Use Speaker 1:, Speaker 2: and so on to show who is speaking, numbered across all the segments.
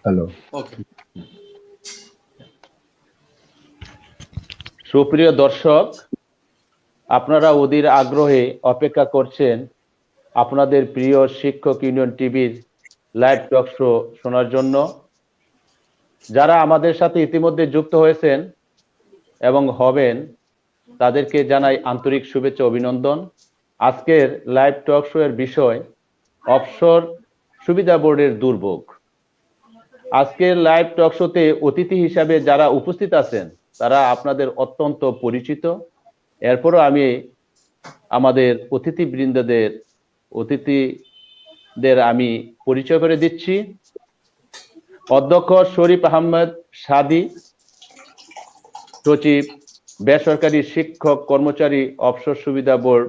Speaker 1: Hello.
Speaker 2: ওকে।
Speaker 3: সুপ্রিয় দর্শক, আপনারা অধীর আগ্রহে অপেক্ষা করছেন আপনাদের প্রিয় শিক্ষক ইউনিয়ন টিভির লাইভ টক শো শোনার জন্য। যারা আমাদের সাথে ইতিমধ্যে যুক্ত হয়েছেন এবং হবেন তাদেরকে জানাই আন্তরিক শুভেচ্ছা অভিনন্দন। আজকের লাইভ টক শো এর বিষয় অবসর সুবিধা বোর্ডের দুর্ভোগ। আজকের লাইভ টক শোতে অতিথি হিসাবে যারা উপস্থিত আছেন তারা আপনাদের অত্যন্ত পরিচিত। এরপরও আমি আমাদের অতিথিদের আমি পরিচয় করে দিচ্ছি। অধ্যক্ষ শরীফ আহমেদ সাদি, সচিব বেসরকারি শিক্ষক কর্মচারী অবসর সুবিধা বোর্ড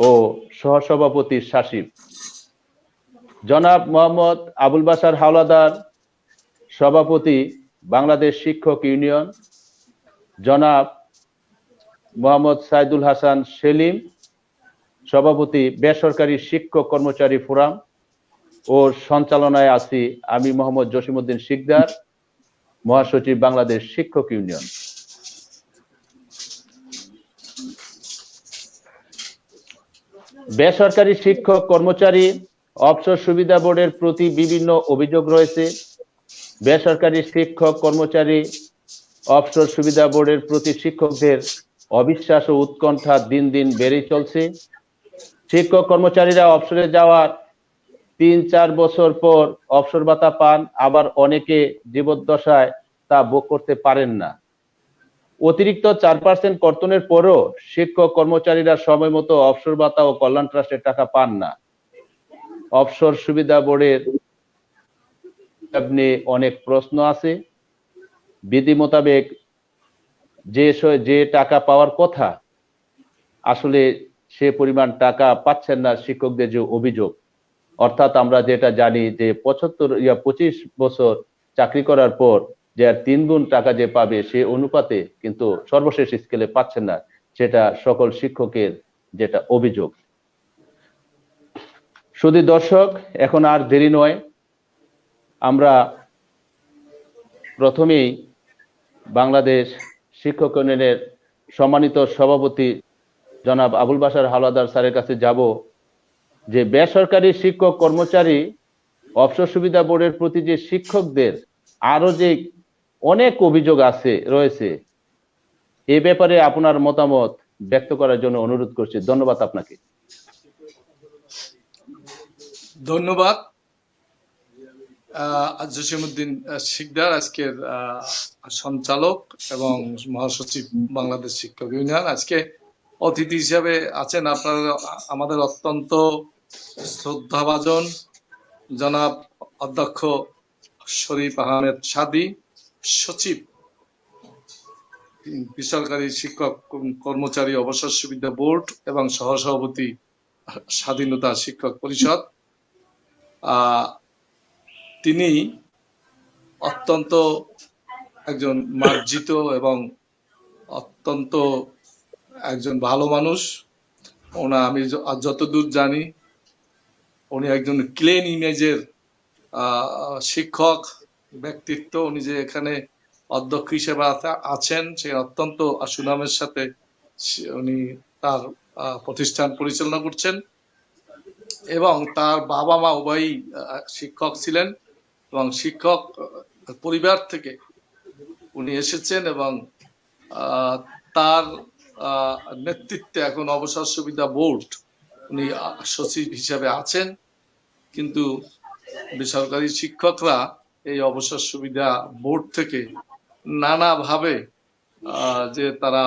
Speaker 3: ও সহসভাপতি সাসিব। জনাব মোহাম্মদ আবুল বাশার হাওলাদার, সভাপতি বাংলাদেশ শিক্ষক ইউনিয়ন। জনাব মোহাম্মদ সাইদুল হাসান সেলিম, সভাপতি বেসরকারি শিক্ষক কর্মচারী ফোরাম ও সঞ্চালনায় আছি আমি মোহাম্মদ জসিমউদ্দিন শিকদার, মহাসচিব বাংলাদেশ শিক্ষক ইউনিয়ন। বেসরকারি শিক্ষক কর্মচারী অবসর সুবিধা বোর্ডের প্রতি বিভিন্ন অভিযোগ রয়েছে। বেসরকারি শিক্ষক কর্মচারী অবসর সুবিধা বোর্ডের প্রতি শিক্ষকদের অবিশ্বাস ও উৎকণ্ঠা দিন দিন বেড়েই চলছে। শিক্ষক কর্মচারীরা অবসরে যাওয়ার ৩-৪ বছর পর অবসর ভাতা পান, আবার অনেকে জীবদ্দশায় তা ভোগ করতে পারেন না। অতিরিক্ত ৪% কর্তনের পরও শিক্ষক কর্মচারীরা সময় মতো অবসর ভাতা ও কল্যাণ ট্রাস্টের টাকা পান না। অবসর সুবিধা বোর্ডের নিয়ে অনেক প্রশ্ন আছে। বিধি মোতাবেক যে টাকা পাওয়ার কথা আসলে সে পরিমাণ টাকা পাচ্ছেন না শিক্ষকদের, যে অভিযোগ। অর্থাৎ আমরা যেটা জানি যে 25 বছর চাকরি করার পর যে 3 গুণ টাকা যে পাবে সে অনুপাতে কিন্তু সর্বশেষ স্কেলে পাচ্ছেন না, সেটা সকল শিক্ষকের যেটা অভিযোগ। শুধু দর্শক, এখন আর দেরি নয়, আমরা প্রথমেই বাংলাদেশ শিক্ষক ইউনিয়নের সম্মানিত সভাপতি জনাব আবুল বাশার হাওলাদার স্যারের কাছে যাব যে বেসরকারি শিক্ষক কর্মচারী অবসর সুবিধা বোর্ডের প্রতি যে শিক্ষকদের আরো যে অনেক অভিযোগ রয়েছে, এ ব্যাপারে আপনার মতামত ব্যক্ত করার জন্য অনুরোধ করছি। ধন্যবাদ আপনাকে।
Speaker 2: ধন্যবাদ জসিমউদ্দিন শিকদার, আজকের সঞ্চালক এবং মহাসচিব বাংলাদেশ শিক্ষক ইউনিয়ন। আজকে অতিথি হিসাবে আছেন আপনারা আমাদের অত্যন্ত শ্রদ্ধাভাজন জনাব অধ্যক্ষ শরীফ আহমেদ সাদি, সচিব বেসরকারি শিক্ষক কর্মচারী অবসর সুবিধা বোর্ড এবং সহসভাপতি স্বাধীনতা শিক্ষক পরিষদ। তিনি অত্যন্ত একজন মার্জিত এবং অত্যন্ত একজন ভালো মানুষ। আমি যতদূর জানি উনি একজন ক্লিন ইমেজের শিক্ষক ব্যক্তিত্ব। উনি যে এখানে অধ্যক্ষ হিসেবে আছেন সে অত্যন্ত সুনামের সাথে উনি তার প্রতিষ্ঠান পরিচালনা করছেন এবং তার বাবা মা উভয়ই শিক্ষক ছিলেন এবং শিক্ষক পরিবার থেকে উনি এসেছেন এবং তার নেতৃত্বে এখন অবসর সুবিধা বোর্ড উনি সচিব হিসাবে আছেন। কিন্তু বেসরকারি শিক্ষকরা এই অবসর সুবিধা বোর্ড থেকে নানাভাবে যে তারা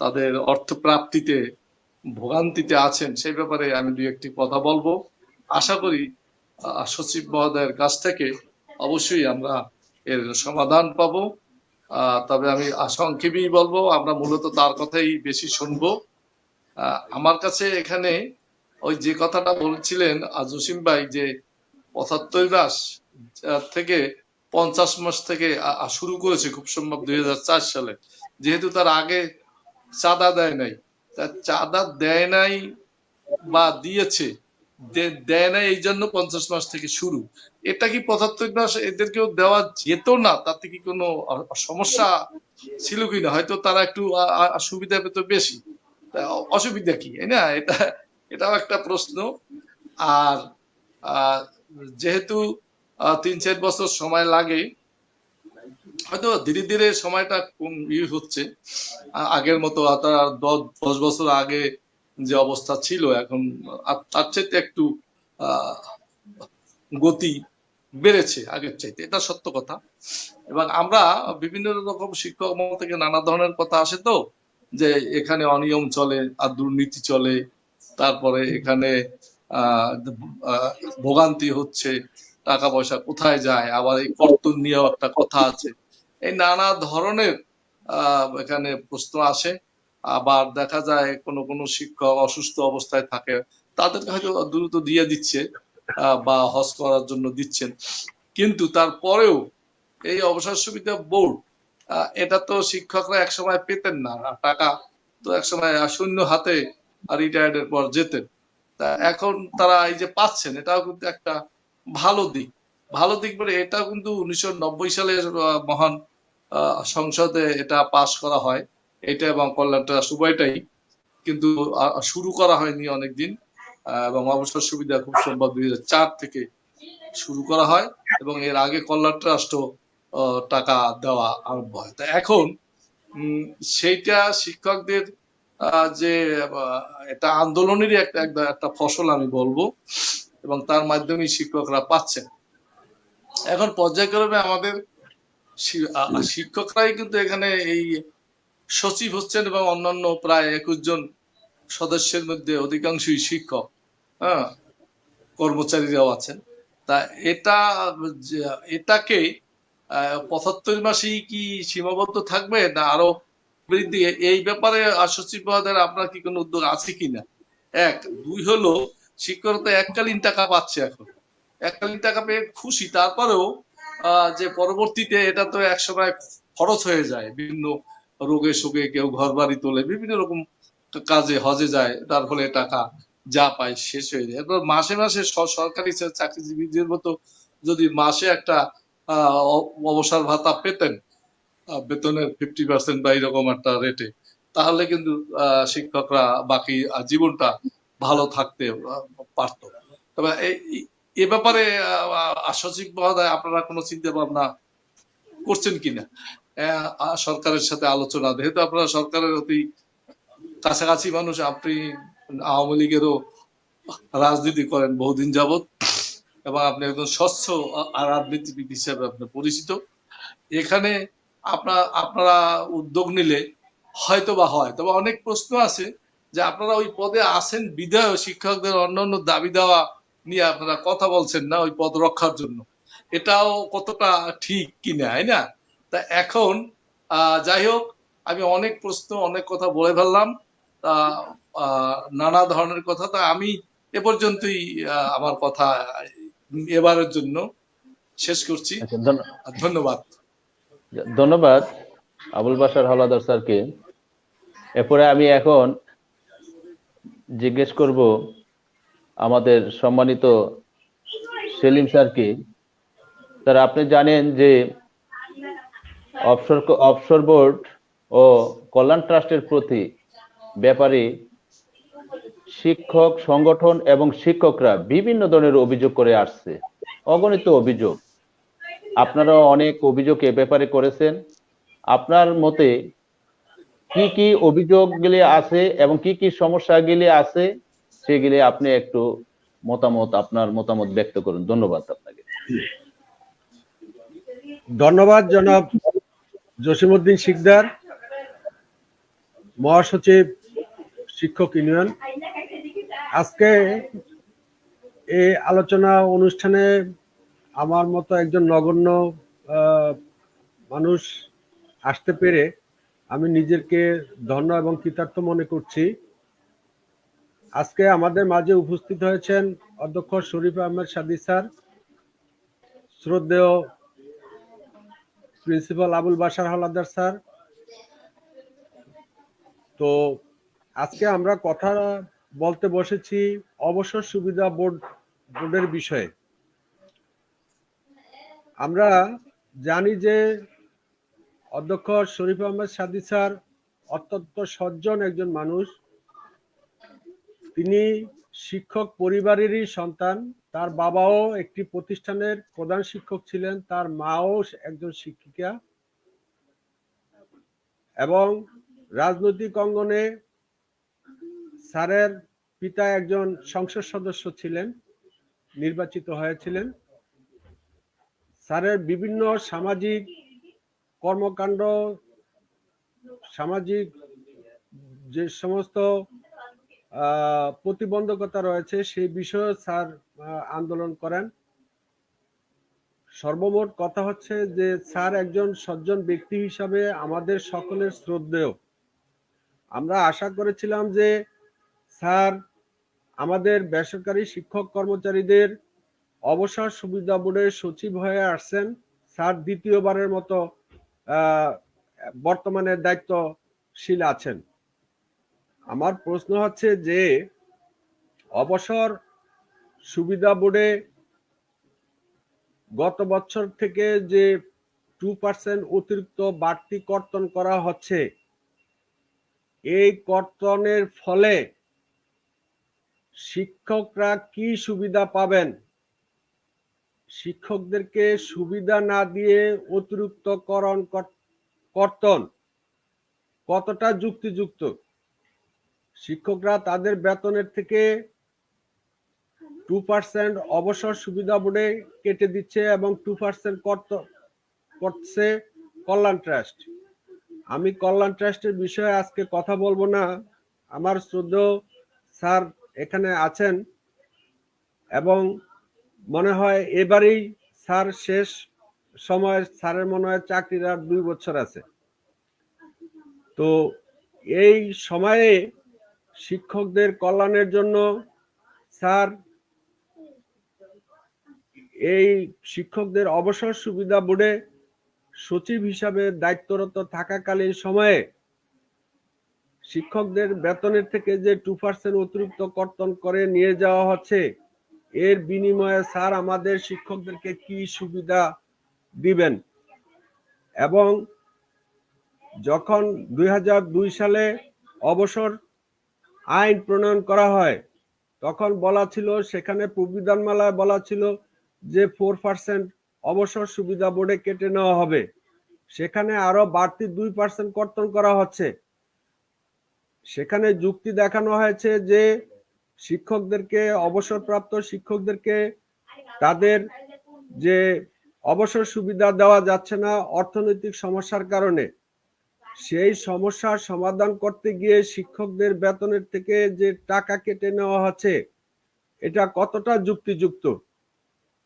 Speaker 2: তাদের অর্থ প্রাপ্তিতে ভোগান্তিতে আছেন, সেই ব্যাপারে আমি দুই একটি কথা বলবো। আশা করি সচিব মহোদয়ের কাছ থেকে অবশ্যই আমরা এর সমাধান পাবো। তবে আমি সংক্ষেপেই বলবো, আমরা মূলত তার কথাই বেশি শুনবো। আমার কাছে এখানে ওই যে কথাটা বলছিলেন জসিম ভাই, যে 75 মাস থেকে 50 মাস থেকে শুরু করেছে খুব সম্ভব 2004 সালে, যেহেতু তার আগে চাঁদা দেয় নাই, বা দিয়েছে দেয় না, এই জন্য 50 মাস থেকে শুরু। এটা কি 75 মাস এদেরকেও দেওয়া যেত না? তাতে কি কোনো সমস্যা ছিল কিনা? হয়তো তারা একটু সুবিধা পেত বেশি। অসুবিধা কি, তাই না? এটাও একটা প্রশ্ন। আর যেহেতু 3-4 বছর সময় লাগে, হয়তো ধীরে ধীরে সময়টা কম হচ্ছে। আগের মতো তার 10 বছর আগে যে অবস্থা ছিল, এখন তার চাইতে একটু আহ, গতি বেড়েছে আগের চাইতে, এটা সত্য কথা। এবং আমরা বিভিন্ন রকম শিক্ষক মহল থেকে নানা ধরনের কথা আসে তো, যে এখানে অনিয়ম চলে আর দুর্নীতি চলে, তারপরে এখানে আহ আহ, ভোগান্তি হচ্ছে, টাকা পয়সা কোথায় যায়, আবার এই কর্তন নিয়েও একটা কথা আছে। এই নানা ধরনের এখানে প্রশ্ন আসে। আবার দেখা যায় কোনো কোনো শিক্ষক অসুস্থ অবস্থায় থাকে, তাদেরকে হয়তো দ্রুত দিয়ে দিচ্ছে বা হজ করার জন্য দিচ্ছেন, কিন্তু তারপরেও এই অবসর সুবিধা বোর্ড, এটা তো শিক্ষকরা একসময় পেতেন না টাকা, তো একসময় শূন্য হাতে রিটায়ার্ডের পর যেতেন। তা এখন তারা এই যে পাচ্ছেন, এটাও কিন্তু একটা ভালো দিক। ভালো দিক বলে এটা কিন্তু 1990 সালের মহান সংসদে এটা পাশ করা হয়, এটা এবং কল্যাণ ট্রাস্ট উভয়টাই, কিন্তু শুরু করা হয়নি অনেকদিন। এবং অবসর সুবিধা খুব সম্ভব 2004 থেকে শুরু করা হয়, এবং এর আগে কল্যাণ ট্রাস্টও টাকা দেওয়া আরম্ভ হয়। তা এখন সেইটা শিক্ষকদের যে এটা আন্দোলনেরই একটা ফসল আমি বলবো, এবং তার মাধ্যমে শিক্ষকরা পাচ্ছেন। এখন পর্যায়ক্রমে আমাদের শিক্ষকরাই কিন্তু এখানে এই সচিব হচ্ছেন, এবং অন্যান্য প্রায় 21 জন সদস্যের মধ্যে অধিকাংশই শিক্ষক, হ্যাঁ, কর্মচারীরাও আছেন। তা এটাকে 75 মাসেই কি সীমাবদ্ধ থাকবে, না আরো বৃদ্ধি? এই ব্যাপারে সচিব মহোদয় আপনার কি কোনো উদ্যোগ আছে কিনা? এক, দুই হলো, শিক্ষকরা তো এককালীন টাকা পাচ্ছে, এখন এককালীন টাকা পেয়ে খুশি, তারপরেও যে পরবর্তীতে এটা তো একসময় খরচ হয়ে যায়, বিভিন্ন রোগে শোকে, কেউ ঘর বাড়ি তোলে, বিভিন্ন রকম কাজে, হজে যায়, তার ফলে টাকা যা পায় শেষ হয়ে যায়। এরপর মাসে মাসে সরকারি চাকরিজীবীদের মতো যদি মাসে একটা অবসর ভাতা পেতেন, বেতনের 50% বা এরকম একটা রেটে, তাহলে কিন্তু শিক্ষকরা বাকি জীবনটা ভালো থাকতে পারত। তবে এ ব্যাপারে সচিব মহোদয় আপনারা কোনো চিন্তা ভাবনা করছেন কিনা সরকারের সাথে আলোচনা? যেহেতু আপনারা সরকারের অতি কাছাকাছি মানুষ, আপনি আওয়ামী লীগেরও রাজনীতি করেন বহুদিন যাবত, এবং আপনি একজন স্বচ্ছ রাজনীতিবিদ হিসেবে আপনি পরিচিত। এখানে আপনারা উদ্যোগ নিলে হয়তো বা হয়, তবে অনেক প্রশ্ন আছে যে আপনারা ওই পদে আছেন বিধায় শিক্ষকদের অন্যান্য দাবি দেওয়া নিয়ে আপনারা কথা বলছেন না ওই পদ রক্ষার জন্য। এটাও কতটা ঠিক কিনা, তাই না? তা এখন যাই হোক, আমি অনেক প্রশ্ন, অনেক কথা বলে ফেললাম, তা নানা ধরনের কথা। তা আমি এ পর্যন্তই আমার কথা এবারের জন্য শেষ করছি। ধন্যবাদ।
Speaker 3: ধন্যবাদ আবুল বাশার হাওলাদার স্যারকে। এরপরে আমি এখন জিজ্ঞেস করব আমাদের সম্মানিত সেলিম স্যারকে। স্যার, আপনি জানেন যে অবসর বোর্ড ও কল্যাণ ট্রাস্টের প্রতি ব্যাপারে শিক্ষক সংগঠন এবং শিক্ষকরা বিভিন্ন ধরনের অভিযোগ করে আসছে, অগণিত অভিযোগ। আপনারা অনেক অভিযোগ এ ব্যাপারে করেছেন। আপনার মতে কি কি অভিযোগগুলি আছে এবং কি কি সমস্যাগুলি আছে, সেগুলি আপনি একটু আপনার মতামত ব্যক্ত করুন। ধন্যবাদ আপনাকে।
Speaker 1: ধন্যবাদ জনাব জসিমউদ্দিন শিকদার, মহাসচিব শিক্ষক ইউনিয়ন। আজকে এই আলোচনা অনুষ্ঠানে আমার মতো একজন নগণ্য মানুষ আসতে পেরে আমি নিজেকে ধন্য এবং কৃতার্থ মনে করছি। আজকে আমাদের মাঝে উপস্থিত হয়েছেন অধ্যক্ষ শরীফ আহমেদ সাদী স্যার, শ্রদ্ধেয় প্রিন্সিপাল আবুল বাশার হাওলাদার স্যার। তো আজকে আমরা কথা বলতে বসেছি অবসর সুবিধা বোর্ডের বিষয়ে। আমরা জানি যে অধ্যক্ষ শরীফ আহমেদ সাদী স্যার অত্যন্ত সজ্জন একজন মানুষ। তিনি শিক্ষক পরিবারেরই সন্তান। তার বাবাও একটি প্রতিষ্ঠানের প্রধান শিক্ষক ছিলেন, তার মাও একজন শিক্ষিকা, এবং রাজনৈতিক অঙ্গনে স্যারের পিতা একজন সংসদ সদস্য ছিলেন, নির্বাচিত হয়েছিলেন। স্যারের বিভিন্ন সামাজিক কর্মকাণ্ড, সামাজিক যে সমস্ত প্রতিবন্ধকতা রয়েছে সেই বিষয়ে স্যার আন্দোলন করেন। সর্বমোট কথা হচ্ছে যে স্যার একজন সজ্জন ব্যক্তি হিসাবে আমাদের সকলের শ্রদ্ধেয়। আমরা আশা করেছিলাম যে স্যার আমাদের বেসরকারি শিক্ষক কর্মচারীদের অবসর সুবিধা বোর্ডের সচিব হয়ে আসছেন। স্যার দ্বিতীয়বারের মতো বর্তমানে দায়িত্বশীল আছেন। আমার প্রশ্ন হচ্ছে যে অবসর সুবিধা বোর্ডে গত বছর থেকে যে 2% অতিরিক্ত বাড়তি কর্তন করা হচ্ছে, এই কর্তনের ফলে শিক্ষকরা কি সুবিধা পাবেন? শিক্ষকদেরকে সুবিধা না দিয়ে অতিরিক্ত কর্তন কতটা যুক্তিযুক্ত? শিক্ষকরা তাদের বেতনের থেকে 2% অবসর সুবিধা বোর্ডে কেটে দিচ্ছে এবং 2% করছে কল্যাণ ট্রাস্ট। আমি কল্যাণ ট্রাস্টের বিষয়ে আজকে কথা বলবো না। আমার শ্রদ্ধেয় স্যার এখানে আছেন এবং মনে হয় এবারেই স্যার শেষ সময়। স্যারের মনে হয় চাকরির আর 2 বছর আছে। তো এই সময়ে শিক্ষকদের কল্যাণের জন্য স্যার এই শিক্ষকদের অবসর সুবিধা বোর্ডে সচিব হিসাবে দায়িত্বরত থাকাকালীন সময়ে শিক্ষকদের বেতনের থেকে যে 2% অতিরিক্ত কর্তন করে নিয়ে যাওয়া হচ্ছে, এর বিনিময়ে স্যার আমাদের শিক্ষকদেরকে কি সুবিধা দিবেন? এবং যখন 2002 সালে অবসর আইন প্রণয়ন করা হয়, তখন বলা ছিল, সেখানে প্রবিধানমালায় বলা ছিল যে 4% অবসর সুবিধা বোর্ডে কেটে নেওয়া হবে। সেখানে আরো বাড়তি 2% কর্তন করা হচ্ছে। সেখানে যুক্তি দেখানো হয়েছে যে শিক্ষকদেরকে, অবসরপ্রাপ্ত শিক্ষকদেরকে তাদের যে অবসর সুবিধা দেওয়া যাচ্ছে না অর্থনৈতিক সমস্যার কারণে, সেই সমস্যার সমাধান করতে গিয়ে শিক্ষকদের বেতনের থেকে যে টাকা কেটে নেওয়া হচ্ছে, এটা কতটা যুক্তিযুক্ত?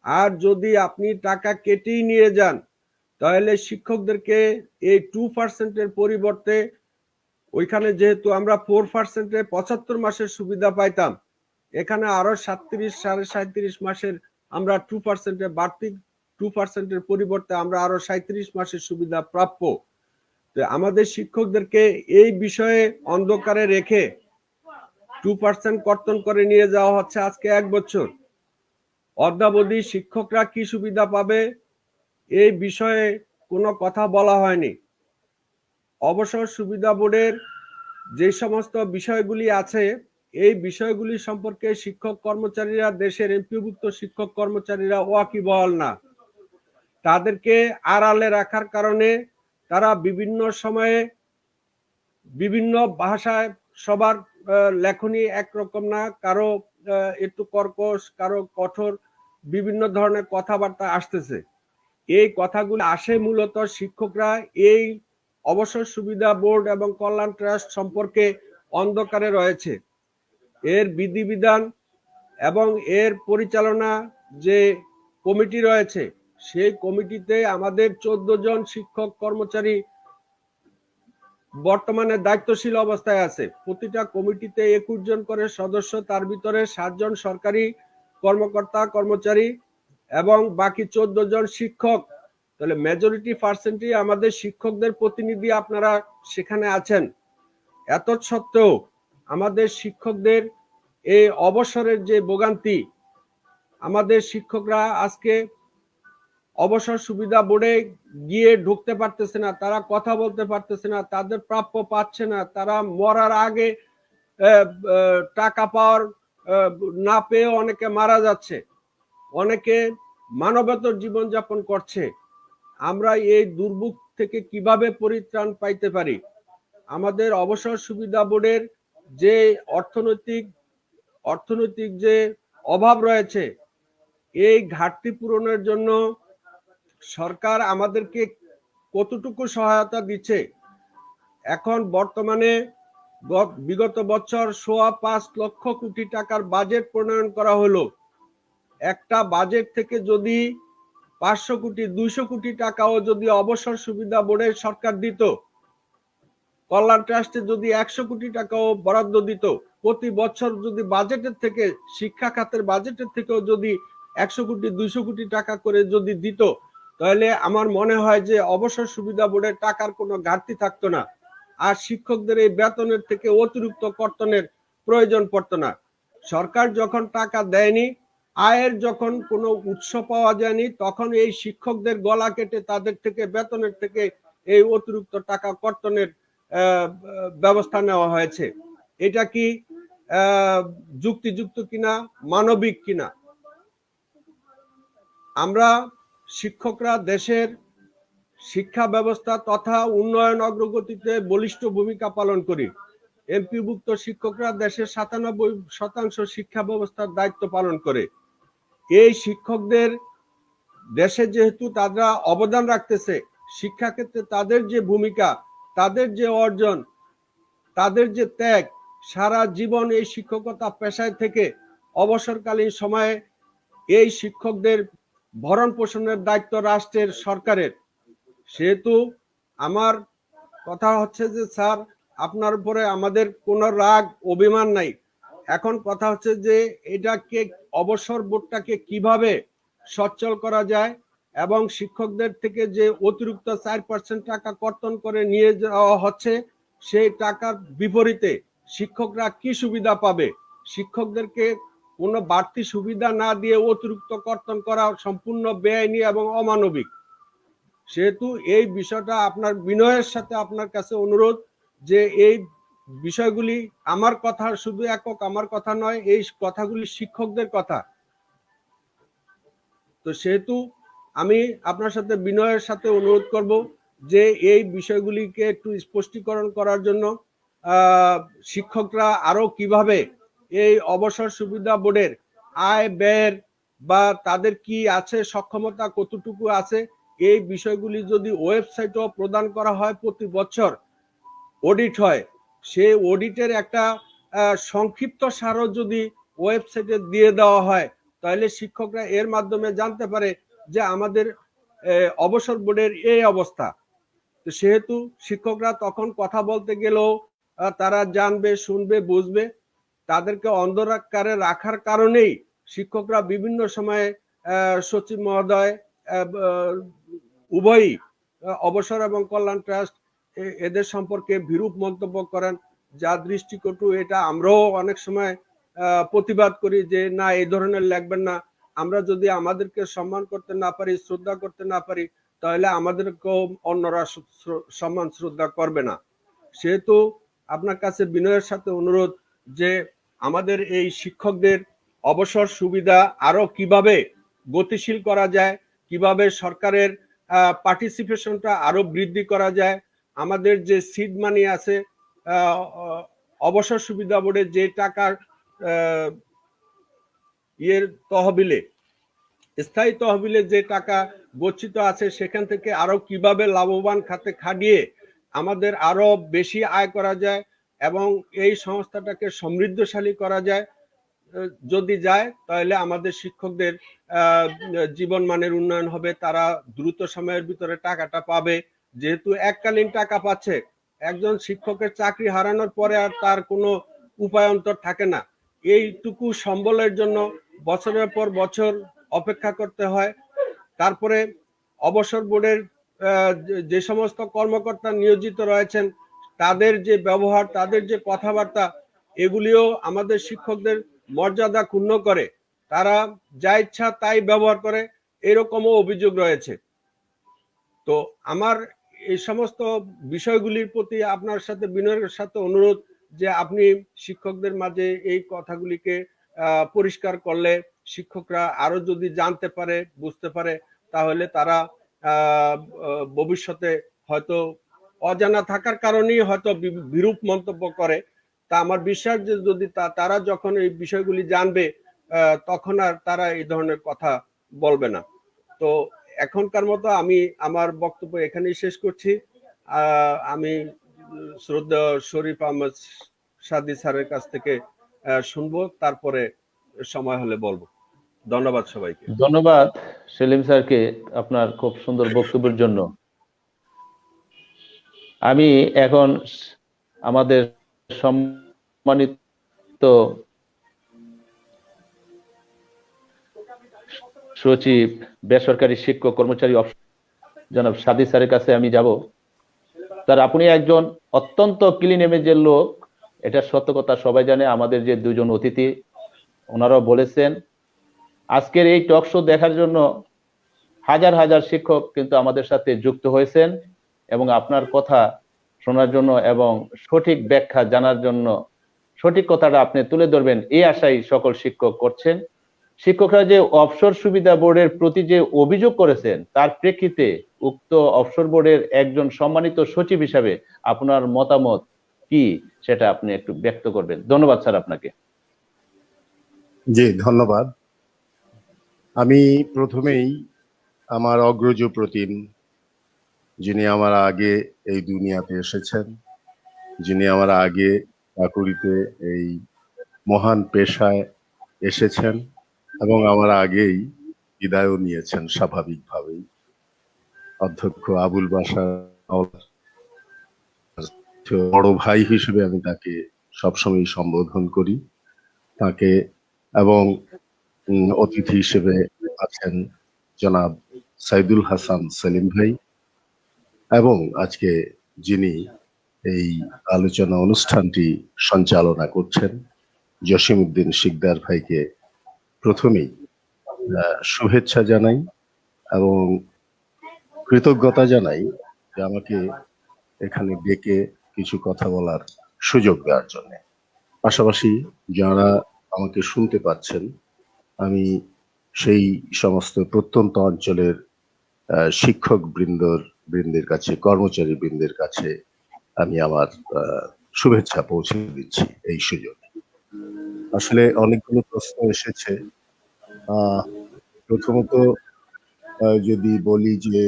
Speaker 1: আর যদি আপনি টাকা কেটেই নিয়ে যান, তাহলে শিক্ষকদেরকে এই 2%-এর পরিবর্তে, ওইখানে যেহেতু আমরা 4%-এ 75 মাসের সুবিধা পাইতাম, এখানে আরো 37 37.5 মাসের আমরা 2%-এ বাড়তি 2%-এর পরিবর্তে আমরা আরো 37 মাসের সুবিধা প্রাপ্য। তো আমাদের শিক্ষকদেরকে এই বিষয়ে অন্ধকারে রেখে 2% কর্তন করে নিয়ে যাওয়া হচ্ছে আজকে 1 বছর। অদ্যাবধি শিক্ষকরা কি সুবিধা পাবে এই বিষয়ে কোনো কথা বলা হয়নি। অবসর সুবিধা বোর্ডের যে সমস্ত বিষয়গুলি আছে, এই বিষয়গুলি সম্পর্কে শিক্ষক কর্মচারীরা, দেশের এমপিভুক্ত শিক্ষক কর্মচারীরা ওয়াকিবহাল না। তাদেরকে আড়ালে রাখার কারণে তারা বিভিন্ন সময়ে বিভিন্ন ভাষায়, সবার লেখনী একরকম না, কারো একটু কর্কশ, কারো কঠোর, বিভিন্ন ধরনের কথাবার্তা আসতেছে। এই কথাগুলো আসে মূলত শিক্ষকরা এই অবসর সুবিধা বোর্ড এবং কল্যাণ ট্রাস্ট সম্পর্কে অন্ধকারে রয়েছে। এর বিধিবিধান এবং এর পরিচালনা যে কমিটি রয়েছে, সেই কমিটিতে আমাদের 14 জন শিক্ষক কর্মচারী বর্তমানে দায়িত্বশীল অবস্থায় আছে। প্রতিটা কমিটিতে 21 জন করে সদস্য, তার ভিতরে 7 জন সরকারি কর্মকর্তা কর্মচারী এবং বাকি 14 জন শিক্ষক। তাহলে মেজরিটি পার্সেন্টই আমাদের শিক্ষকদের প্রতিনিধি, আপনারা সেখানে আছেন। এত সত্ত্বেও আমাদের শিক্ষকদের এই অবসরের যে ভোগান্তি, আমাদের শিক্ষকরা আজকে অবসর সুবিধা বোর্ডে গিয়ে ঢুকতে পারতেছে না, তারা কথা বলতে পারতেছে না, তাদের প্রাপ্য পাচ্ছে না, তারা মরার আগে টাকা পাওয়ার না পেয়ে অনেকে মারা যাচ্ছে, অনেকে মানবেতর জীবনযাপন করছে। আমরা এই দুর্ভোগ থেকে কিভাবে পরিত্রাণ পাইতে পারি? আমাদের অবসর সুবিধা বোর্ডের যে অর্থনৈতিক যে অভাব রয়েছে, এই ঘাটতি পূরণের জন্য সরকার আমাদেরকে কতটুকু সহায়তা দিচ্ছে? এখন বর্তমানে বিগত বছর ৫.৫ লক্ষ কোটি টাকার বাজেট প্রণয়ন করা হলো। একটা বাজেট থেকে যদি ৫০০ কোটি ২০০ কোটি টাকাও যদি অবসর সুবিধা বোর্ডের সরকার দিত, কল্যাণ ট্রাস্টে যদি ১০০ কোটি টাকাও বরাদ্দ দিত, প্রতি বছর যদি বাজেটের থেকে, শিক্ষা খাতের বাজেটের থেকেও যদি ১০০ কোটি ২০০ কোটি টাকা করে যদি দিত, তাহলে আমার মনে হয় যে অবসর সুবিধা বোর্ডের টাকার কোনো ঘাটতি থাকতো না, আর শিক্ষকদের এই বেতনের থেকে অতিরিক্ত কর্তনের প্রয়োজন পড়তো না। সরকার যখন টাকা দেয়নি, আয়ের যখন কোনো উৎস পাওয়া যায়নি, তখন এই শিক্ষকদের গলা কেটে তাদের থেকে বেতনের থেকে এই অতিরিক্ত টাকা কর্তনের ব্যবস্থা নেওয়া হয়েছে। এটা কি যুক্তিযুক্ত কিনা, মানবিক কিনা? আমরা শিক্ষকরা দেশের শিক্ষা ব্যবস্থা তথা উন্নয়ন অগ্রগতিতে বলিষ্ঠ ভূমিকা পালন করি। এমপিভুক্ত শিক্ষকরা দেশের ৯৭% শিক্ষা ব্যবস্থার দায়িত্ব পালন করে। এই শিক্ষকদের দেশে যেহেতু তারা অবদান রাখতেছে, শিক্ষাক্ষেত্রে তাদের যে ভূমিকা, তাদের যে অর্জন, তাদের যে ত্যাগ, সারা জীবন এই শিক্ষকতা পেশায় থেকে অবসরকালীন সময়ে এই শিক্ষকদের ভরণ পোষণের দায়িত্ব রাষ্ট্রের, সরকারের। সেহেতু আমার কথা হচ্ছে যে স্যার, আপনার উপরে আমাদের কোনো রাগ অভিমান নাই। এখন কথা হচ্ছে যে এটাকে, অবসর বোর্ডটাকে কিভাবে সচ্ছল করা যায় এবং শিক্ষকদের থেকে যে অতিরিক্ত ৪% টাকা কর্তন করে নিয়ে যাওয়া হচ্ছে, সেই টাকার বিপরীতে শিক্ষকরা কি সুবিধা পাবে? শিক্ষকদেরকে কোনো বাড়তি সুবিধা না দিয়ে অতিরিক্ত কর্তন করা সম্পূর্ণ বেআইনি এবং অমানবিক। সেহেতু এই বিষয়টা আপনার বিনয়ের সাথে আপনার কাছে অনুরোধ যে এই বিষয়গুলি, আমার কথা শুধু একক আমার কথা নয়, এই কথাগুলি শিক্ষকদের কথা। তো সেহেতু আমি আপনার সাথে বিনয়ের সাথে অনুরোধ করব যে এই বিষয়গুলিকে একটু স্পষ্টীকরণ করার জন্য, শিক্ষকরা আরো কিভাবে এই অবসর সুবিধা বোর্ডের আয় ব্যয়ের বা তাদের কি আছে, সক্ষমতা কতটুকু আছে, এই বিষয়গুলি যদি ওয়েবসাইটও প্রদান করা হয়, প্রতি বছর অডিট হয়, সেই অডিটের একটা সংক্ষিপ্ত সারও যদি ওয়েবসাইটে দিয়ে দেওয়া হয়, তাহলে শিক্ষকরা এর মাধ্যমে জানতে পারে যে আমাদের অবসর বোর্ডের এই অবস্থা। তো সেহেতু শিক্ষকরা তখন কথা বলতে গেলেও তারা জানবে, শুনবে, বুঝবে। তাদেরকে অন্ধকারে রাখার কারণেই শিক্ষকরা বিভিন্ন সময়ে সচিব মহোদয় উভয়ই, অবসর এবং কল্যাণ ট্রাস্ট, এদের সম্পর্কে বিরূপ মন্তব্য করেন, যা দৃষ্টিকটু। এটা আমরাও অনেক সময় প্রতিবাদ করি যে না, এই ধরনের লিখবেন না। আমরা যদি আমাদেরকে সম্মান করতে না পারি, শ্রদ্ধা করতে না পারি, তাহলে আমাদেরকেও অন্যরা সম্মান শ্রদ্ধা করবে না। সেহেতু আপনার কাছে বিনয়ের সাথে অনুরোধ যে আমাদের এই শিক্ষকদের অবসর সুবিধা আরো কিভাবে গতিশীল করা যায়, কিভাবে সরকারের পার্টিসিপেশনটা আরো বৃদ্ধি করা যায়, আমাদের যে সিড মানি আছে, অবসর সুবিধা বোর্ডে যে টাকার তহবিলে, স্থায়ী তহবিলে যে টাকা গচ্ছিত আছে, সেখান থেকে আরো কিভাবে লাভবান খাতে খাটিয়ে আমাদের আরো বেশি আয় করা যায় এবং এই সংস্থাটাকে সমৃদ্ধশালী করা যায়। যদি যায় তাহলে আমাদের শিক্ষকদের জীবন মানের উন্নয়ন হবে, তারা দ্রুত সময়ের ভিতরে টাকাটা পাবে। যেহেতু এককালীন টাকা পাচ্ছে, একজন শিক্ষকের চাকরি হারানোর পরে আর তার কোনো উপায়ন্তর থাকে না। এইটুকু সম্বলের জন্য বছরের পর বছর অপেক্ষা করতে হয়। তারপরে অবসর বোর্ডের যে সমস্ত কর্মকর্তা নিয়োজিত রয়েছেন, তাদের যে ব্যবহার, তাদের যে কথাবার্তা, এগুলিও আমাদের শিক্ষকদের মর্যাদা ক্ষুণ্ণ করে, তারা যা ইচ্ছা তাই ব্যবহার করে, এরকমও অভিযোগ রয়েছে। তো আমার এই সমস্ত বিষয়গুলির প্রতি আপনার সাথে বিনয়ের সাথে অনুরোধ যে আপনি শিক্ষকদের মাঝে এই কথাগুলিকে পরিষ্কার করলে শিক্ষকরা আরো যদি জানতে পারে, বুঝতে পারে, তাহলে তারা ভবিষ্যতে হয়তো অজানা থাকার কারণেই হয়তো বিরূপ মন্তব্য করে। তা আমার বিশ্বাস যে যদি তারা যখন এই বিষয়গুলি জানবে তখন আর তারা এই ধরনের কথা বলবে না। তো এখনকার মতো আমি আমার বক্তব্য এখানেই শেষ করছি। আমি শ্রদ্ধা শরীফ আহমদ সাদি স্যারের কাছ থেকে শুনবো, তারপরে সময় হলে বলবো। ধন্যবাদ সবাইকে।
Speaker 3: ধন্যবাদ সেলিম স্যারকে আপনার খুব সুন্দর বক্তব্যের জন্য। আমি এখন আমাদের সম্মানিত সচিব বেসরকারি শিক্ষক কর্মচারী জনাব সাদি স্যারের কাছে আমি যাব। স্যার, আপনি একজন অত্যন্ত ক্লিন ইমেজের লোক, এটা সত্য কথা, সবাই জানে। আমাদের যে দুজন অতিথি ওনারাও বলেছেন, আজকের এই টক শো দেখার জন্য হাজার হাজার শিক্ষক কিন্তু আমাদের সাথে যুক্ত হয়েছেন এবং আপনার কথা শোনার জন্য এবং সঠিক ব্যাখ্যা জানার জন্য, সঠিক কথাটা আপনি তুলে ধরবেন এই আশাই সকল শিক্ষক করছেন। শিক্ষকরা যে অবসর সুবিধা বোর্ডের প্রতি যে অভিযোগ করেছেন, তার প্রেক্ষিতে উক্ত অবসর বোর্ডের একজন সম্মানিত সচিব হিসাবে আপনার মতামত কি সেটা আপনি একটু ব্যক্ত করবেন। ধন্যবাদ স্যার আপনাকে।
Speaker 4: জি, ধন্যবাদ। আমি প্রথমেই আমার অগ্রজ প্রতিম, যিনি আমার আগে এই দুনিয়াতে এসেছেন, যিনি আমার আগে চাকুরিতে এই মহান পেশায় এসেছেন এবং আমার আগেই বিদায়ও নিয়েছেন স্বাভাবিকভাবেই, অধ্যক্ষ আবুল বাশার বড় ভাই হিসেবে আমি তাকে সবসময় সম্বোধন করি তাকে, এবং অতিথি হিসেবে আছেন জনাব সাইদুল হাসান সেলিম ভাই, এবং আজকে যিনি এই আলোচনা অনুষ্ঠানটি সঞ্চালনা করছেন জসিমউদ্দিন শিকদার ভাইকে প্রথমেই শুভেচ্ছা জানাই এবং কৃতজ্ঞতা জানাই যে আমাকে এখানে ডেকে কিছু কথা বলার সুযোগ দেওয়ার জন্য। পাশাপাশি যারা আমাকে শুনতে পাচ্ছেন, আমি সেই সমস্ত প্রত্যন্ত অঞ্চলের শিক্ষক বৃন্দের কাছে, কর্মচারী বৃন্দের কাছে আমি আমার শুভেচ্ছা পৌঁছে দিচ্ছি এই সুযোগে। আসলে অনেকগুলো প্রশ্ন এসেছে। প্রথমত যদি বলি যে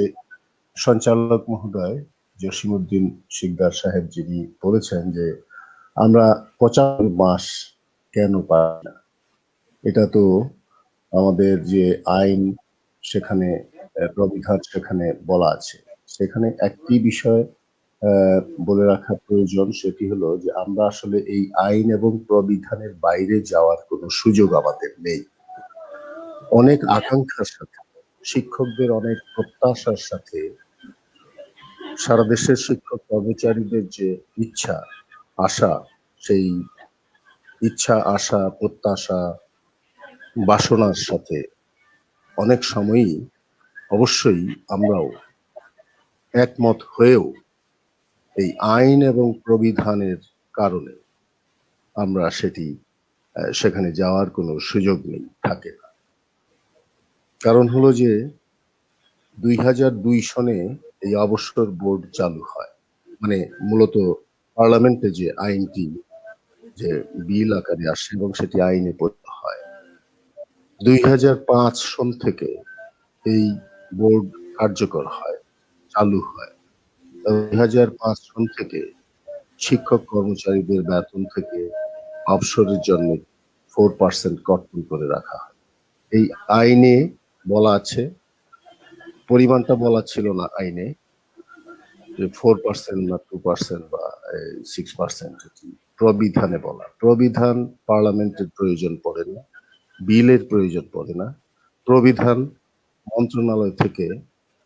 Speaker 4: সঞ্চালক মহোদয় জসিমউদ্দিন শিকদার সাহেব যিনি বলেছেন যে আমরা 95 মাস কেন পাই না, এটা তো আমাদের যে আইন সেখানে প্রবিধান সেখানে বলা আছে। সেখানে একটি বিষয় বলে রাখা প্রয়োজন, সেটি হলো যে আমরা আসলে এই আইন এবং প্রবিধানের বাইরে যাওয়ার কোনো সুযোগ আমাদের নেই। অনেক আকাঙ্ক্ষার সাথে, শিক্ষকদের অনেক প্রত্যাশার সাথে সারা দেশের শিক্ষক কর্মচারীদের যে ইচ্ছা আশা, সেই ইচ্ছা আশা প্রত্যাশা বাসনার সাথে অনেক সময়ই অবশ্যই আমরাও একমত হয়েও এই আইন এবং প্রবিধানের কারণে আমরা সেখানে যাওয়ার কোনো সুযোগ নেই, থাকে না। কারণ হলো যে 2002 সনে এই অবসর বোর্ড চালু হয়, মানে মূলত পার্লামেন্টে যে আইনটি যে বিল আকারে আসে এবং সেটি আইনে পরিণত হয়। 2005 সন থেকে এই বোর্ড কার্যকর হয়, চালু হয়। 2005 সন থেকে শিক্ষক কর্মচারীদের বেতন থেকে অবসরের জন্য 4% কর্তন করে রাখা হয়। এই আইনে বলা আছে, পরিমাণটা বলা ছিল না আইনে, যে 4% না 2% বা 6%, প্রবিধানে বলা। প্রবিধান পার্লামেন্টের প্রয়োজন পড়ে না, বিলের প্রয়োজন পড়ে না। প্রবিধান মন্ত্রণালয় থেকে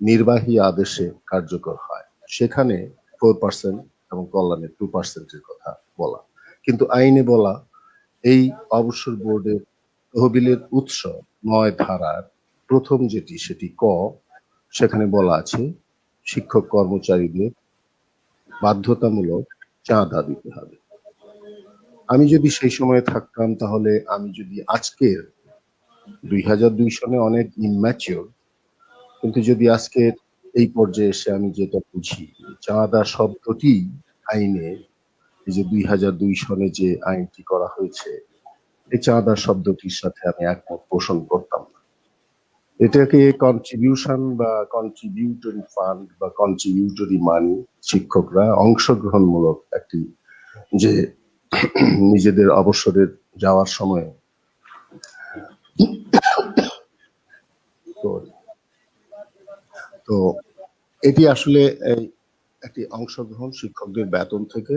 Speaker 4: নির্বাহী আদেশে কার্যকর হয়, সেখানে 4% এবং কল্যাণের 2%-এর কথা বলা। কিন্তু আইনে বলা এই অবসর বোর্ডের তহবিলের উৎস ৯ ধারার প্রথম যেটি সেটি ক, সেখানে বলা আছে শিক্ষক কর্মচারীদের বাধ্যতামূলক চাঁদা দিতে হবে। আমি যদি সেই সময়ে থাকতাম তাহলে আমি যদি আজকের ২০০২ সনে অনেক ইম্যাচিওর, কিন্তু যদি আজকের এই পর্যায়ে এসে আমি যেটা বুঝি, চাঁদা শব্দটি আইনে, এই যে ২০০২ সনে যে আইনটি করা হয়েছে, এই চাঁদা শব্দটির সাথে আমি একমত পোষণ করতাম না। এটাকে কন্ট্রিবিউশন বা কন্ট্রিবিউটরি ফান্ড বা কন্ট্রিবিউটরি মানি, শিক্ষকরা অংশগ্রহণমূলক একটি যে নিজেদের অবসরের যাওয়ার সময় তো এটি আসলে এই একটি অংশগ্রহণ শিক্ষকদের বেতন থেকে।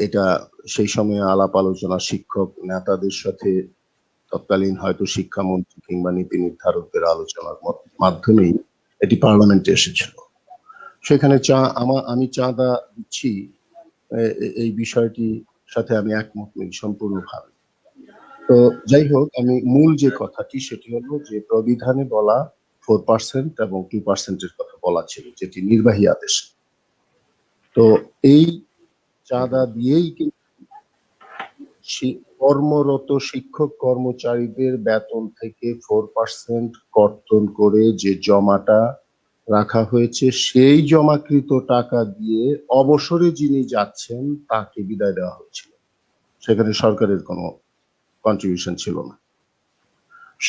Speaker 4: এটা সেই সময়ে আলাপ আলোচনা শিক্ষক নেতাদের সাথে তৎকালীন হয়তো শিক্ষামন্ত্রী কিংবা নীতি নির্ধারকদের আলোচনার মাধ্যমেই এটি পার্লামেন্টে এসেছিল। সেখানে আমি চাঁদা দিচ্ছি, এই বিষয়টি সাথে আমি একমত নই সম্পূর্ণভাবে। তো যাই হোক, আমি মূল যে কথাটি সেটি হলো যে প্রবিধানে বলা 4% এবং 2% এর কথা বলা ছিল, যেটি নির্বাহী আদেশ। তো এই চাঁদা দিয়েই কিন্তু কর্মরত শিক্ষক কর্মচারীদের বেতন থেকে 4% কর্তন করে যে জমাটা রাখা হয়েছে, সেই জমাকৃত টাকা দিয়ে অবসরে যিনি যাচ্ছেন তাকে বিদায় দেওয়া হয়েছিল। সেখানে সরকারের কোনো কন্ট্রিবিউশন ছিল না।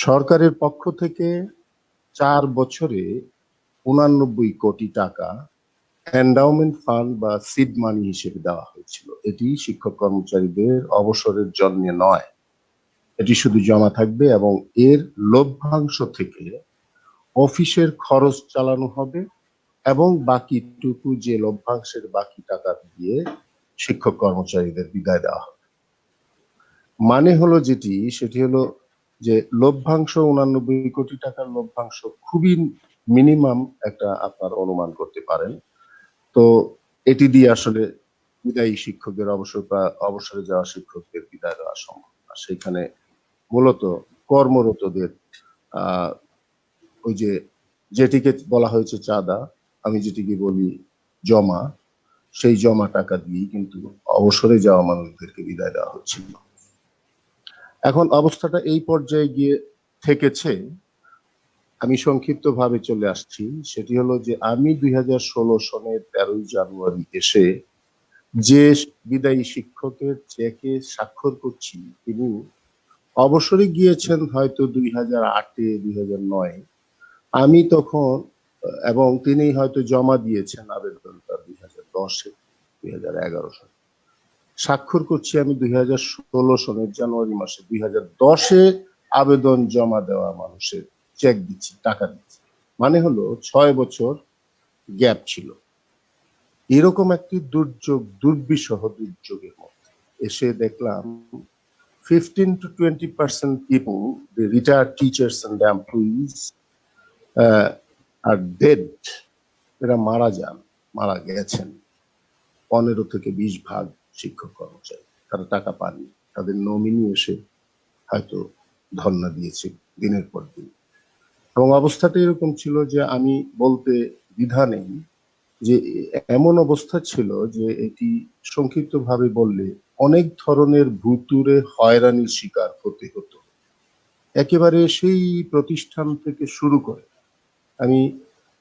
Speaker 4: সরকারের পক্ষ থেকে 4 বছরে 89 কোটি টাকা এন্ডাওমেন্ট ফান্ড বা সিড মানি হিসেবে দেওয়া হয়েছিল। এটি শিক্ষক কর্মচারীদের অবসরের জন্য নয়, এটি শুধু জমা থাকবে এবং এর লভ্যাংশ থেকে অফিসের খরচ চালানো হবে এবং বাকিটুকু যে লভ্যাংশের বাকি টাকা দিয়ে শিক্ষক কর্মচারীদের বিদায় দেওয়া হবে। মানে হলো যেটি, সেটি হলো যে লভ্যাংশ 89 কোটি টাকার লভ্যাংশ খুবই মিনিমাম একটা আপনার অনুমান করতে পারেন। তো এটি দিয়ে আসলে বিদায়ী শিক্ষকদের অবসরে যাওয়া শিক্ষকদের বিদায় দেওয়া সম্ভব না। সেখানে মূলত কর্মরতদের ওই যে যেটিকে বলা হয়েছে চাঁদা, আমি যেটিকে বলি জমা, সেই জমা টাকা দিয়ে কিন্তু অবসরে যাওয়া মানুষদেরকে বিদায় দেওয়া হচ্ছিল। এখন অবস্থাটা এই পর্যায়ে গিয়ে থেকেছে, আমি সংক্ষিপ্ত ভাবে চলে আসছি। সেটি হলো যে আমি 2016 সনের 13ই জানুয়ারি এসে যে বিদায়ী শিক্ষকের চেকে স্বাক্ষর করছি, তিনি অবসরে গিয়েছেন হয়তো 2008-এ 2009-এ, আমি তখন, এবং তিনি হয়তো জমা দিয়েছেন আবেদনটা 2010-এ 2011 সালে। স্বাক্ষর করছি আমি 2016 সনের জানুয়ারি মাসে। 2010-এ আবেদন জমা দেওয়া মানুষের চেক দিচ্ছি, টাকা দিচ্ছি, মানে হলো 6 বছর গ্যাপ ছিল। এরকম একটি দুর্যোগ, দুর্বিষহ দুর্যোগের মধ্যে এসে দেখলাম 15 to 20% people, the retired teachers and the employees, are dead. এরা মারা গেছেন। 15 থেকে 20 ভাগ শিক্ষক কর্মচারী, তারা টাকা পাননি। তাদের নমিনি এসে হয়তো ধর্ণা দিয়েছে দিনের পর দিন। এবং অবস্থাটা এরকম ছিল যে আমি বলতে দ্বিধা নেই যে এমন অবস্থা ছিল যে এটি সংক্ষিপ্তভাবে বললে অনেক ধরনের ভুতুড়ে হয়রানির শিকার হতে হতো। একেবারে সেই প্রতিষ্ঠান থেকে শুরু করে,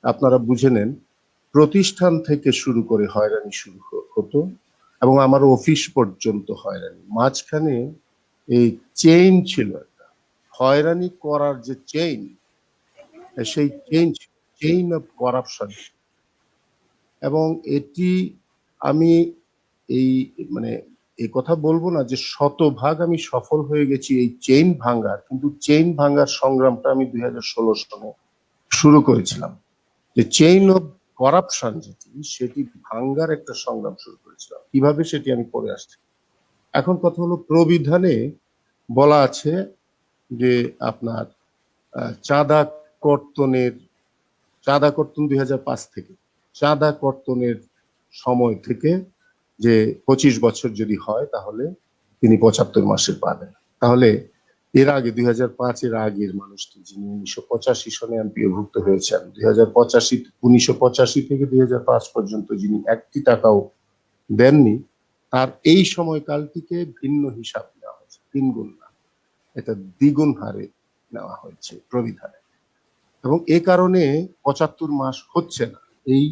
Speaker 4: আপনারা বুঝে নেন, প্রতিষ্ঠান থেকে শুরু করে হয়রানি শুরু হতো এবং আমার অফিস পর্যন্ত হয়রানি। মাঝখানে এই চেইন ছিল একটা, হয়রানি করার যে চেইন, সেই চেইন অফ করাপশন। এবং এটি আমি এই কথা বলবো না যে শতভাগ আমি সফল হয়ে গেছি এই চেইন ভাঙ্গার, কিন্তু চেইন ভাঙ্গার সংগ্রামটা আমি 2016 সনে শুরু করেছিলাম। যে চেইন অফ করাপশন সেটি ভাঙ্গার একটা সংগ্রাম শুরু করেছিলাম। কিভাবে সেটি আমি পরে আসছি। এখন কথা হলো, প্রবিধানে বলা আছে যে আপনার চাঁদা কর্তন 2005 থেকে, চাঁদা কর্তনের সময় থেকে যে 25 বছর যদি হয় তাহলে তিনি 75 মাসের পাবেন। তাহলে এর আগে 2005-এর আগের মানুষটি যিনি 1985 সনে এমপিওভুক্ত হয়েছেন, 1985 থেকে 2005 পর্যন্ত যিনি একটি টাকাও দেননি, তার এই সময়কালটিকে ভিন্ন হিসাব নেওয়া হয়েছে, 3 গুণ না, এটা দ্বিগুণ হারে নেওয়া হয়েছে প্রবিধানে। এবং এ কারণে 75 মাস হচ্ছে না, এই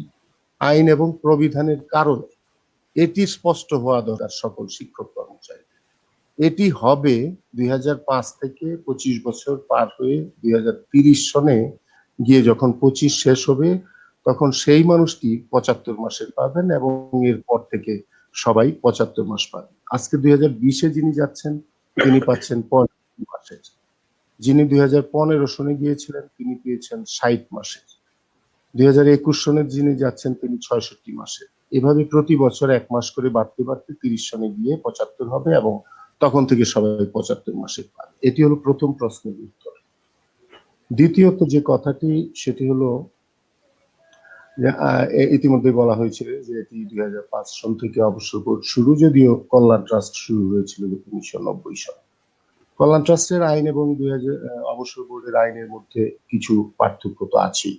Speaker 4: আইন এবং প্রবিধানের কারণে। এটি স্পষ্ট হওয়া দরকার সকল শিক্ষক কর্মচারী। এটি হবে 2005 থেকে 25 বছর পার হয়ে 2030 সনে গিয়ে যখন 25 শেষ হবে, তখন সেই মানুষটি 75 মাসের পাবেন এবং এরপর থেকে সবাই 75 মাস পাবেন। আজকে 2020-এ যিনি যাচ্ছেন তিনি পাচ্ছেন 65 মাসের, যিনি 2015 সনে গিয়েছিলেন তিনি পেয়েছেন 60 মাসের, 2021 সনের যিনি যাচ্ছেন তিনি 66 মাসের। এভাবে প্রতি বছর 1 মাস করে বাড়তে বাড়তে 30 সনে গিয়ে 75 হবে এবং তখন থেকে সবাই 75 মাসের পাবে। এটি হলো প্রথম প্রশ্নের উত্তর। দ্বিতীয়ত যে কথাটি সেটি হলো যে ইতিমধ্যে বলা হয়েছিল যে এটি 2005 সন থেকে অবসর বোর্ড শুরু, যদিও কল্যাণ ট্রাস্ট শুরু হয়েছিল 1990 সালে। কল্যাণ ট্রাস্টের আইন এবং অবসর বোর্ডের আইনের মধ্যে কিছু পার্থক্য তো আছেই।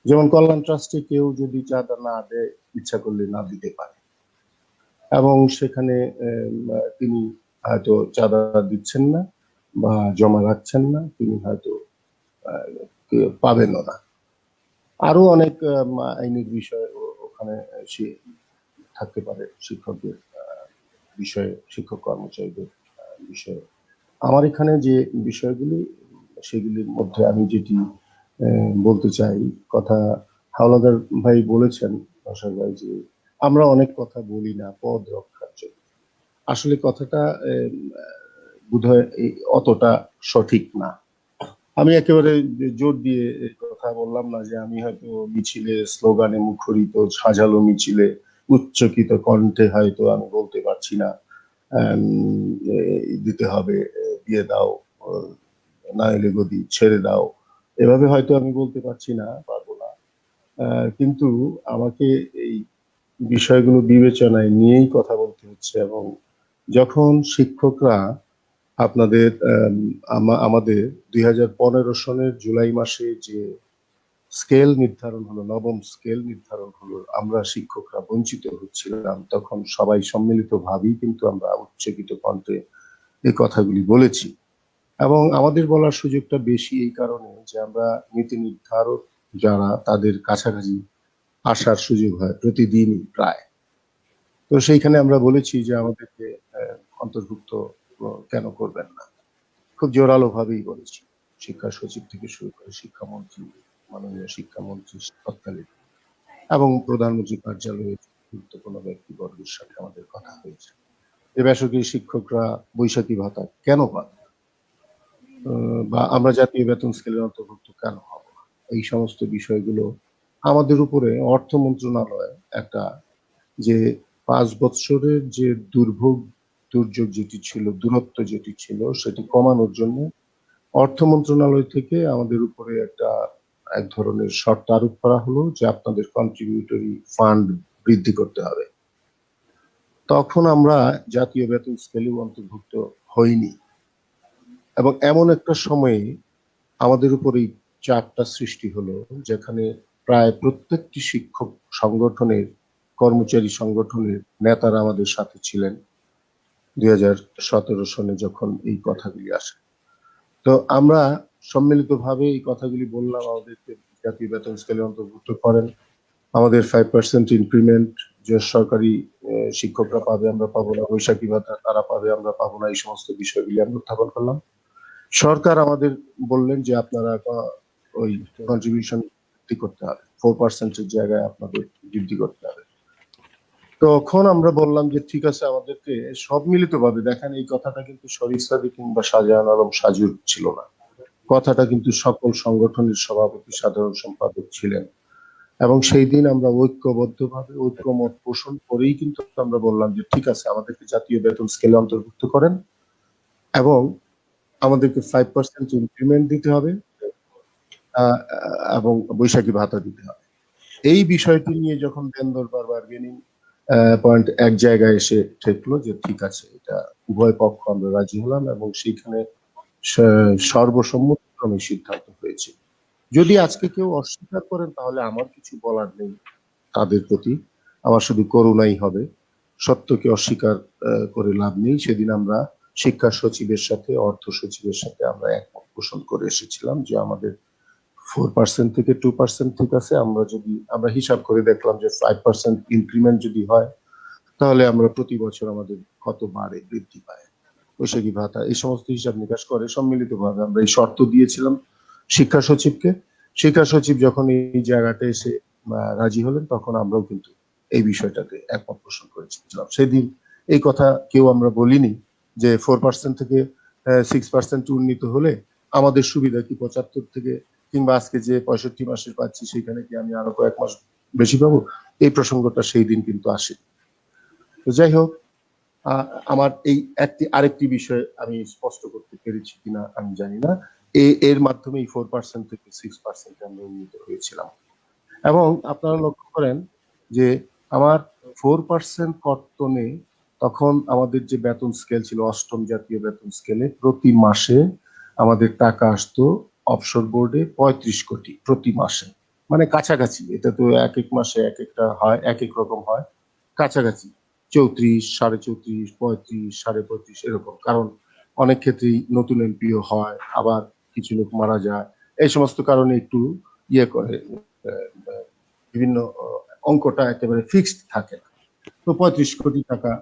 Speaker 4: যেমন কল্যাণ ট্রাস্টে কেউ যদি চাঁদা না দেয়, ইচ্ছা করলে না দিতে পারে, এবং সেখানে তিনি হয়তো চাঁদা দিচ্ছেন না বা জমা রাখছেন না, তিনি হয়তো পাবেনও না। আরো অনেক আইনের বিষয় ওখানে সে থাকতে পারে, শিক্ষকদের বিষয়ে, শিক্ষক কর্মচারীদের বিষয়ে। আমার এখানে যে বিষয়গুলি, সেগুলির মধ্যে আমি যেটি বলতে চাই, কথা হাওলাদার ভাই বলেছেন, নওশাদ ভাই, যে আমরা অনেক কথা বলি না পদ রক্ষার জন্য। আসলে কথাটা বোধহয় অতটা সঠিক না। আমি একেবারে জোর দিয়ে কথা বললাম না যে আমি হয়তো মিছিলে, স্লোগানে মুখরিত সাজালো মিছিলে উচ্চকিত কণ্ঠে হয়তো আমি বলতে পারছি না দিতে হবে, দিয়ে দাও, না এলে গদি ছেড়ে দাও, এভাবে হয়তো আমি বলতে পারছি না, পারবো না। কিন্তু আমাকে এই বিষয়গুলো বিবেচনায় নিয়েই কথা বলতে হচ্ছে। এবং যখন শিক্ষকরা আপনাদের আমাদের 2015 সনের জুলাই মাসে যে স্কেল নির্ধারণ হলো, নবম স্কেল নির্ধারণ হলো, আমরা শিক্ষকরা বঞ্চিত হচ্ছিলাম, তখন সবাই সম্মিলিত ভাবেই কিন্তু আমরা উচ্চকিত কণ্ঠে এই কথাগুলি বলেছি। এবং আমাদের বলার সুযোগটা বেশি এই কারণে যে আমরা নীতি নির্ধারক যারা, তাদের কাছাকাছি আসার সুযোগ হয় প্রতিদিনই প্রায়। তো সেইখানে আমরা বলেছি যে আমাদেরকে অন্তর্ভুক্ত কেন করবেন না, খুব জোরালো ভাবেই বলেছি, শিক্ষা সচিব থেকে শুরু করে শিক্ষামন্ত্রী, মাননীয় শিক্ষামন্ত্রী তৎকালীন, এবং প্রধানমন্ত্রী কার্যালয়ে গুরুত্বপূর্ণ ব্যক্তিবর্গের সাথে আমাদের কথা হয়েছে। যে বেসরকারি শিক্ষকরা বৈশাখী ভাতা কেন পান, বা আমরা জাতীয় বেতন স্কেলের অন্তর্ভুক্ত কেন হব না, এই সমস্ত বিষয়গুলো আমাদের উপরে অর্থ মন্ত্রণালয় একটা, যে 5 বছরের যে দুর্যোগ যেটি ছিল, দূরত্ব যেটি ছিল, সেটি কমানোর জন্য অর্থ মন্ত্রণালয় থেকে আমাদের উপরে এক ধরনের শর্ত আরোপ করা হলো যে আপনাদের কন্ট্রিবিউটরি ফান্ড বৃদ্ধি করতে হবে। তখন আমরা জাতীয় বেতন স্কেলেও অন্তর্ভুক্ত হইনি, এবং এমন একটা সময়ে আমাদের উপরে চাপটা সৃষ্টি হলো যেখানে প্রায় প্রত্যেকটি শিক্ষক সংগঠনের, কর্মচারী সংগঠনের নেতারা আমাদের সাথে ছিলেন 2017 সনে যখন এই কথাগুলি আসে। তো আমরা সম্মিলিতভাবে এই কথাগুলি বললাম, আমাদেরকে জাতীয় বেতন স্কেলে অন্তর্ভুক্ত করেন, আমাদের 5% ইনক্রিমেন্ট যে সরকারি শিক্ষকরা পাবে আমরা পাবো না, বৈশাখী ভাতা তারা পাবে আমরা পাবো না, এই সমস্ত বিষয়গুলি আমরা উত্থাপন করলাম। সরকার আমাদের বললেন যে আপনারা ওই কন্ট্রিবিউশন বৃদ্ধি করতে হবে, 4%-এর জায়গায় আপনাদের বৃদ্ধি করতে হবে। তখন আমরা বললাম যে ঠিক আছে, আমাদেরকে সব মিলিতভাবে দেখেন, এই কথাটা কিন্তু শরীফ সাদি কিংবা শাহজাহান আলম সাজুর ছিল না, কথাটা কিন্তু সকল সংগঠনের সভাপতি, সাধারণ সম্পাদক ছিলেন। এবং সেই দিন আমরা ঐক্যবদ্ধভাবে ঐক্যমত পোষণ করেই কিন্তু আমরা বললাম যে ঠিক আছে, আমাদেরকে জাতীয় বেতন স্কেলে অন্তর্ভুক্ত করেন এবং আমাদেরকে 5% ইনক্রিমেন্ট দিতে হবে এবং বৈশাখী ভাতা দিতে হবে। এই বিষয়টি নিয়ে যখন দেন দরবার বার্গেনিং পয়েন্ট এক জায়গায় এসে ঠেকলো যে ঠিক আছে, এটা উভয় পক্ষ আমরা রাজি হলাম এবং সেইখানে সর্বসম্মতক্রমে সিদ্ধান্ত হয়েছে। যদি আজকে কেউ অস্বীকার করেন তাহলে আমার কিছু বলার নেই তাদের প্রতি, আমার শুধু করুণাই হবে। সত্যকে অস্বীকার করে লাভ নেই। সেদিন আমরা শিক্ষা সচিবের সাথে, অর্থ সচিবের সাথে আমরা একমত পোষণ করে এসেছিলাম যে আমাদের 4% থেকে 2% ঠিক আছে। আমরা হিসাব করে দেখলাম যে 5% ইনক্রিমেন্ট যদি হয় তাহলে আমরা প্রতি বছর আমাদের কত বাড়ে, বৃদ্ধি পায়, বৈশাখী ভাতা, এই সমস্ত হিসাব নিকাশ করে সম্মিলিতভাবে আমরা এই শর্ত দিয়েছিলাম শিক্ষা সচিবকে। শিক্ষা সচিব যখন এই জায়গাটা এসে রাজি হলেন তখন আমরাও কিন্তু এই বিষয়টাতে একমত পোষণ করেছিলাম। সেদিন এই কথা কেউ আমরা বলিনি যে 4% থেকে 6% উন্নীত হলে আমাদের সুবিধা কি 75 থেকে কিংবা আজকে যে 65 মাসের পাচ্ছি সেখানে কি আমি আরো কয়েক মাস বেশি পাবো, এই প্রসঙ্গটা সেই দিন কিন্তু আসে। তো যাই হোক, আমার এই আরেকটি বিষয় আমি স্পষ্ট করতে পেরেছি কিনা আমি জানি না, এর মাধ্যমে 4% থেকে 6% আমরা উন্নীত হয়েছিলাম। এবং আপনারা লক্ষ্য করেন যে আমার 4% কর্তনে তখন আমাদের যে বেতন স্কেল ছিল, অষ্টম জাতীয় বেতন স্কেলে প্রতি মাসে আমাদের টাকা আসতো অফশোর বোর্ডে 35 কোটি প্রতি মাসে, মানে কাছাকাছি। এটা তো এক এক মাসে এক একটা হয়, এক এক রকম হয়, কাছাকাছি 34, 34.5, 35, 35.5 এরকম। কারণ অনেক ক্ষেত্রেই নতুন এমপিও হয়, আবার কিছু লোক মারা যায়, এই সমস্ত কারণে একটু ইয়ে করে, বিভিন্ন অঙ্কটা একেবারে ফিক্সড থাকে না। তো 35 কোটি টাকা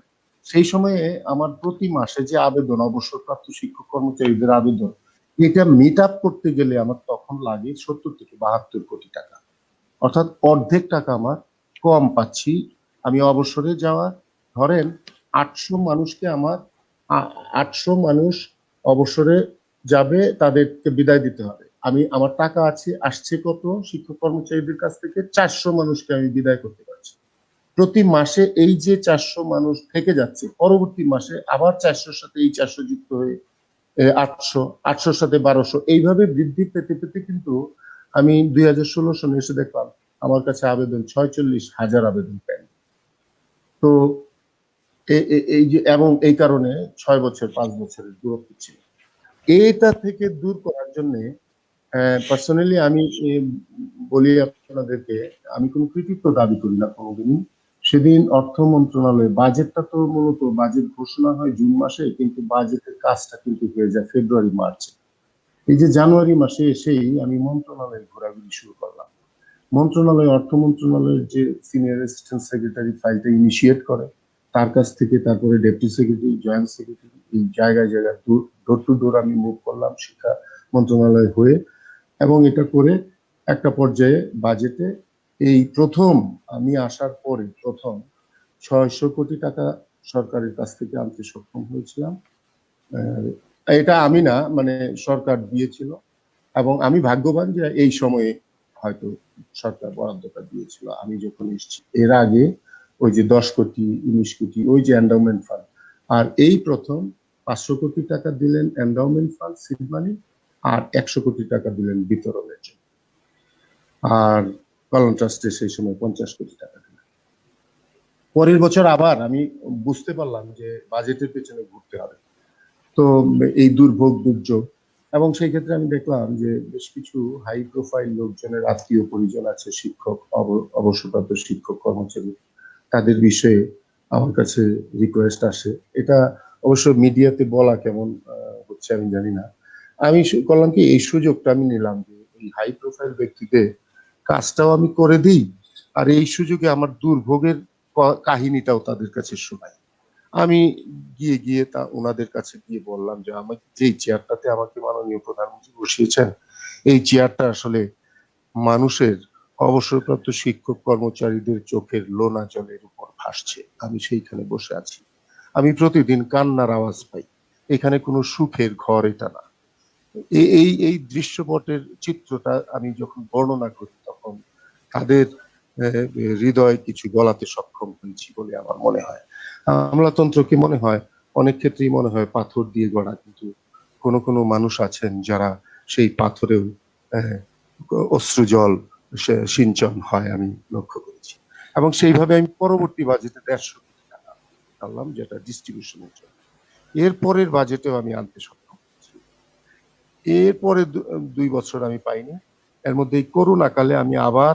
Speaker 4: সেই সময়ে আমার প্রতি মাসে যে আবেদন, অবসরপ্রাপ্ত শিক্ষক কর্মচারীদের আবেদন, এটা মিট আপ করতে গেলে আমার তখন লাগে 70 থেকে 72 কোটি টাকা। অর্থাৎ অর্ধেক টাকা আমার কম পাচ্ছি। আমি অবসরে যাওয়া, ধরেন 800 মানুষকে আমার 800 মানুষ অবসরে যাবে, তাদেরকে বিদায় দিতে হবে। আমার টাকা আসছে কত শিক্ষক কর্মচারীদের কাছ থেকে? 400 মানুষকে আমি বিদায় করতে পারছি। প্রতি মাসে এই যে 400 মানুষ থেকে যাচ্ছে, পরবর্তী মাসে আবার 400-র সাথে এই 400 যুক্ত হয়ে 800, 800-র সাথে 1200, এইভাবে বৃদ্ধি পেতে পেতে কিন্তু আমি 2016 সনে এসে দেখলাম আমার কাছে আবেদন 46,000 আবেদন পেন। তো এই যে, এবং এই কারণে 6 বছর 5 বছরের দূরত্ব ছিল। এটা থেকে দূর করার জন্য পার্সোনালি আমি বলি আপনাদেরকে, আমি কোনো কৃতিত্ব দাবি করি না কোনোদিনই। সেদিন অর্থ মন্ত্রণালয় বাজেটটা, তো মূলত বাজেট ঘোষণা হয় জুন মাসে, কিন্তু বাজেটের কাজটা কিন্তু হয়ে যায় ফেব্রুয়ারি মার্চে। এই যে জানুয়ারি মাসে এসেই আমি মন্ত্রণালয়ে ঘোরাঘুরি শুরু করলাম। অর্থ মন্ত্রণালয়ের যে সিনিয়র অ্যাসিস্ট্যান্ট সেক্রেটারি ফাইলটা ইনিশিয়েট করে, তার কাছ থেকে তারপরে ডেপুটি সেক্রেটারি, জয়েন্ট সেক্রেটারি, এই জায়গায় জায়গায় ডোর টু ডোর আমি মুভ করলাম শিক্ষা মন্ত্রণালয় হয়ে। এবং এটা করে একটা পর্যায়ে বাজেটে এই প্রথম আমি আসার পরে প্রথম 600 কোটি টাকা সরকারের কাছ থেকে আনতে সক্ষম হয়েছিলাম। এটা আমি না, মানে সরকার দিয়েছিল, এবং আমি ভাগ্যবান যে এই সময়ে হয়তো সরকার বরাদ্দটা দিয়েছিল আমি যখন এসেছি। এর আগে ওই যে 10 কোটি 19 কোটি ওই যে এন্ডাওমেন্ট ফান্ড, আর এই প্রথম 500 কোটি টাকা দিলেন এন্ডাওমেন্ট ফান্ড সিড মানি, আর 100 কোটি টাকা দিলেন বিতরণের জন্য, আর কল্যাণ ট্রাস্টে সেই সময় 50 কোটি টাকা দিলেন। পরের বছর আবার আমি বুঝতে পারলাম যে বাজেটের পেছনে ঘুরতে হবে, তো এই দুর্ভোগ দুর্যোগ, এবং সেই ক্ষেত্রে আমি দেখলাম যে বেশ কিছু হাই প্রোফাইল লোকজনের আত্মীয় পরিজন আছে, শিক্ষক, অবসরপ্রাপ্ত শিক্ষক কর্মচারী, তাদের বিষয়ে আমার কাছে রিকোয়েস্ট আসে। এটা অবশ্য মিডিয়াতে বলা কেমন হচ্ছে আমি জানি না। আমি করলাম কি, এই সুযোগটা আমি নিলাম যে এই হাই প্রোফাইল ব্যক্তিদের কাজটাও আমি করে দিই, আর এই সুযোগে আমার দুর্ভোগের কাহিনীটাও তাদের কাছে শোনাই। আমি গিয়ে গিয়ে ওনাদের কাছে গিয়ে বললাম যে আমাকে যে চেয়ারটাতে আমাকে মাননীয় প্রধানমন্ত্রী বসিয়েছেন, এই চেয়ারটা আসলে মানুষের, অবসরপ্রাপ্ত শিক্ষক কর্মচারীদের চোখের লোনা জলের উপর ভাসছে। আমি সেইখানে বসে আছি, আমি প্রতিদিন কান্নার আওয়াজ পাই। এখানে কোনো সুখের ঘর এটা না। এই এই দৃশ্যপটের চিত্রটা আমি যখন বর্ণনা করি তখন তাদের হৃদয় কিছু গলাতে সক্ষম হয়েছি বলে আমার মনে হয়। আমলাতন্ত্রকে মনে হয় অনেক ক্ষেত্রেই মনে হয় পাথর দিয়ে গড়া, কিন্তু কোনো কোনো মানুষ আছেন যারা সেই পাথরেও অশ্রুজল সিঞ্চন হয়, আমি লক্ষ্য করেছি। এবং সেইভাবে আমি পরবর্তী বাজেটে 150 কোটি টাকা আনলাম, যেটা ডিস্ট্রিবিউশনের জন্য। এরপরের বাজেটেও আমি আনতে সক্ষম হয়েছি। এরপরে 2 বছর আমি পাইনি। এর মধ্যে এই করোনাকালে আমি আবার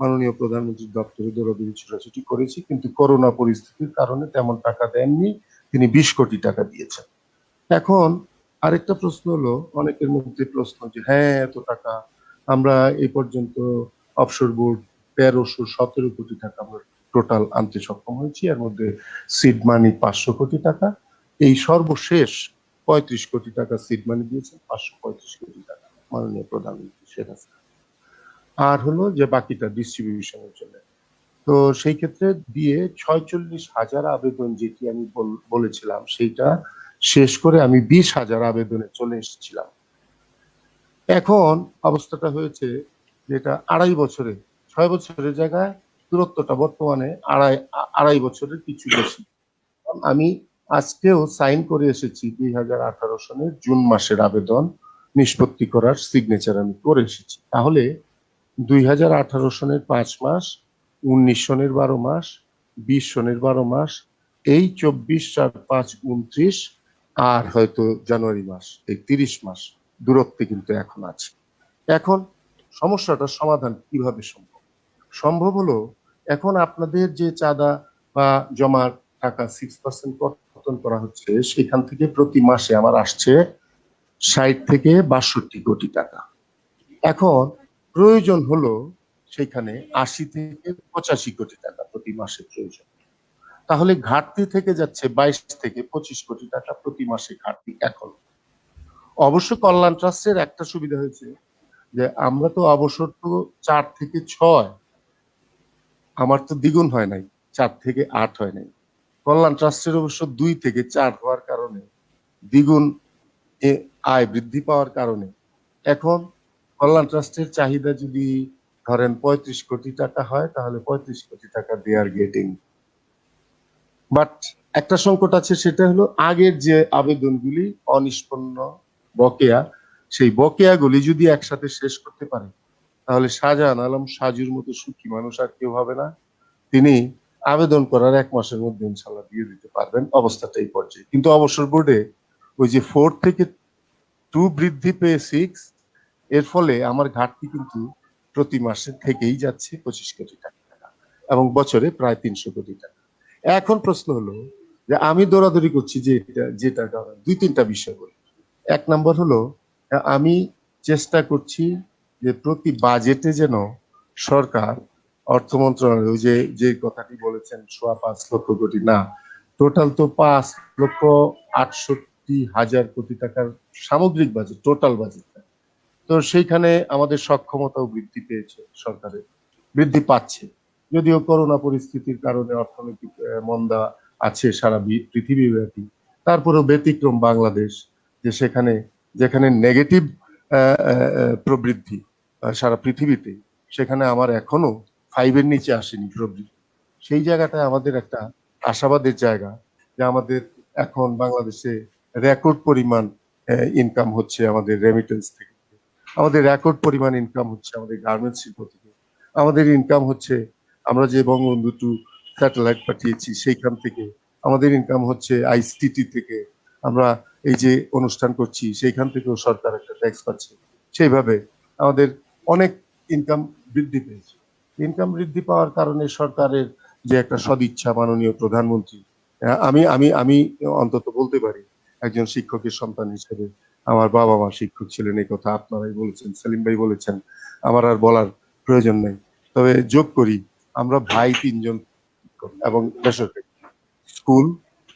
Speaker 4: মাননীয় প্রধানমন্ত্রীর দপ্তরে দৌড়াদৌড়ি ছোটাছুটি করেছি, কিন্তু করোনা পরিস্থিতির কারণে তেমন টাকা দেননি। তিনি 20 কোটি টাকা দিয়েছেন। এখন আরেকটা প্রশ্ন হলো, অনেকের মধ্যে প্রশ্ন যে হ্যাঁ এত টাকা, আমরা এই পর্যন্ত অফশোর বোর্ড 1317 কোটি টাকা আমরা টোটাল আনতে সক্ষম হয়েছি। এর মধ্যে সিড মানি 500 কোটি টাকা, এই সর্বশেষ 35 কোটি টাকা সিড মানি দিয়েছেন, 535 কোটি টাকা মাননীয় প্রধানমন্ত্রী শেখ হাসিনা। আর হলো যে বাকিটা ডিস্ট্রিবিউশনের জন্য। তো সেই ক্ষেত্রে দিয়ে 46,000 আবেদন যেটি আমি বলেছিলাম, সেইটা শেষ করে আমি 20,000 আবেদনে চলে এসেছিলাম। এখন অবস্থাটা হয়েছে যেটা 2.5 বছরে, 6 বছরের জায়গায় দূরত্বটা বর্তমানে আড়াই বছরের কিছু বেশি। আমি আজকেও সাইন করে এসেছি 2018 সনের জুন মাসের আবেদন নিষ্পত্তি করার সিগনেচার আমি করে এসেছি। তাহলে 2018 সনের 5 মাস, 19 সনের 12 মাস, 20 সনের 12 মাস, এই 24, 4, 5, 29 আর হয়তো জানুয়ারি মাস, এই 30 মাস দূরত্বে কিন্তু এখন আছে। এখন সমস্যাটার সমাধান কিভাবে সম্ভব? সম্ভব হলো, এখন আপনাদের যে চাঁদা বা জমার টাকা 6% কর্তন করা হচ্ছে, সেখান থেকে প্রতি মাসে আমার আসছে 60 থেকে 62 কোটি টাকা। এখন প্রয়োজন হলো সেখানে 80 থেকে 85 কোটি টাকা প্রতি মাসে প্রয়োজন। তাহলে ঘাটতি থেকে যাচ্ছে 22 থেকে 25 কোটি টাকা প্রতি মাসে ঘাটতি। এখন অবশ্য কল্যাণ ট্রাস্টের একটা সুবিধা হয়েছে যে আমরা তো অবসর তো 4 থেকে 6, আমার তো দ্বিগুণ হয় নাই, 4 থেকে 8 হয় নাই। কল্যাণ ট্রাস্টের অবশ্য 2 থেকে 4 হওয়ার কারণে, দ্বিগুণ আয় বৃদ্ধি পাওয়ার কারণে এখন কল্যাণ ট্রাস্টের চাহিদা যদি ধরেন 35 কোটি টাকা হয়, তাহলে 35 কোটি টাকা দে আর গেটিং। বাট একটা সংকট আছে, সেটা হলো আগের যে আবেদনগুলি অনিষ্পন্ন বকেয়া, সেই বকেয়াগুলি যদি একসাথে শেষ করতে পারে, তাহলে শাহজাহান আলম সাজুর মতো সুখী মানুষ আর কেউ হবে না। তিনি আবেদন করার 1 মাসের মধ্যে ইনশাল্লাহ দিয়ে দিতে পারবেন। অবস্থাটা এই পর্যায়ে। কিন্তু অবসর বোর্ডে ওই যে 4 থেকে 2 বৃদ্ধি পেয়ে 6, এর ফলে আমার ঘাটতি কিন্তু প্রতি মাসে থেকেই যাচ্ছে 25 কোটি টাকা এবং বছরে প্রায় 300 কোটি টাকা। এখন প্রশ্ন হলো যে আমি দৌড়াদৌড়ি করছি যে যেটা কারণ 2-3টা বিষয় বলি। 1 নম্বর হলো, আমি চেষ্টা করছি যে প্রতি বাজেটে যেন সরকার, অর্থ মন্ত্রণালয় যে কথাটি বলেছেন 5.5 লক্ষ কোটি না, টোটাল তো 5,68,000 কোটি টাকার সামগ্রিক বাজেট, টোটাল বাজেটটা। তো সেইখানে আমাদের সক্ষমতাও বৃদ্ধি পেয়েছে, সরকারের বৃদ্ধি পাচ্ছে। যদিও করোনা পরিস্থিতির কারণে অর্থনৈতিক মন্দা আছে সারা পৃথিবীব্যাপী, তারপরেও ব্যতিক্রম বাংলাদেশ, যে যেখানে নেগেটিভ প্রবৃদ্ধি সারা পৃথিবীতে, সেখানে আমার এখনো 5 এর নিচে আসেনি প্রবৃদ্ধি। সেই জায়গাটায় আমাদের একটা আশাবাদের জায়গা, যে আমাদের এখন বাংলাদেশে রেকর্ড পরিমাণ ইনকাম হচ্ছে আমাদের রেমিটেন্স থেকে, আমাদের রেকর্ড পরিমাণ ইনকাম হচ্ছে আমাদের গার্মেন্টস শিল্প থেকে, আমাদের ইনকাম হচ্ছে আমরা যে বঙ্গবন্ধু 2 স্যাটেলাইট পাঠিয়েছি সেইখান থেকে, আমাদের ইনকাম হচ্ছে আইসিটি থেকে, আমরা এই যে অনুষ্ঠান করছি সেইখান থেকেও সরকার একটা ট্যাক্স পাচ্ছে। সেইভাবে আমাদের অনেক ইনকাম বৃদ্ধি পেয়েছে। ইনকাম বৃদ্ধি পাওয়ার কারণে সরকারের যে একটা সদিচ্ছা, মাননীয় প্রধানমন্ত্রী, আমি আমি আমি অন্তত বলতে পারি একজন শিক্ষকের সন্তান হিসেবে, আমার বাবা মা শিক্ষক ছিলেন, এই কথা আপনারাই বলেছেন, সেলিম ভাই বলেছেন, আমার আর বলার প্রয়োজন নেই। তবে যোগ করি, আমরা ভাই 3 জন শিক্ষক এবং বেসরকারি স্কুল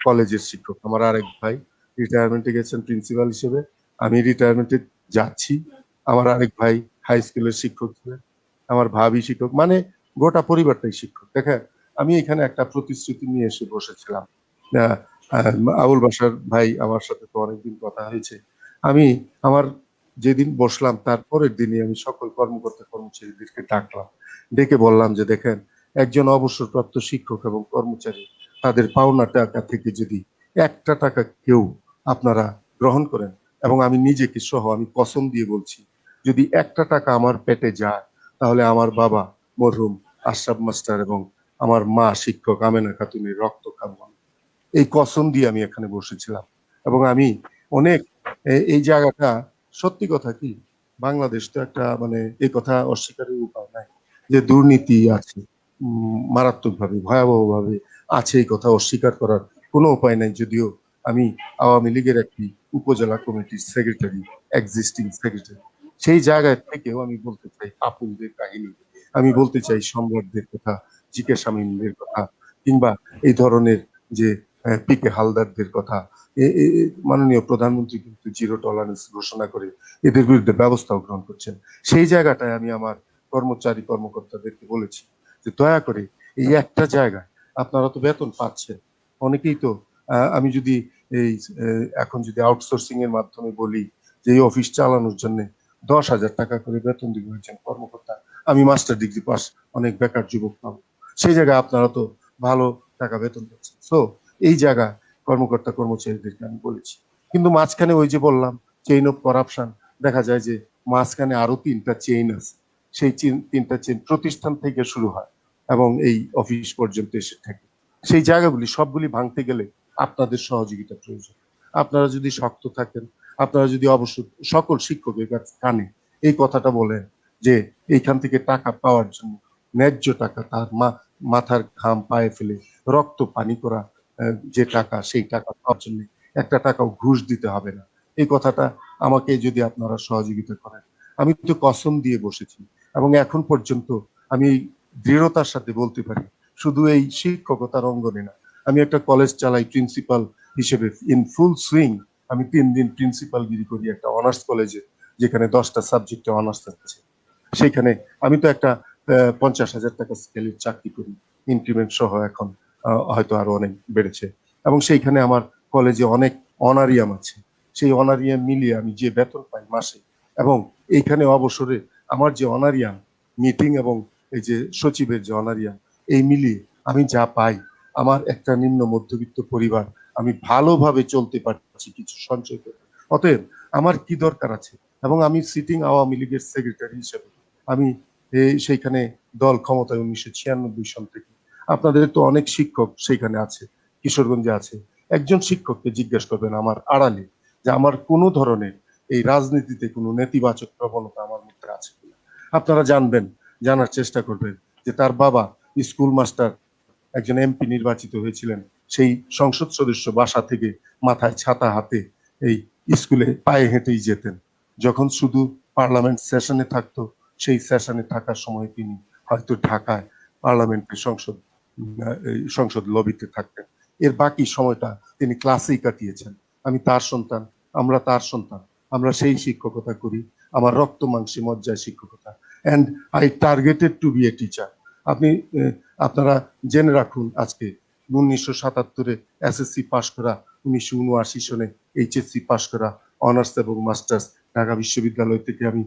Speaker 4: কলেজের শিক্ষক। আমার আরেক ভাই রিটায়ারমেন্টে গেছেন প্রিন্সিপাল হিসেবে, আমি রিটায়ারমেন্টে যাচ্ছি। আমার আরেক ভাই হাই স্কুলের শিক্ষক ছিলেন, আমার ভাবি শিক্ষক, মানে গোটা পরিবারটাই শিক্ষক। দেখেন, আমি এখানে একটা প্রতিশ্রুতি নিয়ে এসে বসেছিলাম। আবুল বাসার ভাই আমার সাথে তো অনেকদিন কথা হয়েছে। আমি আমার যেদিন বসলাম তার পরের দিনই আমি সকল কর্মকর্তা কর্মচারীদেরকে ডাকলাম, ডেকে বললাম যে দেখেন, একজন অবসরপ্রাপ্ত শিক্ষক এবং কর্মচারী, তাদের পাওনা টাকা থেকে যদি 1টা টাকা কেউ আপনারা গ্রহণ করেন, এবং আমি নিজেকে সহ আমি কসম দিয়ে বলছি, যদি 1টা টাকা আমার পেটে যায়, তাহলে আমার বাবা মরহুম আশরাফ মাস্টার এবং আমার মা শিক্ষক আমেনা খাতুনের রক্ত খাবো না। এই কসম দিয়ে আমি এখানে বসেছিলাম। এবং আমি অনেক এই জায়গাটা, সত্যি কথা কি, বাংলাদেশ তো একটা মানে এই কথা অস্বীকারের উপায় নাই যে দুর্নীতি আছে, মারাত্মকভাবে ভয়াবহভাবে আছে, এই কথা অস্বীকার করার কোনো উপায় নাই। যদিও আমি আওয়ামী লীগের একটি উপজেলা কমিটির সেক্রেটারি, এক্সিস্টিং সেক্রেটারি, সেই জায়গায় থেকেও আমি বলতে চাই পাপুলদের কাহিনী, আমি বলতে চাই সম্রাটদের কথা, জিকে শামীমদের কথা, কিংবা এই ধরনের যে পিকে হালদারদের কথা। মাননীয় প্রধানমন্ত্রী কিন্তু জিরো টলারেন্স ঘোষণা করে এদের বিরুদ্ধে ব্যবস্থাও গ্রহণ করছেন। সেই জায়গাটায় আমি আমার কর্মচারী কর্মকর্তাদেরকে বলেছি যে দয়া করে এই একটা জায়গায়, আপনারা তো বেতন পাচ্ছেন অনেকেই তো, আমি যদি এই এখন যদি আউটসোর্সিং এর মাধ্যমে বলি যে এই অফিস চালানোর জন্য 10,000 টাকা করে বেতন দিব একজন কর্মকর্তা, আমি মাস্টার ডিগ্রি পাস অনেক বেকার যুবক পাবো, সেই জায়গায় আপনারা তো ভালো টাকা বেতন পাচ্ছেন। সো এই জায়গা কর্মকর্তা কর্মচারীদেরকে আমি বলেছি। কিন্তু মাঝখানে ওই যে বললাম চেইন অফ করাপশন, দেখা যায় যে মাঝখানে আরো 3টা চেইন আছে, সেই 3টা চেইন প্রতিষ্ঠান থেকে শুরু হয় এবং এই অফিস পর্যন্ত এসে থাকে। সেই জায়গাগুলি সবগুলি ভাঙতে গেলে আপনাদের সহযোগিতা প্রয়োজন। আপনারা যদি শক্ত থাকেন, আপনারা যদি অবশ্য সকল শিক্ষকের কানে এই কথাটা বলেন যে এইখান থেকে টাকা পাওয়ার জন্য, ন্যায্য টাকা, তার মাথার ঘাম পায়ে ফেলে রক্ত পানি করা যে টাকা, সেই টাকা পাওয়ার জন্য একটা টাকাও ঘুষ দিতে হবে না, এই কথাটা আমাকে যদি আপনারা সহযোগিতা করেন। আমি তো কসম দিয়ে বসেছি এবং এখন পর্যন্ত আমি দৃঢ়তার সাথে বলতে পারি, শুধু এই শিক্ষকতার অঙ্গনে না, আমি একটা কলেজ চালাই প্রিন্সিপাল হিসেবে, ইন ফুল সুইং। আমি 3 দিন প্রিন্সিপাল গিরি করি একটা অনার্স কলেজে, যেখানে 10টা সাবজেক্টে অনার্স আছে। সেখানে আমি তো একটা 50,000 টাকা স্কেলের চাকরি করি, ইনক্রিমেন্ট সহ এখন হয়তো আরো অনেক বেড়েছে। এবং সেইখানে আমার কলেজে অনেক অনারিয়াম আছে, সেই অনারিয়াম মিলিয়ে আমি যে বেতন পাই মাসে, এবং এইখানে অবসরে আমার যে অনারিয়াম, মিটিং এবং এই যে সচিবের যে অনারিয়াম, এই মিলিয়ে আমি যা পাই, আমার একটা নিম্ন মধ্যবিত্ত পরিবার, আমি ভালোভাবে চলতে পারছি কিছু সঞ্চয় করে। অতএব আমার কি দরকার আছে? এবং আমি সিটিং আওয়ামী লীগের সেক্রেটারি হিসেবে আমি সেইখানে দল ক্ষমতায় 1996 সন থেকে। আপনাদের তো অনেক শিক্ষক সেইখানে আছে, কিশোরগঞ্জে আছে। একজন শিক্ষককে জিজ্ঞেস করবেন আমার আড়ালে যে আমার কোনো ধরনের এই রাজনীতিতে কোনো নেতিবাচক প্রবণতা আমার মধ্যে আছে কিনা। আপনারা জানবেন, জানার চেষ্টা করবেন যে তার বাবা স্কুল মাস্টার, একজন এমপি নির্বাচিত হয়েছিলেন, সেই সংসদ সদস্য বাসা থেকে মাথায় ছাতা হাতে এই স্কুলে পায়ে হেঁটেই যেতেন। যখন শুধু পার্লামেন্ট সেশনে থাকতো, সেই সেশনে থাকার সময় তিনি হয়তো ঢাকায় পার্লামেন্টের সংসদ লবিতে থাকতেন। এর বাকি সময়টা তিনি ক্লাসেই কাটিয়েছেন। আমি তার সন্তান, আমরা তার সন্তান, আমরা সেই শিক্ষকতা করি, আমার রক্ত মাংসে মজ্জায় শিক্ষকতা। And I targeted to be a teacher. আপনি আপনারা জেনে রাখুন, আজকে 1977-এ এসএসসি পাশ করা, 1979 সনে এইচএসসি পাশ করা, অনার্স এবং মাস্টার্স ঢাকা বিশ্ববিদ্যালয় থেকে আমি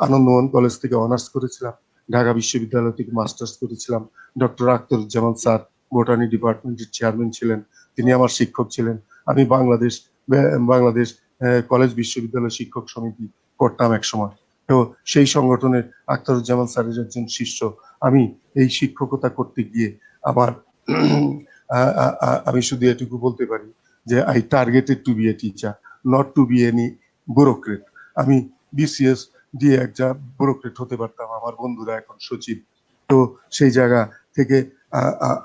Speaker 4: আনন্দমোহন কলেজ থেকে অনার্স করেছিলাম, ঢাকা বিশ্ববিদ্যালয় থেকে মাস্টার্স করেছিলাম। ডক্টর আখতারুজ্জামান স্যার বোটানি ডিপার্টমেন্টের চেয়ারম্যান ছিলেন, তিনি আমার শিক্ষক ছিলেন। আমি বাংলাদেশ কলেজ বিশ্ববিদ্যালয় শিক্ষক সমিতি করতাম এক সময়। তো সেই সংগঠনের আখতারুজ্জামান স্যারের একজন শিষ্য আমি। এই শিক্ষকতা করতে গিয়ে আমার আমি শুধু এটুকু বলতে পারি যে I targeted to be a teacher, not to be any bureaucrat. আমি বিসিএস দিয়ে একটা ব্যুরোক্রেট হতে পারতাম, আমার বন্ধুরা এখন সচিব। তো সেই জায়গা থেকে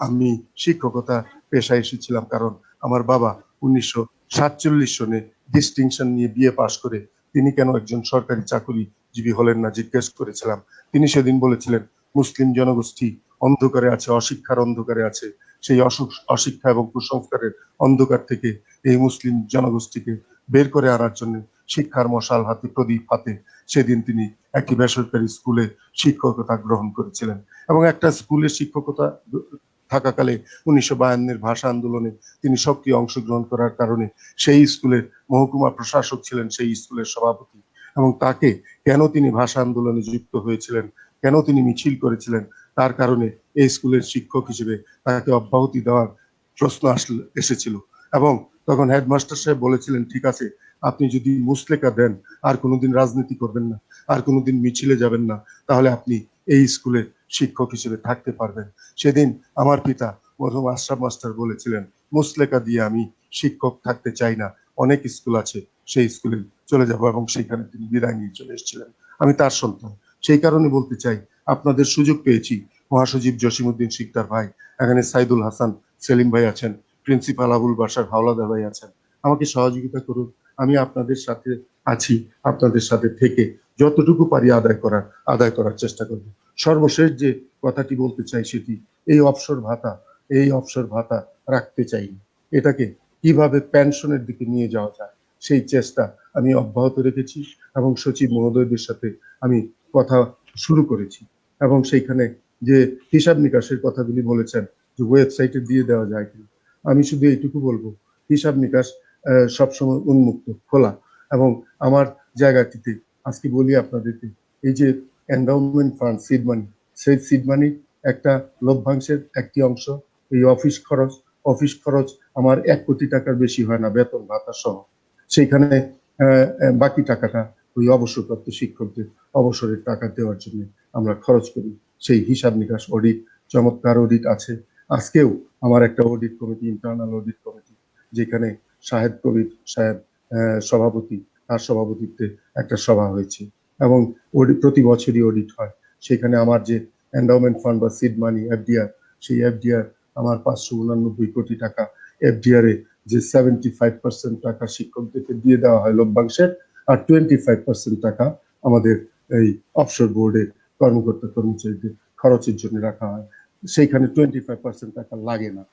Speaker 4: আমি শিক্ষকতা পেশায় এসেছিলাম, কারণ আমার বাবা 1947 সনে ডিস্টিংশন নিয়ে বিএ পাশ করে তিনি কেন একজন সরকারি চাকরিজীবী হলেন না জিজ্ঞেস করেছিলাম। তিনি সেদিন বলেছিলেন মুসলিম জনগোষ্ঠী অন্ধকারে আছে, অশিক্ষার অন্ধকারে আছে, সেই অশিক্ষা এবং কুসংস্কারের অন্ধকার থেকে এই মুসলিম জনগোষ্ঠীকে বের করে আনার জন্য শিক্ষার মশাল হাতে, প্রদীপ হাতে সেদিন তিনি একটি বেসরকারি স্কুলে শিক্ষকতা গ্রহণ করেছিলেন। এবং একটা স্কুলে শিক্ষকতা থাকাকালে 1952-এর ভাষা আন্দোলনে তিনি সক্রিয় অংশগ্রহণ করার কারণে সেই স্কুলের মহকুমা প্রশাসক ছিলেন, সেই স্কুলের সভাপতি। এবং তাকে কেন তিনি ভাষা আন্দোলনে যুক্ত হয়েছিলেন, কেন তিনি মিছিল করেছিলেন, তার কারণে এই স্কুলের শিক্ষক হিসেবে তাকে অব্যাহতি দেওয়ার প্রশ্ন এসেছিল। এবং তখন হেডমাস্টার সাহেব বলেছিলেন, ঠিক আছে, আপনি যদি মুসলেকা দেন, আর কোনোদিন রাজনীতি করবেন না, আর কোনোদিন মিছিলে যাবেন না, তাহলে আপনি এই স্কুলের শিক্ষক হিসেবে থাকতে পারবেন। সেদিন আমার পিতা মরহুম আশরাফ মাস্টার বলেছিলেন, মুসলেকা দিয়ে আমি শিক্ষক থাকতে চাই না, অনেক স্কুল আছে, সেই স্কুলে চলে যাব, এবং সেইখানে তিনি বিদায় নিয়ে চলে এসেছিলেন। আমি তার সন্তান, সেই কারণে বলতে চাই, আপনাদের সুযোগ পেয়েছি। মহাসচিব জসিমউদ্দিন শিকদার ভাই, এখানে সাইদুল হাসান সেলিম ভাই আছেন, প্রিন্সিপাল আবুল বাশার হাওলাদার ভাই আছেন, আমাকে সহযোগিতা করুন। আমি আপনাদের সাথে আছি, আপনাদের সাথে থেকে যতটুকু পারি আদায় করার চেষ্টা করব। সর্বশেষ যে কথাটি বলতে চাই সেটি, এই অবসর ভাতা রাখতে চাই না। এটাকে কিভাবে পেনশনের দিকে নিয়ে যাওয়া যায় সেই চেষ্টা আমি অব্যাহত রেখেছি, এবং সচিব মহোদয়দের সাথে আমি কথা শুরু করেছি, এবং সেইখানে যে হিসাব নিকাশের কথাগুলি বলেছেন যে ওয়েবসাইটে দিয়ে দেওয়া যায় কিনা, আমি শুধু এইটুকু বলবো, হিসাব নিকাশ সবসময় উন্মুক্ত, খোলা, এবং আমার জায়গাটিতে আজকে বলি আপনাদেরকে, এই যে এন্ডাউমেন্ট ফান্ড সিড মানি, সেই সিড মানির একটা লভ্যাংশের একটি অংশ এই অফিস খরচ আমার 1 কোটি টাকার বেশি হয় না, বেতন ভাতা সহ। সেইখানে বাকি টাকাটা ওই অবসরপ্রাপ্ত শিক্ষকদের অবসরের টাকা দেওয়ার জন্য আমরা খরচ করি। সেই হিসাব নিকাশ অডিট, চমৎকার অডিট আছে। আজকেও আমার একটা audit committee, internal audit committee, যেখানে শাহেদ কবির সাহেব সভাপতি, তার সভাপতিত্বে একটা সভা হয়েছে, এবং প্রতি বছরই অডিট হয়। সেখানে আমার যে এন্ডাওমেন্ট ফান্ড বা সিড মানি এফডিআর, সেই এফডিআর আমার 589 কোটি টাকা, এফডিআর এ যে 75% টাকা শিক্ষকদেরকে দিয়ে দেওয়া হয় লভ্যাংশের, আর 25% টাকা আমাদের এই অফশোর বোর্ডের কর্মকর্তা কর্মচারীদের খরচের জন্য রাখা হয়। সেইখানে 25% টাকা লাগে না,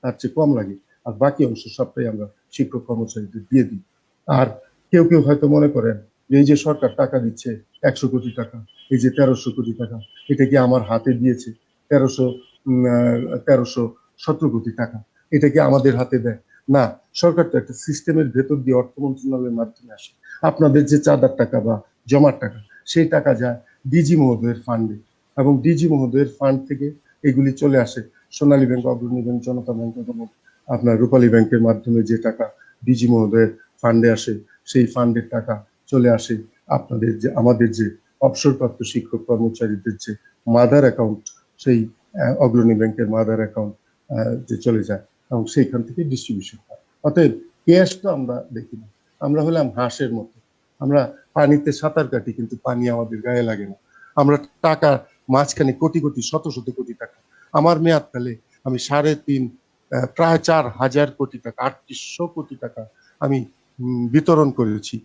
Speaker 4: তার চেয়ে কম লাগে, আর বাকি অংশ সবটাই আমরা শিক্ষক কর্মচারীদের দিয়ে দিই। আর কেউ কেউ হয়তো মনে করেন যে এই যে সরকার টাকা দিচ্ছে 100 কোটি টাকা, এই যে 1300 কোটি টাকা, এটা কি আমার হাতে দিয়েছে? 1317 কোটি টাকা, এটা কি আমাদের হাতে দেয়? না, সরকার তো একটা সিস্টেমের ভেতর দিয়ে অর্থ মন্ত্রণালয়ের মাধ্যমে আসে। আপনাদের যে চাঁদার টাকা বা জমার টাকা, সেই টাকা যায় ডিজি মহোদয়ের ফান্ডে, এবং ডিজি মহোদয়ের ফান্ড থেকে এগুলি চলে আসে সোনালী ব্যাংক, অগ্রণী ব্যাংক, জনতা ব্যাংক এবং আপনার রূপালী ব্যাংকের মাধ্যমে যে টাকা ডিজি মহোদয়ের ফান্ডে আসে, সেই ফান্ডের টাকা চলে আসে আপনাদের যে আমাদের যে অবসরপ্রাপ্ত শিক্ষক কর্মচারীদের যে মাদার অ্যাকাউন্ট, সেই অগ্রণী ব্যাংকের মাদার অ্যাকাউন্ট যে চলে যায়, এবং সেইখান থেকে ডিস্ট্রিবিউশন হয়। অতএব ক্যাশটা আমরা দেখি না, আমরা হলাম হাঁসের মতো, আমরা পানিতে সাঁতার কাটি কিন্তু পানি আমাদের গায়ে লাগে না। আমরা টাকা মাঝখানে কোটি কোটি শত শত কোটি টাকা, আমার মেয়াদকালে আমি 3.5 প্রায় 4,000 কোটি টাকা, 3800 কোটি টাকা আমি বিতরণ করেছি,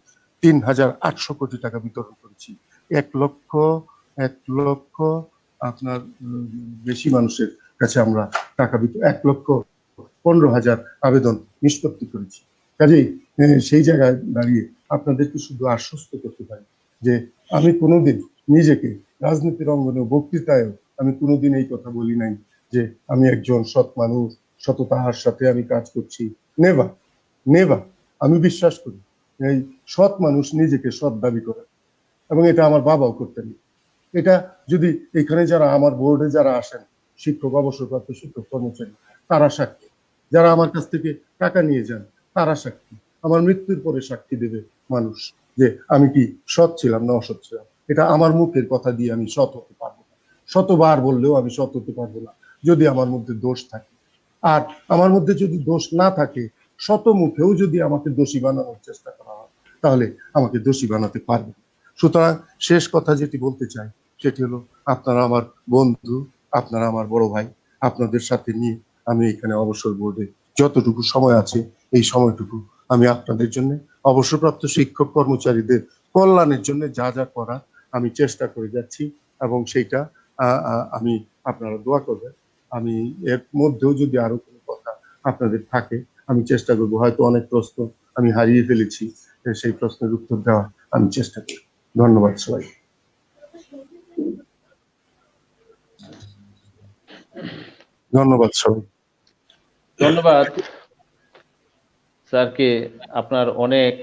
Speaker 4: 3,800 কোটি টাকা বিতরণ করেছি। 1 লক্ষ আপনার বেশি মানুষের কাছে আমরা টাকা 1,15,000 আবেদন নিষ্পত্তি করেছি। কাজেই সেই জায়গায় দাঁড়িয়ে আপনাদেরকে শুধু আশ্বস্ত করতে পারি যে আমি কোনোদিন নিজেকে রাজনীতির অঙ্গনে, বক্তৃতায়ও আমি কোনোদিন এই কথা বলি নাই যে আমি একজন সৎ মানুষ, সততার সাথে আমি কাজ করছি। Never, never. আমি বিশ্বাস করি এই সৎ মানুষ নিজেকে সৎ দাবি করে, এবং এটা আমার বাবাও করতেন। এটা যদি এখানে যারা আমার বোর্ডে যারা আসেন, শিক্ষক, অবসরপ্রাপ্ত শিক্ষক কর্মচারী, তারা সাক্ষী, যারা আমার কাছ থেকে টাকা নিয়ে যান তারা সাক্ষী, আমার মৃত্যুর পরে সাক্ষী দেবে মানুষ যে আমি কি সৎ ছিলাম না অসৎ ছিলাম। এটা আমার মুখের কথা দিয়ে আমি সৎ হতে পারবো না, শতবার বললেও আমি সৎ হতে পারবো না যদি আমার মধ্যে দোষ থাকে। আর আমার মধ্যে যদি দোষ না থাকে, শত মুখেও যদি আমাকে দোষী বানানোর চেষ্টা করা হয়, তাহলে আমাকে দোষী বানাতে পারবে। সুতরাং শেষ কথা যেটি বলতে চাই সেটি হলো, আপনারা আমার বন্ধু, আপনারা আমার বড় ভাই, আপনাদের সাথে নিয়ে আমি এখানে অবসর বোর্ডে যতটুকু সময় আছে, এই সময়টুকু আমি আপনাদের জন্য, অবসরপ্রাপ্ত শিক্ষক কর্মচারীদের কল্যাণের জন্য যা যা করা আমি চেষ্টা করে যাচ্ছি, এবং সেইটা আমি, আপনারা দোয়া করবেন। আমি এর মধ্যেও যদি আরো কোনো কথা আপনাদের থাকে আমি চেষ্টা করবো, হয়তো অনেক প্রশ্ন আমি হারিয়ে ফেলেছি, সেই প্রশ্নের উত্তর দেওয়া আমি চেষ্টা করি। ধন্যবাদ সবাই। ধন্যবাদ সবাই।
Speaker 3: ধন্যবাদ স্যারকে। আপনার অনেক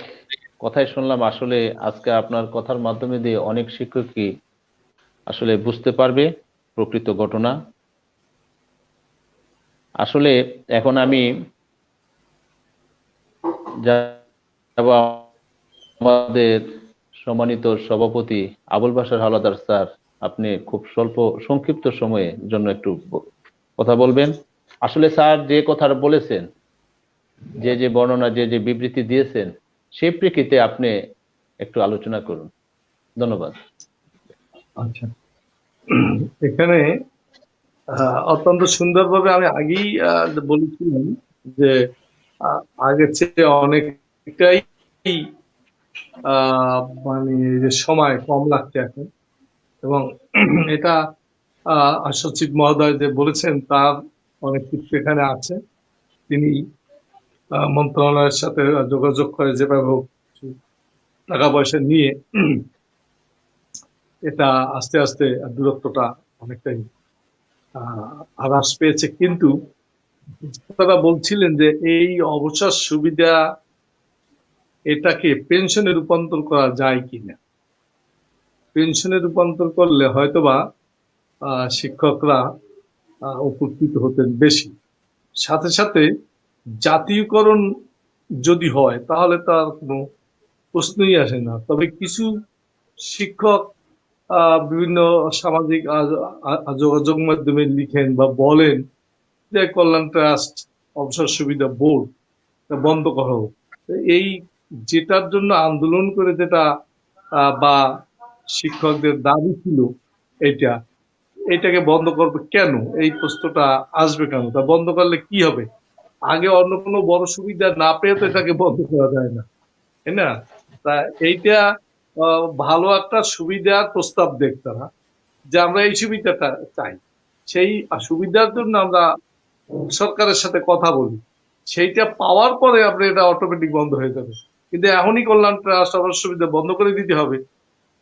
Speaker 3: কথাই শুনলাম। আসলে আজকে আপনার কথার মাধ্যমে দিয়ে অনেক শিক্ষকই আসলে বুঝতে পারবে প্রকৃত ঘটনা। আসলে এখন আমি যাব আমাদের সম্মানিত সভাপতি আবুল বাশার হাওলাদার স্যার আপনি খুব সংক্ষিপ্ত সময়ের জন্য একটু কথা বলবেন। আসলে স্যার যে কথাটা বলেছেন, যে বর্ণনা, যে বিবৃতি দিয়েছেন, সেই প্রেক্ষিতে আপনি একটু আলোচনা করুন। ধন্যবাদ।
Speaker 2: আচ্ছা, এখানে অত্যন্ত সুন্দরভাবে আমি আগেই বলেছিলাম যে আগের চেয়ে অনেকটাই মানে যে সময় কম লাগছে এখন, এবং এটা সচিব মহোদয় যে বলেছেন তার অনেক কিছু এখানে আছে। তিনি মন্ত্রণালয়ের সাথে যোগাযোগ করে যেভাবে হোক টাকা পয়সা নিয়ে এটা আস্তে আস্তে দূরত্বটা অনেকটাই হ্রাস পেয়েছে। কিন্তু তারা বলছিলেন যে এই অবসর সুবিধা এটাকে পেনশনে রূপান্তর করা যায় কিনা। পেনশনে রূপান্তর করলে হয়তোবা শিক্ষকরা উপকৃত হতেন বেশি। সাথে সাথে জাতীয়করণ যদি হয় তাহলে তার কোনো প্রশ্নই আসে না। তবে কিছু শিক্ষক বিভিন্ন সামাজিক যোগাযোগ মাধ্যমে লিখেন বা বলেন যে কল্যাণ ট্রাস্ট অবসর সুবিধা বোর্ড বন্ধ করা হোক। এই যেটার জন্য আন্দোলন করে যেটা বা শিক্ষকদের দাবি ছিল এটাকে বন্ধ করবে কেন, এই প্রশ্নটা আসবে কেন? তা বন্ধ করলে কি হবে? আগে অন্য কোনো বড় সুবিধা না পেয়ে তো এটাকে বন্ধ করা যায় না, তাই না? তা এইটা ভালো একটা সুবিধার প্রস্তাব দেখ তারা, যে আমরা এই সুবিধাটা চাই, সেই সুবিধার জন্য আমরা সরকারের সাথে কথা বলি, সেইটা পাওয়ার পরে আমরা এটা অটোমেটিক বন্ধ হয়ে যাবে। কিন্তু এখনই কল্যাণ ট্রাস্ট অবসর সুবিধা বন্ধ করে দিতে হবে,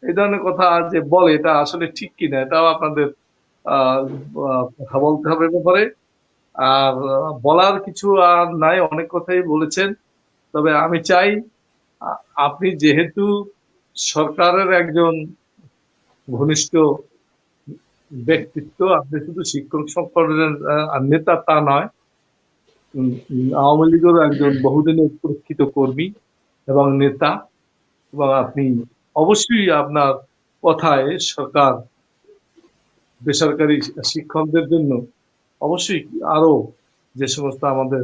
Speaker 2: এই ধরনের কথা যে বলে এটা আসলে ঠিক কিনা এটাও আপনাদের কথা বলতে হবে ব্যাপারে। আর বলার কিছু আর নাই, অনেক কথাই বলেছেন। তবে আমি চাই আপনি যেহেতু সরকারের একজন ঘনিষ্ঠ ব্যক্তিত্ব, আপনি শুধু শিক্ষক সংগঠনের নেতা তা নয়, আওয়ামী লীগেরও একজন বহুদিনের পরীক্ষিত কর্মী এবং নেতা, এবং আপনি অবশ্যই আপনার কথায় সরকার বেসরকারি শিক্ষকদের জন্য অবশ্যই আরো যে সমস্ত আমাদের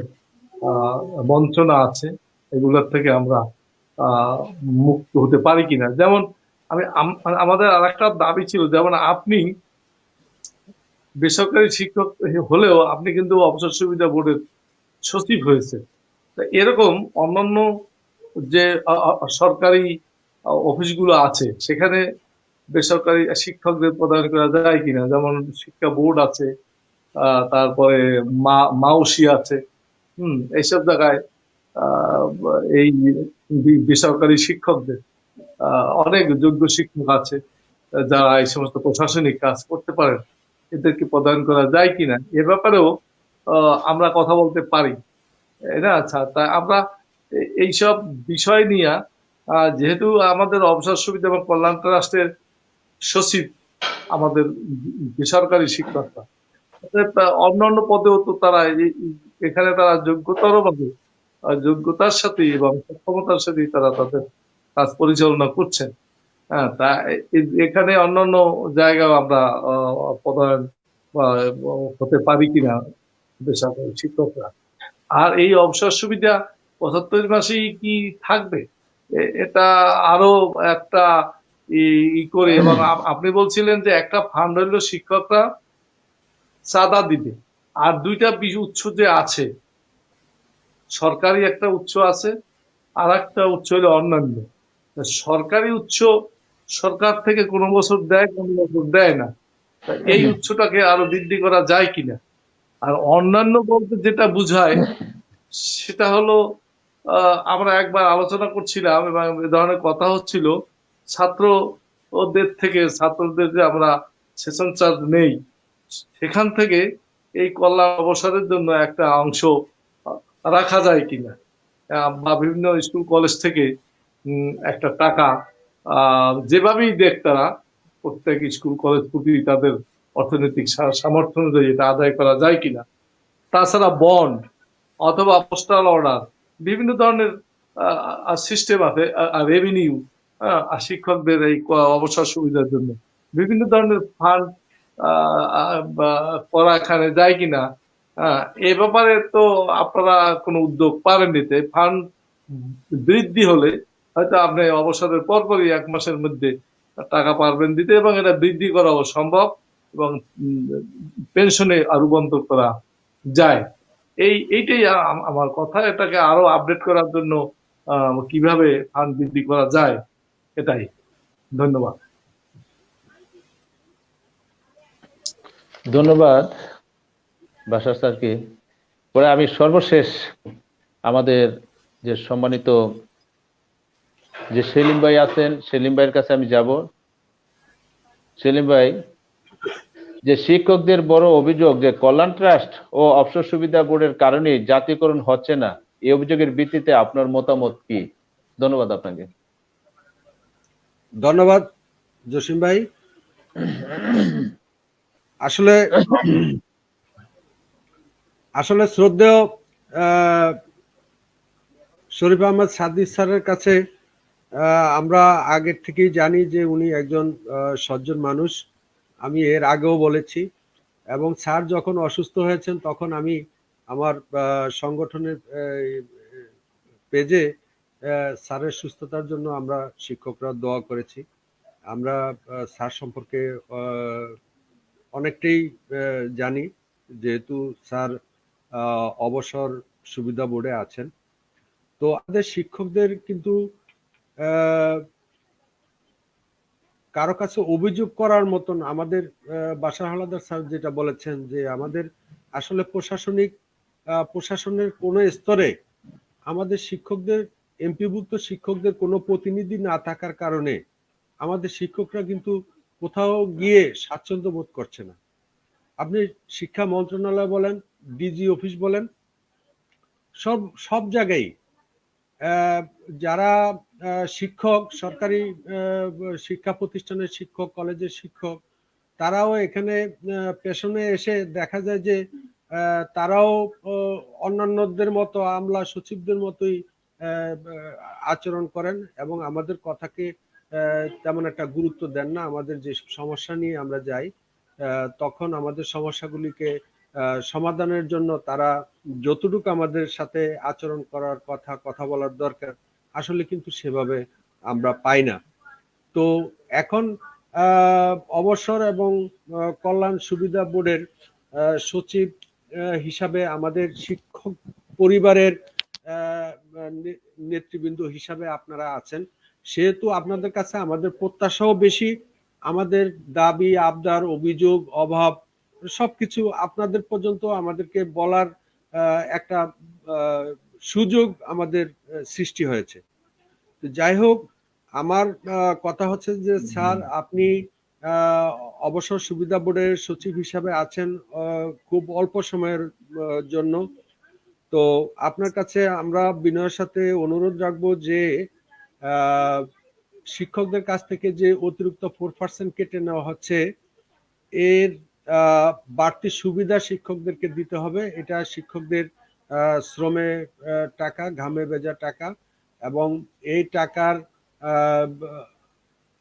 Speaker 2: বঞ্চনা আছে এগুলোর থেকে আমরা মুক্ত হতে পারি কিনা। যেমন আমাদের আর একটা দাবি ছিল, যেমন আপনি বেসরকারি শিক্ষক হলেও আপনি কিন্তু অবসর সুবিধা বোর্ডের সচিব হয়েছে। এরকম অন্যান্য যে সরকারি অফিসগুলো আছে সেখানে বেসরকারি শিক্ষকদের প্রদান করা যায় কিনা। যেমন শিক্ষা বোর্ড আছে, তারপরে মাউসি আছে, এইসব জায়গায় এই বেসরকারি শিক্ষকদের অনেক যোগ্য শিক্ষক আছে যারা এই সমস্ত প্রশাসনিক কাজ করতে পারেন, এদেরকে প্রদান করা যায় কিনা এ ব্যাপারেও আমরা কথা বলতে পারি, না? আচ্ছা, তা আমরা এইসব বিষয় নিয়ে যেহেতু আমাদের অবসর সুবিধা এবং কল্যাণ ট্রাস্টের সচিব আমাদের বেসরকারি শিক্ষকরা, অন্যান্য পদেও তো তারা এখানে তারা যোগ্যতরভাবে যোগ্যতার সাথে এবং সক্ষমতার সাথে তারা তাদের কাজ পরিচালনা করছেন। হ্যাঁ, তা এখানে অন্যান্য জায়গায় আমরা পদায়ন হতে পারি কিনা বেসরকারি শিক্ষকরা। আর এই অবসর সুবিধা ৭৫ মাসেই কি থাকবে, এটা আরো একটা ই করে। এবং আপনি বলছিলেন যে একটা ফান্ড হইলো শিক্ষকরা চাঁদা দিবে, আর দুইটা উৎস যে আছে, সরকারি একটা উৎস আছে আর একটা উৎস হলো অন্যান্য। সরকারি উৎস সরকার থেকে কোনো বছর দেয়, কোনো বছর দেয় না, এই উৎসটাকে আরো বৃদ্ধি করা যায় কিনা। আর অন্যান্য বলতে যেটা বুঝায় সেটা হলো আমরা একবার আলোচনা করছিলাম এবং এ ধরনের কথা হচ্ছিল, ছাত্রদের থেকে ছাত্রদের যে আমরা সেশন চার্জ নেই সেখান থেকে এই কল্যাণ অবসরের জন্য একটা অংশ রাখা যায় কিনা, বা বিভিন্ন স্কুল কলেজ থেকে একটা টাকা যেভাবেই দেখ তারা প্রত্যেক স্কুল কলেজ প্রতি তাদের অর্থনৈতিক সামর্থ্য অনুযায়ী এটা আদায় করা যায় কিনা। তাছাড়া বন্ড অথবা পোস্টাল অর্ডার, বিভিন্ন ধরনের সিস্টেম আছে রেভিনিউ শিক্ষকদের এই অবসর সুবিধার জন্য, বিভিন্ন ধরনের ফান্ড করা এখানে যায় কিনা, এ ব্যাপারে তো আপনারা কোনো উদ্যোগ পারেন নিতে। ফান্ড বৃদ্ধি হলে হয়তো আপনি অবসরের পরপরই 1 মাসের মধ্যে টাকা পারবেন দিতে, এবং এটা বৃদ্ধি করাও সম্ভব, এবং পেনশনে রূপান্তর করা যায়। এইটাই আমার কথা। এটাকে আরো আপডেট করার জন্য কিভাবে ফান্ড বৃদ্ধি করা যায়, এটাই। ধন্যবাদ।
Speaker 3: ধন্যবাদ বাশার স্যারকে। পরে আমি সর্বশেষ আমাদের যে সম্মানিত যে সেলিম ভাই আছেন, সেলিম ভাইয়ের কাছে আমি যাব। সেলিম ভাই, যে শিক্ষকদের বড় অভিযোগ যে কল্যাণ ট্রাস্ট ও অবসর সুবিধা বোর্ডের কারণে জাতীয়করণ হচ্ছে না, এই অভিযোগের ভিত্তিতে আপনার মতামত কি? ধন্যবাদ আপনাকে।
Speaker 1: ধন্যবাদ জসিম ভাই। আসলে আসলে শ্রদ্ধেয় শরীফ আহমদ সাদিক স্যারের কাছে আমরা আগের থেকেই জানি যে উনি একজন সজ্জন মানুষ। আমি এর আগেও বলেছি, এবং স্যার যখন অসুস্থ হয়েছেন তখন আমি আমার সংগঠনের পেজে স্যারের সুস্থতার জন্য আমরা শিক্ষকরা দোয়া করেছি। আমরা স্যার সম্পর্কে অনেকটাই জানি, যেহেতু স্যার অবসর সুবিধা বোর্ডে আছেন। তো আমাদের শিক্ষকদের কিন্তু কারো কাছে অভিযোগ করার মতন, আমাদের বাশার হাওলাদার স্যার যেটা বলেছেন যে আমাদের আসলে প্রশাসনের কোনো স্তরে আমাদের শিক্ষকদের, এমপিভুক্ত শিক্ষকদের কোনো প্রতিনিধি না থাকার কারণে আমাদের শিক্ষকরা কিন্তু কোথাও গিয়ে স্বাচ্ছন্দ্য বোধ করছে না। আপনি শিক্ষা মন্ত্রণালয় বলেন, ডিজি অফিস বলেন, সব জায়গায় যারা শিক্ষক, সরকারি শিক্ষা প্রতিষ্ঠানের শিক্ষক, কলেজের শিক্ষক, তারাও এখানে পেছনে এসে দেখা যায় যে তারাও অন্যান্যদের মতো আমলা সচিবদের মতোই আচরণ করেন, এবং আমাদের কথাকে তেমন একটা গুরুত্ব দেন না। আমাদের যে সমস্যা নিয়ে আমরা যাই, তখন আমাদের সমস্যাগুলিকে সমাধানের জন্য তারা যতটুকু আমাদের সাথে আচরণ করার কথা বলার দরকার, আসলে কিন্তু সেভাবে আমরা পাই না। তো এখন অবসর এবং কল্যাণ সুবিধা বোর্ডের সচিব হিসাবে আমাদের শিক্ষক পরিবারের নেতৃবৃন্দ হিসাবে আপনারা আছেন, সেহেতু আপনাদের কাছে আমাদের প্রত্যাশাও বেশি। আমাদের দাবি, আবদার, অভিযোগ, অভাব সবকিছু আপনাদের পর্যন্ত আমাদেরকে বলার একটা সুযোগ আমাদের সৃষ্টি হয়েছে। তো যাই হোক, আমার কথা হচ্ছে যে স্যার, আপনি অবসর সুবিধা বোর্ডের সচিব হিসাবে আছেন খুব অল্প সময়ের জন্য। তো আপনার কাছে আমরা বিনয়ের সাথে অনুরোধ রাখবো যে শিক্ষকদের কাছ থেকে যে অতিরিক্ত 4% কেটে নেওয়া হচ্ছে, এর বাড়তি সুবিধা শিক্ষকদেরকে দিতে হবে। এটা শিক্ষকদের শ্রমে টাকা, ঘামে ভেজা টাকা, এবং এই টাকার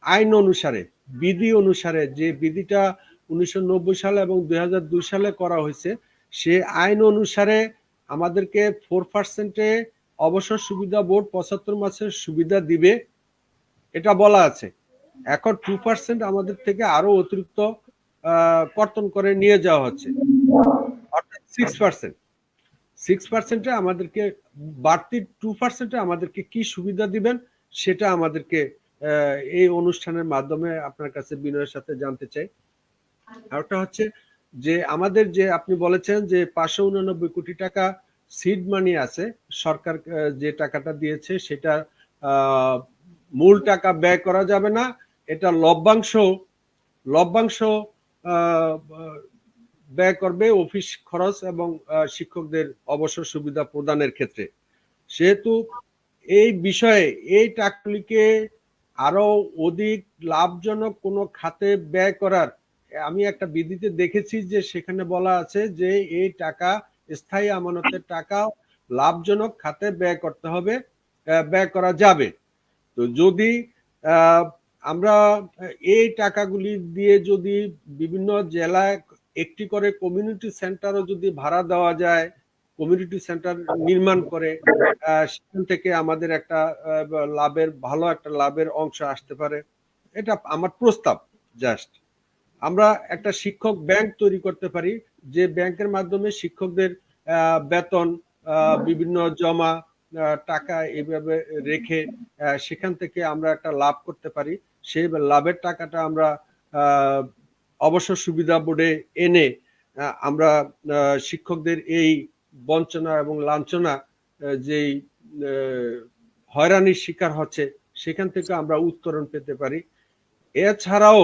Speaker 1: আইন অনুসারে, বিধি অনুসারে, যে বিধিটা 1990 সালে এবং 2002 সালে করা হয়েছে, সে আইন অনুসারে আমাদেরকে 4%-এ অবসর সুবিধা বোর্ড 75 মাসের সুবিধা দিবে, এটা বলা আছে। এখন 2% আমাদের থেকে আরো অতিরিক্ত কর্তন করে নিয়ে যাওয়া হচ্ছে, অর্থাৎ 6%-এ আমাদেরকে বাড়তি 2%-এ আমাদেরকে কি সুবিধা দিবেন সেটা আমাদেরকে এই অনুষ্ঠানের মাধ্যমে আপনার কাছে বিনয়ের সাথে জানতে চাই। আরেকটা হচ্ছে যে আমাদের যে আপনি বলেছেন যে 589 কোটি টাকা সিড মানি আছে, সরকার যে টাকাটা দিয়েছে সেটা মূল টাকা ব্যয় করা যাবে না, এটা লভ্যাংশ ব্যয় করবে অফিস খরচ এবং শিক্ষকদের অবসর সুবিধা প্রদানের ক্ষেত্রে। সেহেতু এই বিষয়ে এই টাকাগুলিকে আরো অধিক লাভজনক কোনো খাতে ব্যয় করার, আমি একটা বিধিতে দেখেছি যে সেখানে বলা আছে যে এই টাকা, স্থায়ী আমানতের টাকা লাভজনক খাতে ব্যয় করতে হবে, ব্যয় করা যাবে। তো যদি আমরা এই টাকাগুলি দিয়ে যদি বিভিন্ন জেলায় একটি করে কমিউনিটি সেন্টারও যদি ভাড়া দেওয়া যায়, কমিউনিটি সেন্টার নির্মাণ করে সেখান থেকে আমাদের একটা ভালো একটা লাভের অংশ আসতে পারে। এটা আমার প্রস্তাব। জাস্ট আমরা একটা শিক্ষক ব্যাংক তৈরি করতে পারি, যে ব্যাংকের মাধ্যমে শিক্ষকদের বেতন, বিভিন্ন জমা টাকা এইভাবে রেখে সেখান থেকে আমরা একটা লাভ করতে পারি। সেই লাভের টাকাটা আমরা অবসর সুবিধা বোর্ডে এনে আমরা শিক্ষকদের এই বঞ্চনা এবং লাঞ্ছনা, যেই হয়রানির শিকার হচ্ছে, সেখান থেকে আমরা উত্তরণ পেতে পারি। এছাড়াও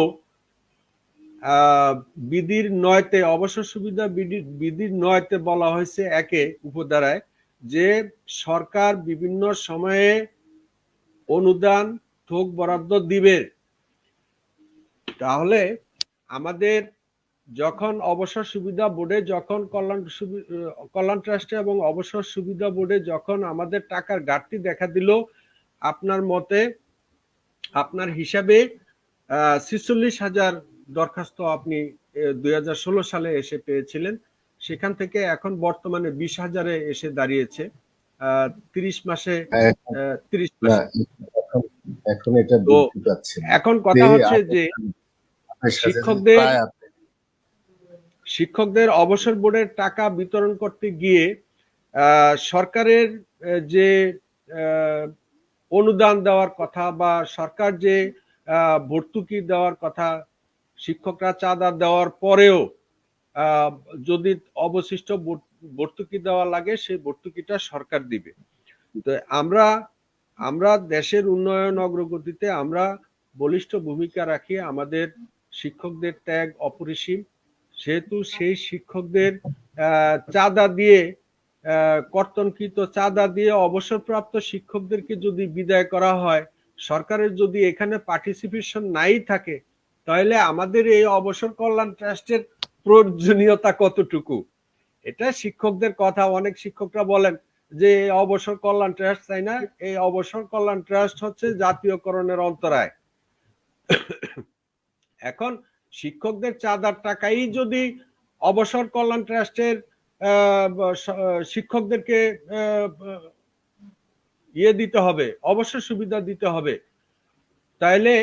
Speaker 1: বিধির 9-তে অবসর সুবিধা বিধির 9-তে বলা হয়েছে একে উপধারায় যে সরকার বিভিন্ন সময়ে অনুদান থোক বরাদ্দ দিবে। তাহলে আমাদের যখন অবসর সুবিধা বোর্ডে, যখন কল্যাণ ট্রাস্টে এবং অবসর সুবিধা বোর্ডে যখন আমাদের টাকার ঘাটতি দেখা দিল, আপনার মতে, আপনার হিসাবে 46,000 দরখাস্ত আপনি 2016 সালে এসে পেয়েছিলেন, সেখান থেকে এখন বর্তমানে 20,000-এ এসে দাঁড়িয়েছে 30 মাসে। 30 মাসে
Speaker 4: এখন এটা বৃদ্ধি পাচ্ছে।
Speaker 1: এখন কথা হচ্ছে যে শিক্ষকদের অবসর বোর্ডের টাকা বিতরণ করতে গিয়ে সরকারের যে অনুদান দেওয়ার কথা বা সরকার যে ভর্তুকি দেওয়ার কথা, শিক্ষকরা চাঁদা দেওয়ার পরেও যদি অবশিষ্ট ভর্তুকি দেওয়া লাগে, সেই ভর্তুকিটা সরকার দিবে। তো আমরা দেশের উন্নয়ন অগ্রগতিতে আমরা বলিষ্ঠ ভূমিকা রাখি। আমাদের শিক্ষকদের ত্যাগ অপরিসীম, সেহেতু সেই শিক্ষকদের চাঁদা দিয়ে, কর্তনকৃত চাঁদা দিয়ে অবসরপ্রাপ্ত শিক্ষকদেরকে যদি বিদায় করা হয়, সরকারের যদি এখানে পার্টিসিপেশন নাই থাকে, তাহলে আমাদের এই অবসর কল্যাণ ট্রাস্টের প্রয়োজনীয়তা কতটুকু? এটা শিক্ষকদের কথা। অনেক শিক্ষকরা বলেন যে অবসর কল্যাণ ট্রাস্ট চাই না, এই অবসর কল্যাণ ট্রাস্ট হচ্ছে জাতীয়করণের অন্তরায়। এখন শিক্ষকদের চাঁদার টাকাই যদি অবসর কল্যাণ ট্রাস্টের শিক্ষকদেরকে দিতে হবে, অবসর সুবিধা দিতে হবে, তাইলে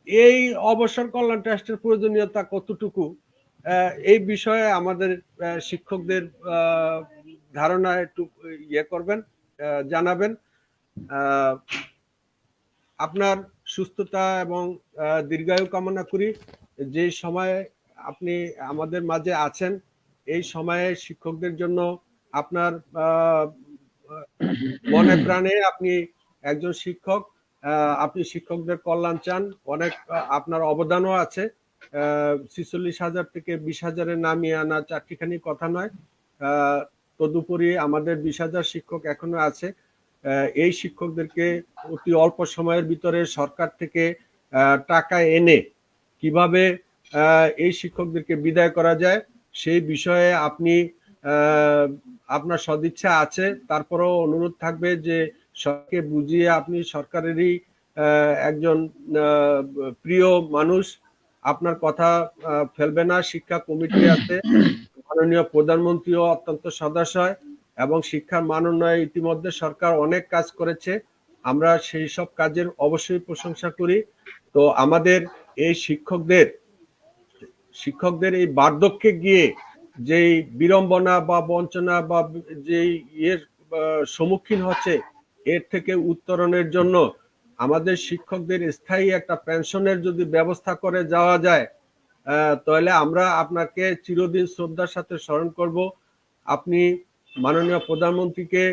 Speaker 1: এই অবসর কল্যাণ ট্রাস্টের প্রয়োজনীয়তা কতটুকু? এই বিষয়ে আমাদের শিক্ষকদের ধারণা একটু করবেন, জানাবেন। আপনার সুস্থতা এবং দীর্ঘায়ু কামনা করি। যে সময়ে আপনি আমাদের মাঝে আছেন, এই সময়ে শিক্ষকদের জন্য আপনার মনে প্রাণে, আপনি একজন শিক্ষক, আপনি শিক্ষকদের কল্যাণ চান, অনেক আপনার অবদানও আছে। 46,000 থেকে 20,000-এ নামিয়ে আনা চারটিখানি কথা নয়। তদুপরি আমাদের 20,000 শিক্ষক এখনো আছে। এই শিক্ষকদেরকে অতি অল্প সময়ের ভিতরে সরকার থেকে টাকা এনে কিভাবে এই শিক্ষকদেরকে বিদায় করা যায়, সেই বিষয়ে আপনি আপনার সদিচ্ছা আছে। তারপরেও অনুরোধ থাকবে যে সরকারকে বুঝিয়ে, আপনি সরকারেরই একজন প্রিয় মানুষ, আপনার কথা ফেলবে না। শিক্ষা কমিটি আছে, মাননীয় প্রধানমন্ত্রীও অত্যন্ত সদস্য, এবং শিক্ষার মান উন্নয়নে ইতিমধ্যে সরকার অনেক কাজ করেছে। আমরা সেই সব কাজের অবশ্যই প্রশংসা করি। তো আমাদের এই শিক্ষকদের এই বার্ধক্যে গিয়ে যেই বিড়ম্বনা বা বঞ্চনা বা যেই সম্মুখীন হচ্ছে, এর থেকে উত্তরণের জন্য আমাদের শিক্ষকদের স্থায়ী একটা পেনশনের যদি ব্যবস্থা করে যাওয়া যায়, তাহলে আমরা আপনাকে চিরদিন শ্রদ্ধার সাথে স্মরণ করব। আপনি মাননীয় প্রধানমন্ত্রীকে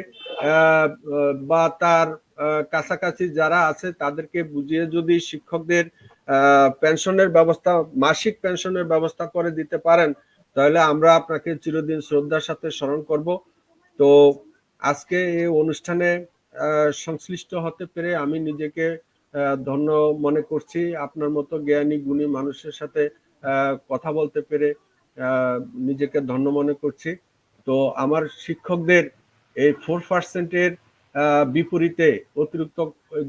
Speaker 1: বা তার কাছাকাছি যারা আছে তাদেরকে বুঝিয়ে যদি শিক্ষকদের পেনশনের ব্যবস্থা, মাসিক পেনশনের ব্যবস্থা করে দিতে পারেন, তাহলে আমরা আপনাকে চিরদিন শ্রদ্ধার সাথে স্মরণ করব। তো আজকে এই অনুষ্ঠানে সংশ্লিষ্ট হতে পেরে আমি নিজেকে ধন্য মনে করছি। আপনার মতো জ্ঞানী গুণী মানুষের সাথে কথা বলতে পেরে নিজেকে ধন্য মনে করছি। তো আমার শিক্ষকদের এই 4%-এর বিপরীতে অতিরিক্ত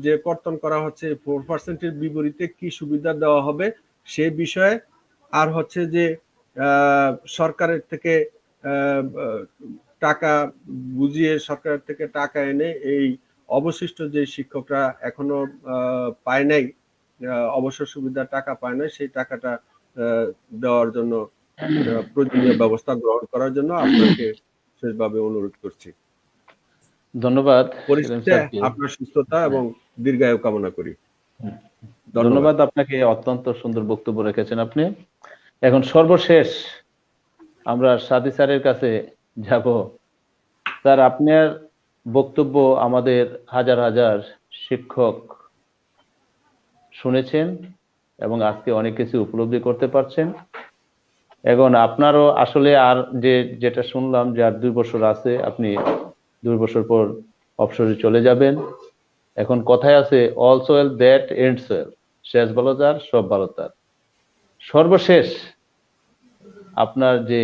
Speaker 1: যে কর্তন করা হচ্ছে 4%-এর বিপরীতে কি সুবিধা দেওয়া হবে সে বিষয়ে, আর হচ্ছে যে সরকারের থেকে টাকা বুঝিয়ে সরকারের থেকে টাকা এনে এই অবশিষ্ট যে শিক্ষকরা এখনো পায় নাই, অবসর সুবিধার টাকা পায় না, সেই টাকাটা দেওয়ার জন্য প্রয়োজনীয় ব্যবস্থা গ্রহণ করার জন্য আপনাকে বিশেষভাবে অনুরোধ করছি।
Speaker 3: ধন্যবাদ সেলিম
Speaker 1: পরিশেষে
Speaker 3: স্যারকে।
Speaker 1: আপনার সুস্থতা এবং দীর্ঘায়ু কামনা করি।
Speaker 3: ধন্যবাদ আপনাকে, অত্যন্ত সুন্দর বক্তব্য রেখেছেন আপনি। এখন সর্বশেষ আমরা সাদি স্যারের কাছে যাব। স্যার, আপনার বক্তব্য আমাদের হাজার হাজার শিক্ষক শুনেছেন এবং আজকে অনেক কিছু উপলব্ধি করতে পারছেন। এখন আপনারও আসলে আর যেটা শুনলাম যে আর 2 বছর আছে, আপনি 2 বছর পর অবসরে চলে যাবেন। এখন কথায় আছে all's well that ends well, শেষ ভালো যার সব ভালো তার। সর্বশেষ আপনার যে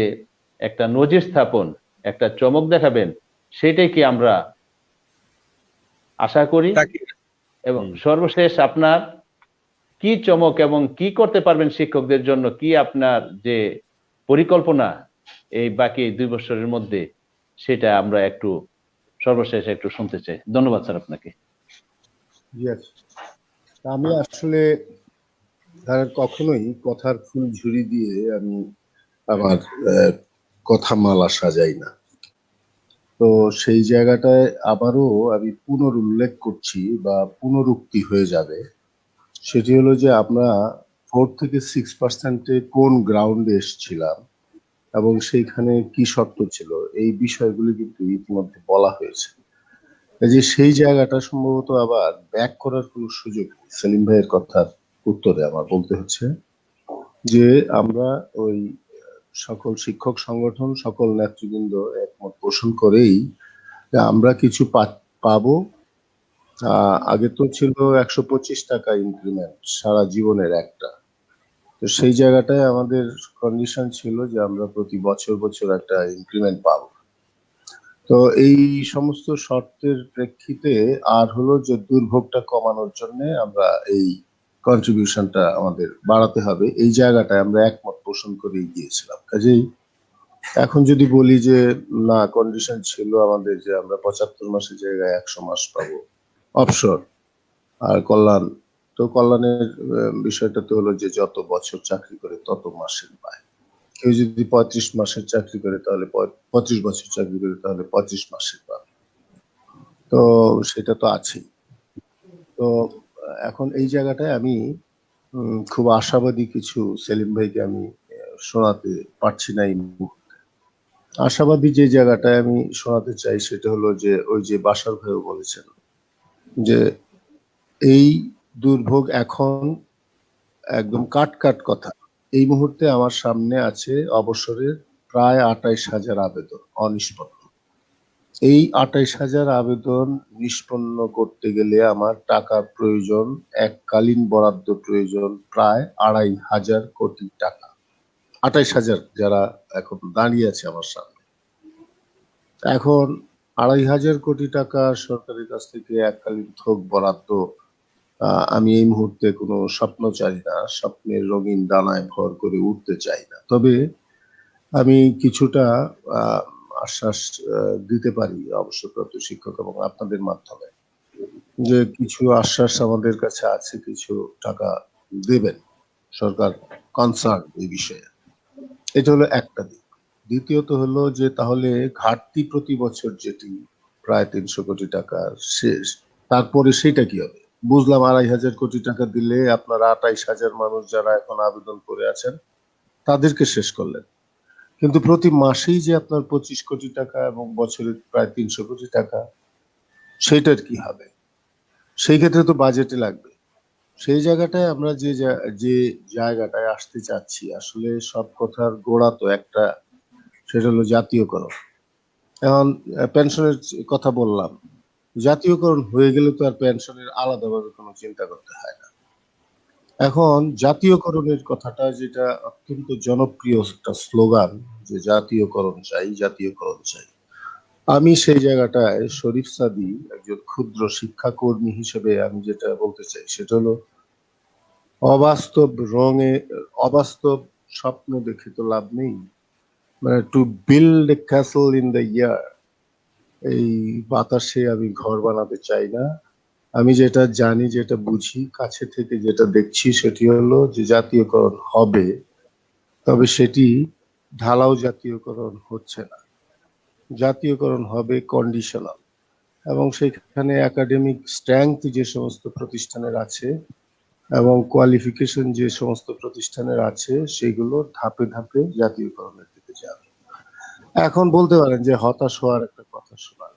Speaker 3: একটা নজির স্থাপন, একটা চমক দেখাবেন, সেটাই কি আমরা আশা করি। এবং সর্বশেষ আপনার কি চমক এবং কি করতে পারবেন শিক্ষকদের জন্য, কি আপনার যে পরিকল্পনা এই বাকি 2 বছরের মধ্যে, সেটা আমরা একটু সর্বশেষ একটু শুনতে চাই। ধন্যবাদ স্যার আপনাকে।
Speaker 4: আমি আসলে কখনোই কথার ফুল ঝুরি দিয়ে আমি আমার কথা মালা সাজাই না। তো সেই জায়গাটায় আবারও আমি পুনরুল্লেখ করছি বা পুনরুক্তি হয়ে যাবে, সেটি হলো যে আমরা 4 থেকে 6%-এ কোন গ্রাউন্ডে এসেছিলাম এবং সেইখানে কি শর্ত ছিল, এই বিষয়গুলি কিন্তু ইতিমধ্যে বলা হয়েছে। যে সেই জায়গাটা সম্ভবত আবার ব্যাক করার কোনো সুযোগ নেই। সেলিম ভাইয়ের কথার উত্তরে আমার বলতে হচ্ছে যে আমরা ওই সকল শিক্ষক সংগঠন, সকল নেতৃবৃন্দ একমত পোষণ করেই আমরা কিছু পাবো। আগে তো ছিল 125 টাকা ইনক্রিমেন্ট সারা জীবনের একটা। তো সেই জায়গাটায় আমাদের কন্ডিশন ছিল যে আমরা প্রতি বছর বছর একটা ইনক্রিমেন্ট পাবো। তো এই সমস্ত শর্তের প্রেক্ষিতে আর হলো যে দুর্ভোগটা কমানোর জন্য আমরা এই কন্ট্রিবিউশনটা আমাদের বাড়াতে হবে, এই জায়গাটায় আমরা একমত পোষণ করে গিয়েছিলাম। কাজেই এখন যদি বলি যে না, কন্ডিশন ছিল আমাদের যে আমরা 75 মাসের জায়গায় 100 মাস পাবো অবসর আর কল্যাণ। তো কল্যাণের বিষয়টা তো হলো যে যত বছর চাকরি করে তত মাসের পায়। কেউ যদি 35 মাসের চাকরি করে তাহলে 25 বছর চাকরি করে তাহলে 25 মাসের পাবে। তো সেটা তো আছেই। তো এখন এই জায়গাটায় আমি খুব আশাবাদী কিছু সেলিম ভাইকে আমি শোনাতে পারছি না এই মুহূর্তে। আশাবাদী যে জায়গাটায় আমি শোনাতে চাই সেটা হলো যে ওই যে বাশার ভাইও বলেছেন যে এই দুর্ভোগ এখন একদম কাট কথা। এই মুহূর্তে আমার সামনে আছে অবসরের প্রায় 28,000 আবেদন অনিষ্পন্ন। এই 28,000 আবেদন নিষ্পন্ন করতে গেলে আমার টাকার প্রয়োজন, এককালীন বরাদ্দ প্রয়োজন প্রায় 2,500 কোটি টাকা। 28,000 যারা এখন দাঁড়িয়ে আছে আমার সামনে, এখন 2,500 কোটি টাকা সরকারের কাছ থেকে এককালীন থোক বরাদ্দ আমি এই মুহূর্তে কোনো স্বপ্ন চাই না, স্বপ্নের রঙিন ডানায় ভর করে উঠতে চাই না। তবে আমি কিছুটা আশ্বাস দিতে পারি অবসরপ্রাপ্ত শিক্ষক এবং আপনাদের মাধ্যমে যে কিছু আশ্বাস আমাদের কাছে আছে, কিছু টাকা দেবেন সরকার কনসার্ন এই বিষয়ে। এটা হলো একটা দিক। দ্বিতীয়ত হলো যে তাহলে ঘাটতি প্রতি বছর যেটি প্রায় 300 কোটি টাকার শেষ, তারপরে সেটা কি হবে? বুঝলাম 2,500 কোটি টাকা দিলে আপনারা 28,000 মানুষ যারা এখন আবেদন করে আছেন তাদেরকে শেষ করলেন, কিন্তু প্রতি মাসেই যে আপনার 25 কোটি টাকা এবং বছরে প্রায় 300 কোটি টাকা, সেইটার কি হবে? সেই ক্ষেত্রে তো বাজেটে লাগবে। সেই জায়গাটায় আমরা যে জায়গাটায় আসতে চাচ্ছি, আসলে সব কথার গোড়া তো একটা, সেটা হলো জাতীয়করণ। এখন পেনশনের কথা বললাম, জাতীয়করণ হয়ে গেলে তো আর পেনশনের আলাদাভাবে কোনো চিন্তা করতে হয় না। এখন জাতীয়করণের কথাটা যেটা অত্যন্ত জনপ্রিয় একটা স্লোগান যে জাতীয়করণ চাই, জাতীয়করণ চাই। আমি সেই জায়গাটায় শরীফ সাদী একজন ক্ষুদ্র শিক্ষাকর্মী হিসেবে আমি যেটা বলতে চাই সেটা হলো অবাস্তব রঙে অবাস্তব স্বপ্ন দেখে তো লাভ নেই। মানে to build a castle in the year, এই বাতাসে আমি ঘর বানাতে চাই না। আমি যেটা জানি, যেটা বুঝি, কাছে থেকে যেটা দেখছি সেটি হলো যে জাতীয়করণ হবে, তবে সেটি ঢালাও জাতীয়করণ হচ্ছে না। জাতীয়করণ হবে কন্ডিশনাল, এবং সেখানে একাডেমিক স্ট্রেংথ যে সমস্ত প্রতিষ্ঠানের আছে এবং কোয়ালিফিকেশন যে সমস্ত প্রতিষ্ঠানের আছে সেগুলো ধাপে ধাপে জাতীয়করণের দিকে যাবে। এখন বলতে পারেন যে হতাশ হওয়ার একটা কথা শোনার,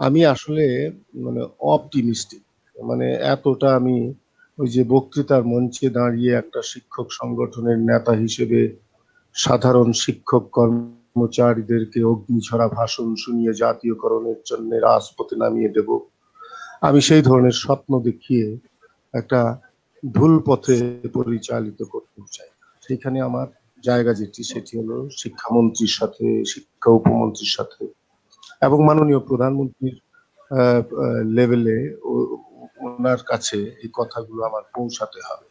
Speaker 4: আমি আসলে মানে অপটিমিস্টিক, মানে এতটা আমি ওই যে বক্তৃতার মঞ্চে দাঁড়িয়ে একটা শিক্ষক সংগঠনের নেতা হিসেবে সাধারণ শিক্ষক কর্মচারীদেরকে অগ্নিঝরা ভাষণ শুনিয়ে জাতীয়করণের জন্য রাজপথে নামিয়ে দেব, আমি সেই ধরনের স্বপ্ন দেখিয়ে একটা ভুল পথে পরিচালিত করতে চাই। সেখানে আমার জায়গা যেটি সেটি হলো শিক্ষামন্ত্রীর সাথে, শিক্ষা উপমন্ত্রীর সাথে এবং মাননীয় প্রধানমন্ত্রীর লেভেলে ওনার কাছে এই কথাগুলো আমার পৌঁছাতে হবে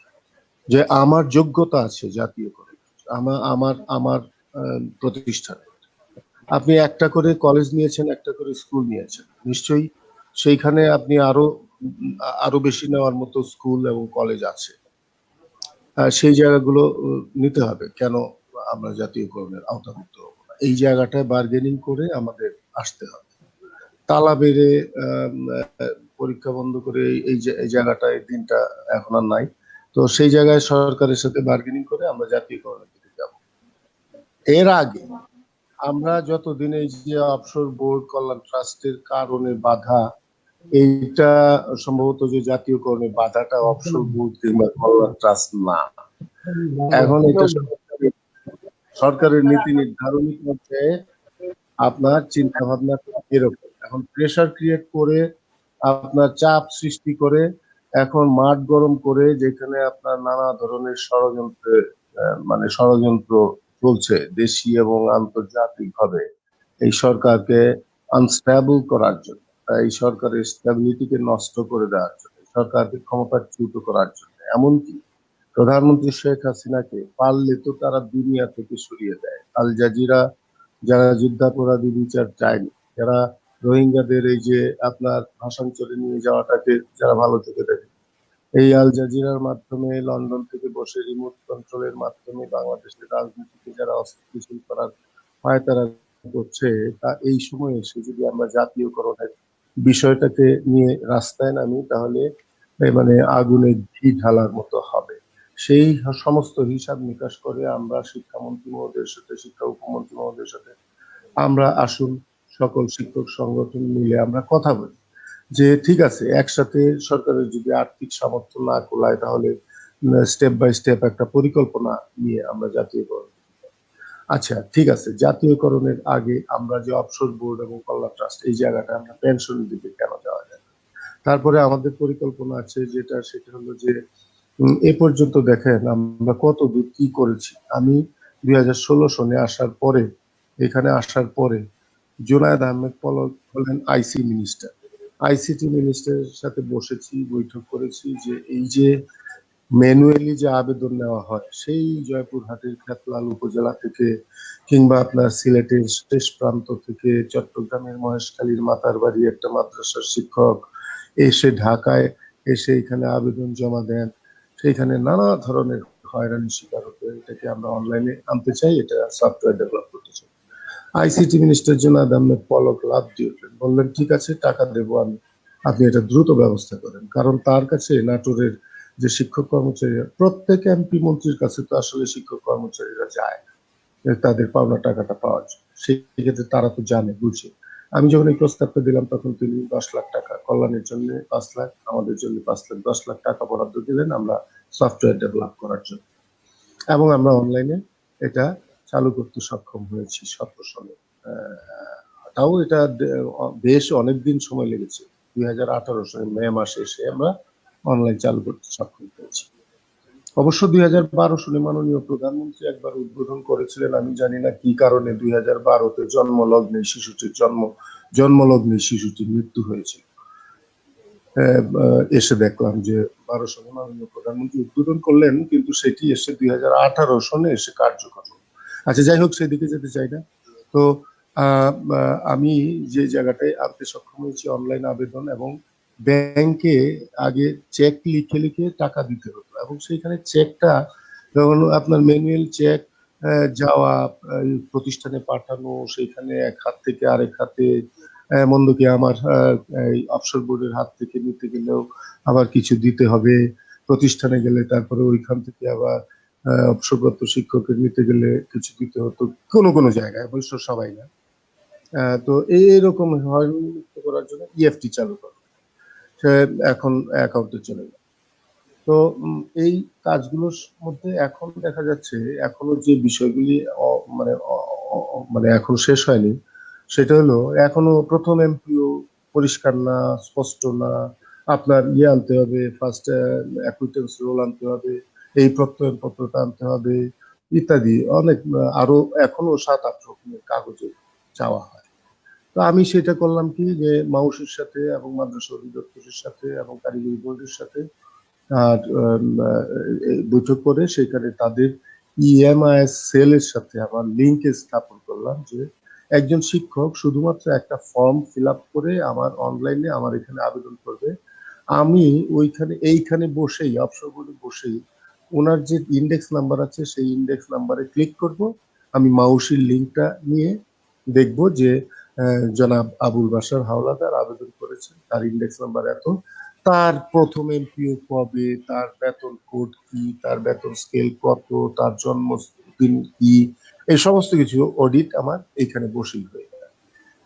Speaker 4: যে আমার যোগ্যতা আছে জাতীয়করণ, আমার আমার আমার প্রতিষ্ঠানে। আপনি একটা করে কলেজ নিয়েছেন, একটা করে স্কুল নিয়েছেন, নিশ্চয়ই সেইখানে আপনি আরো বেশি নেওয়ার মতো স্কুল এবং কলেজ আছে। সেই জায়গাগুলো নিতে হবে। কেন আমরা জাতীয়করণের আওতাভুক্ত হবো না? এই জায়গাটায় বার্গেনিং করে আমাদের আসতে হবে। তালা বেড়ে পরীক্ষা বন্ধ করে এই জায়গাটায় দিনটা এখন আর নাই। তো সেই জায়গায় সরকারের সাথে বার্গেনিং করে আমরা জাতীয়করণের দিকে যাব। এর আগে আমরা যতদিন এই যে অবসর বোর্ড কল্যাণ ট্রাস্টের কারণে বাধা, এইটা সম্ভবত যে জাতীয়করণের বাধাটা অবসর বোর্ড কিংবা কল্যাণ ট্রাস্ট না, এখন এটা সরকারের নীতি নির্ধারণী পর্যায়ে আপনার চিন্তা ভাবনা এরকম। এখন প্রেসার ক্রিয়েট করে, আপনার চাপ সৃষ্টি করে, এখন মাঠ গরম করে, যেখানে আপনার নানা ধরনের ষড়যন্ত্র চলছে দেশি এবং আন্তর্জাতিক ভাবে এই সরকারকে আনস্টেবল করার জন্য, এই সরকারের স্টেবিলিটিকে নষ্ট করে দেওয়ার জন্য, সরকারকে ক্ষমতাচ্যুত করার জন্য, এমনকি প্রধানমন্ত্রী শেখ হাসিনাকে পারলে তো তারা দুনিয়া থেকে সরিয়ে দেয়। আল জাজিরা যারা যুদ্ধাপরাধী বিচার চায়নি, যারা রোহিঙ্গাদের এই যে আপনার ভাষান্তরে নিয়ে যাওয়াটাকে যারা ভালো চোখে দেখে, এই আল জাজিরার মাধ্যমে লন্ডন থেকে বসে রিমোট কন্ট্রোলের মাধ্যমে বাংলাদেশের রাজনীতিকে যারা অস্থিতিশীল করার পায়তারা করছে, তা এই সময়ে এসে যদি আমরা জাতীয়করণের বিষয়টাকে নিয়ে রাস্তায় নামি, তাহলে মানে আগুনে ঘি ঢালার মতো হবে। সেই সমস্ত হিসাব নিকাশ করে আমরা শিক্ষামন্ত্রী মহোদয়ের সাথে, শিক্ষা উপমন্ত্রী মহোদয়ের সাথে আমরা আসুন সকল শিক্ষক সংগঠন মিলে আমরা কথা বলি যে ঠিক আছে, একসাথে সরকারের যদি আর্থিক সামর্থ্য না কুলায়, তাহলে স্টেপ বাই স্টেপ একটা পরিকল্পনা নিয়ে আমরা জাতীয়করণ। আচ্ছা ঠিক আছে, জাতীয়করণের আগে আমরা যে অবসর বোর্ড এবং কল্যাণ ট্রাস্ট, এই জায়গাটা আমরা পেনশনের দিকে কেন যাওয়া যায়? তারপরে আমাদের পরিকল্পনা আছে সেটা হলো যে এ পর্যন্ত দেখেন আমরা কত দূর কি করেছি। আমি 2016 সনে আসার পরে, এখানে আসার পরে জুনায়েদ আহমেদ পলক হলেন আইসি মিনিস্টার। আইসিটি মিনিস্টারের সাথে বসেছি, বৈঠক করেছি যে এই যে ম্যানুয়ালি যে আবেদন নেওয়া হয়, সেই জয়পুরহাটের খেতলাল উপজেলা থেকে কিংবা আপনার সিলেটের শেষ প্রান্ত থেকে চট্টগ্রামের মহেশখালীর মাতারবাড়ি একটা মাদ্রাসার শিক্ষক এসে ঢাকায় এসে এখানে আবেদন জমা দেন, সেখানে নানা ধরনের হয়রানির শিকার হতে, এটাকে আমরা অনলাইনে আনতে চাই, এটা সফটওয়্যার ডেভেলপ করতে চাই। আইসিটি মিনিস্টার জুনায়েদ আহমেদ পলক লাভ দিয়ে উঠলেন, বললেন ঠিক আছে টাকা দেবো আমি, আপনি এটা দ্রুত ব্যবস্থা করেন। কারণ তার কাছে নাটোরের যে শিক্ষক কর্মচারীরা, প্রত্যেক এমপি মন্ত্রীর কাছে তো আসলে শিক্ষক কর্মচারীরা যায় তাদের পাওনা টাকাটা পাওয়ার জন্য, সেই ক্ষেত্রে তারা তো জানে বুঝে। আমি যখন এই প্রস্তাবটা দিলাম তখন তিনি 10 লাখ টাকা, কল্যাণের জন্য 5 লাখ, আমাদের জন্য 5 লাখ, 10 লাখ টাকা বরাদ্দ দিলেন আমরা সফটওয়্যার ডেভেলপ করার জন্য, এবং আমরা অনলাইনে এটা চালু করতে সক্ষম হয়েছি 17 সালে। তাও এটা বেশ অনেকদিন সময় লেগেছে, 2018 সালে মে মাসে এসে আমরা অনলাইন চালু করতে সক্ষম হয়েছি। অবশ্য 2012 সালে মাননীয় প্রধানমন্ত্রী একবার উদ্বোধন করেছিলেন, আমি জানি না কি কারণে 2012-তে জন্মলগ্নে শিশুটির মৃত্যু হয়েছিল। এসে দেখলাম যে 12 সালে মাননীয় প্রধানমন্ত্রী উদ্বোধন করলেন, কিন্তু সেটি এসে 2018 সনে এসে কার্যকর হলো। আচ্ছা, যাই হোক, সেদিকে যেতে চাই না। তো আমি যে জায়গাটায় আনতে সক্ষম হয়েছি অনলাইন আবেদন, এবং ব্যাংকে আগে চেক লিখে লিখে টাকা দিতে হতো, এবং সেইখানে চেকটা যখন আপনার ম্যানুয়াল চেক যাওয়া, প্রতিষ্ঠানে পাঠানো, সেইখানে এক হাত থেকে আরেক হাতে, মন্দ কি আমার এই অফশোর বোর্ডের হাত থেকে নিতে গেলেও আবার কিছু দিতে হবে, প্রতিষ্ঠানে গেলে তারপরে ওইখান থেকে আবার অবসরপ্রাপ্ত শিক্ষকের নিতে গেলে কিছু দিতে হতো কোনো কোনো জায়গায়, অবশ্য সবাই না। তো এইরকম হয়রানিমুক্ত করার জন্য ইএফটি চালু করো, সে এখন অ্যাকাউন্টে চলে যায়। তো এই কাজগুলোর মধ্যে এখন দেখা যাচ্ছে এখনো যে বিষয়গুলি মানে এখন শেষ হয়নি, সেটা হলো এখনো প্রথম এমপিও পরিষ্কার না, স্পষ্ট না, আপনার আনতে হবে, ফার্স্ট অ্যাকুইটেন্স রোল আনতে হবে, এই প্রত্যয়ন পত্রটা আনতে হবে, ইত্যাদি অনেক আরো এখনো 7-8 রকমের কাগজে চাওয়া হয়। তো আমি সেটা করলাম কি, যে মাউসির সাথে এবং মাদ্রাসা অধিদপ্তরের সাথে এবং কারিগরি বোর্ডের সাথে আর বৈঠক করে সেখানে তাদের ইএমআইএস সেলের সাথে আমার লিঙ্কে স্থাপন করলাম যে একজন শিক্ষক শুধুমাত্র একটা ফর্ম ফিল আপ করে আমার অনলাইনে আমার এখানে আবেদন করবে, আমি এইখানে বসেই অবসর বোর্ডে বসেই ওনার যে ইন্ডেক্স নাম্বার আছে সেই ইন্ডেক্স নাম্বারে ক্লিক করব, আমি মাউসির লিঙ্কটা নিয়ে দেখব যে জনাব আবুল বাশার হাওলাদার আবেদন করেছেন, তার ইন্ডেক্স নাম্বার এত, তার প্রথম এমপিও কবে, তার বেতন কোড কি, তার বেতন স্কেল কত, তার জন্মদিন কি, এই সমস্ত কিছু অডিট আমার এখানে বসেই হয়ে যায়।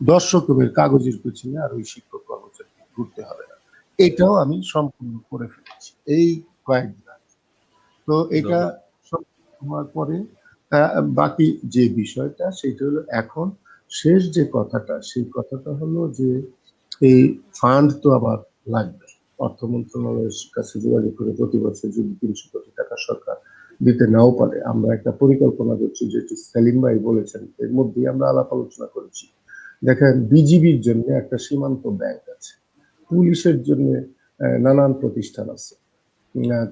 Speaker 4: 10 রকমের কাগজের পিছনে আর ওই শিক্ষক কর্মচারী ঘুরতে হবে না। এটাও আমি সম্পূর্ণ করে ফেলেছি এই কয়েকদিন আগে। তো এটা সম্পূর্ণ হওয়ার পরে বাকি যে বিষয়টা সেটা হলো, এখন শেষ যে কথাটা, সেই কথাটা হলো যে এই ফান্ড তো আবার লাগবে। অর্থ মন্ত্রণালয়ের কাছে যোগাযোগ করে প্রতি বছর যদি 300 কোটি টাকা সরকার দিতে নাও পারে, আমরা একটা পরিকল্পনা করছি, যেটি সেলিম ভাই বলেছেন, এর মধ্যেই আমরা আলাপ আলোচনা করেছি। দেখেন, বিজিবির জন্য একটা সীমান্ত ব্যাংক আছে, পুলিশের জন্য নানান প্রতিষ্ঠান আছে,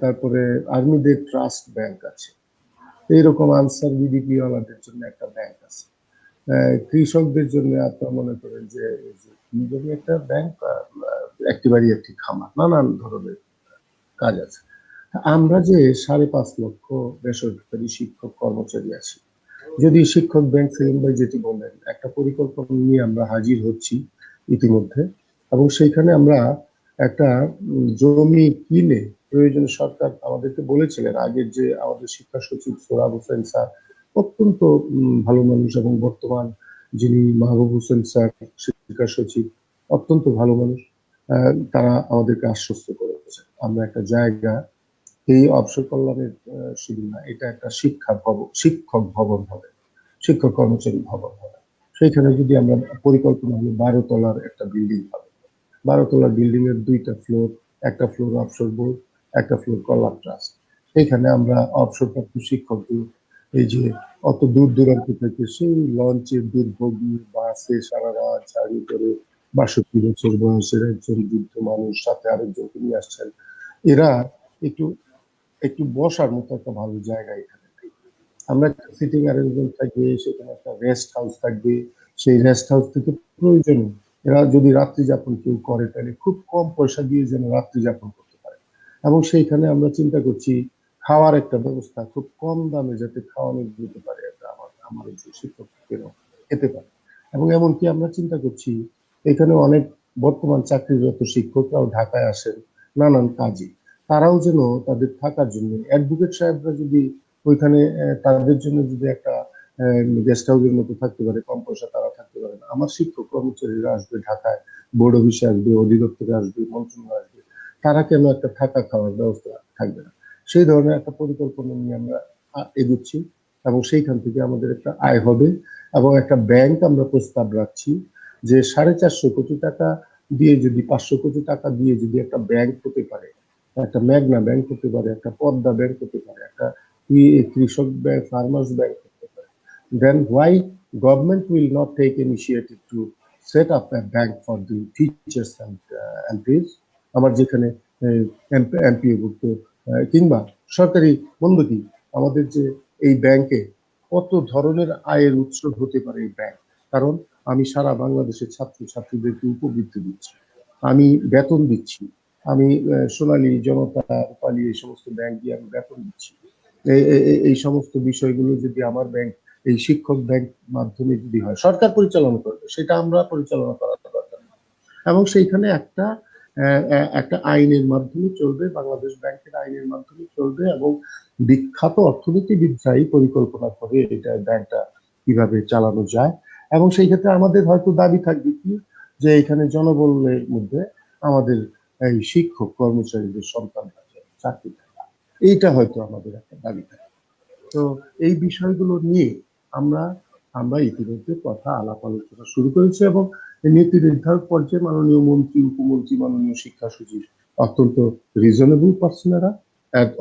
Speaker 4: তারপরে আর্মিদের ট্রাস্ট ব্যাংক আছে, এইরকম আনসার বিডিপি ওয়ালাদের জন্য একটা ব্যাংক আছে, কৃষকদের জন্য আপনারা মনে করেন যে একটা ব্যাংক, একেবারেই একটি খামার, নানান ধরনের কাজ আছে। আমরা যে 5.5 লক্ষ বেসরকারি শিক্ষক কর্মচারী আছি, যদি শিক্ষক ব্যাংক সেলিম ভাই যেটি বললেন, একটা পরিকল্পনা নিয়ে আমরা হাজির হচ্ছি ইতিমধ্যে, এবং সেইখানে আমরা একটা জমি কিনে প্রয়োজনে, সরকার আমাদেরকে বলেছিলেন, আগের যে আমাদের শিক্ষা সচিব সোহরাব হোসেন স্যার অত্যন্ত ভালো মানুষ, এবং বর্তমান যিনি মাহবুব হোসেন স্যার শিক্ষা সচিব অত্যন্ত ভালো মানুষ, তারা আমাদেরকে আশ্বস্ত করেছে আমরা একটা জায়গা, এই অবসর কল্যাণের শুধু না, এটা একটা শিক্ষক ভবন হবে, শিক্ষক কর্মচারী ভবন হবে। সেইখানে যদি আমরা পরিকল্পনা হলো 12 তলার একটা বিল্ডিং হবে, 12 তলার বিল্ডিং এর 2টা ফ্লোর, একটা ফ্লোর অবসর বোর্ড, একটা ফ্লোর কল্যাণ ট্রাস্ট। সেইখানে আমরা অবসরপ্রাপ্ত শিক্ষকদের, এই যে অত দূর দূরান্ত থেকে সেই লঞ্চের দুর্ভোগ নিয়ে বাসে সারা রাত ঝাড়ি করে 62 বছর বয়সের একজন বৃদ্ধ মানুষ সাথে আরেকজনকে নিয়ে আসছেন, এরা একটু একটু বসার মতো একটা ভালো জায়গা এখানে। আমরা একটা সিটিং অ্যারেঞ্জমেন্ট থাকবে, সেখানে একটা রেস্ট হাউস থাকবে, সেই রেস্ট হাউস থেকে প্রয়োজন এরা যদি রাত্রি যাপন কেউ করে, তাহলে খুব কম পয়সা দিয়ে যেন রাত্রি যাপন করতে পারে, এবং সেইখানে আমরা চিন্তা করছি খাওয়ার একটা ব্যবস্থা খুব কম দামে যাতে খাওয়ানো যেতে পারে, এটা আমার যে শিক্ষকদেরও খেতে পারে। এবং এমনকি আমরা চিন্তা করছি এখানে অনেক বর্তমান চাকরিরত শিক্ষকরাও ঢাকায় আসেন নানান কাজে, তারাও যেন তাদের থাকার জন্য, অ্যাডভোকেট সাহেবরা যদি ওইখানে তাদের জন্য যদি একটা গেস্ট হাউসের মতো থাকতে পারে, কম পয়সা তারা থাকতে পারে না, আমার শিক্ষক কর্মচারীরা আসবে ঢাকায়, বোর্ড অফিসে আসবে, অধিদপ্তরে আসবে, মন্ত্রণালয় আসবে, তারা কেন একটা থাকা খাওয়ার ব্যবস্থা থাকবে না? সেই ধরনের একটা পরিকল্পনা নিয়ে আমরা এগুচ্ছি, এবং সেইখান থেকে আমাদের একটা আয় হবে। এবং একটা ব্যাংক আমরা প্রস্তাব রাখছি যে 450 কোটি টাকা দিয়ে যদি 500 কোটি টাকা দিয়ে যদি একটা ব্যাংক হতে পারে, একটা মেঘনা ব্যাংক হতে পারে, একটা পদ্মা ব্যাংক হতে পারে, একটা কৃষক ব্যাংক, ফার্মার্স ব্যাংক হতে পারে, then why government will not take initiative to set up a bank for the teachers and MPs? আমার যেখানে এমপি ভুক্ত কিংবা সরকারি বন্ধু কি, আমাদের যে এই ব্যাংকে কত ধরনের আয়ের উৎস হতে পারে এই ব্যাংক। কারণ আমি সারা বাংলাদেশের ছাত্র ছাত্রীদেরকে উপবৃত্তি দিচ্ছি, আমি বেতন দিচ্ছি, আমি সোনালী, জনতা, রূপালী এই সমস্ত ব্যাংক দিয়ে আমি বেতন দিচ্ছি। এই সমস্ত বিষয়গুলো যদি আমার ব্যাংক, এই শিক্ষক ব্যাংক মাধ্যমে যদি হয়, সরকার পরিচালনা করবে, সেটা আমরা পরিচালনা করার দরকার নেই। এবং সেইখানে একটা আইনের মাধ্যমে চলবে, বাংলাদেশ ব্যাংকের আইনের মাধ্যমে চলবে, এবং বিখ্যাত অর্থনীতিবিদরাই পরিকল্পনা করে এটা ব্যাংকটা কিভাবে চালানো যায়। এবং সেই ক্ষেত্রে আমাদের হয়তো দাবি থাকবে কি, যে এখানে জনবলের মধ্যে আমাদের এই শিক্ষক কর্মচারীদের সন্তান চাকরি থাকা, এইটা হয়তো আমাদের একটা দাবি থাকে। তো এই বিষয়গুলো নিয়ে আমরা ইতিমধ্যে কথা আলাপ আলোচনা শুরু করেছি, এবং নীতি নির্ধারক পর্যায়ে মাননীয় মন্ত্রী, উপমন্ত্রী, মাননীয় শিক্ষা সচিব অত্যন্ত রিজনেবল পার্সনেরা,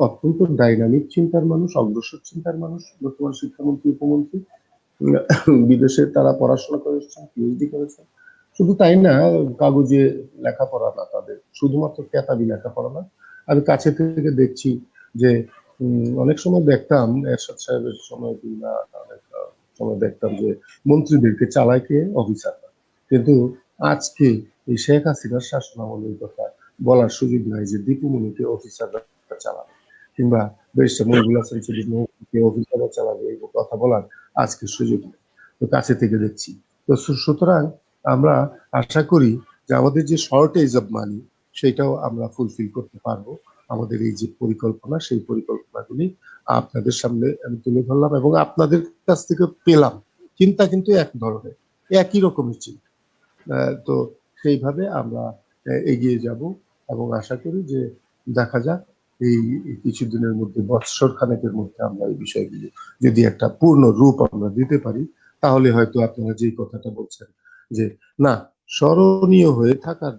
Speaker 4: অত্যন্ত ডাইনামিক চিন্তার মানুষ, অগ্রসর চিন্তার মানুষ, বর্তমান শিক্ষামন্ত্রী, উপমন্ত্রী। বিদেশে তারা পড়াশোনা করেছেন, পিএইচডি করেছেন। শুধু তাই না, কাগজে লেখাপড়া না তাদের, শুধুমাত্র কেতাবি লেখাপড়া না। আমি কাছে থেকে দেখছি যে অনেক সময় দেখতাম এরশাদ সাহেবের সময়, কিংবা অনেক সময় দেখতাম যে মন্ত্রীদেরকে চালায় কে, অফিসাররা। কিন্তু আজকে এই শেখ হাসিনার শাসন আমলের কথা বলার সুযোগ নাই যে দীপুমণিকে অফিসাররা চালাবে, কিংবা ব্যারিস্টার মনিরুল হাসান কে অফিসাররা চালাবে, এই কথা বলার আজকে সুযোগ নেই। তো কাছে থেকে দেখছি। তো সুতরাং আমরা আশা করি যে আমাদের যে শর্টেজ অফ মানি, সেটাও আমরা ফুলফিল করতে পারবো। আমাদের এই যে পরিকল্পনা, সেই পরিকল্পনাগুলি আপনাদের সামনে আমি তুলে ধরলাম, এবং আপনাদের কাছ থেকে পেলাম চিন্তা কিন্তু এক ধরনের, একই রকমের চিন্তা। তো সেইভাবে আমরা এগিয়ে যাব, এবং আশা করি যে দেখা যাক এই কিছুদিনের মধ্যে, বৎসর খানেকের মধ্যে আমরা এই বিষয়গুলি যদি একটা পূর্ণ রূপ আমরা দিতে পারি, তাহলে হয়তো আপনারা যেই কথাটা বলছেন যে না, স্মরণীয় হয়ে থাকার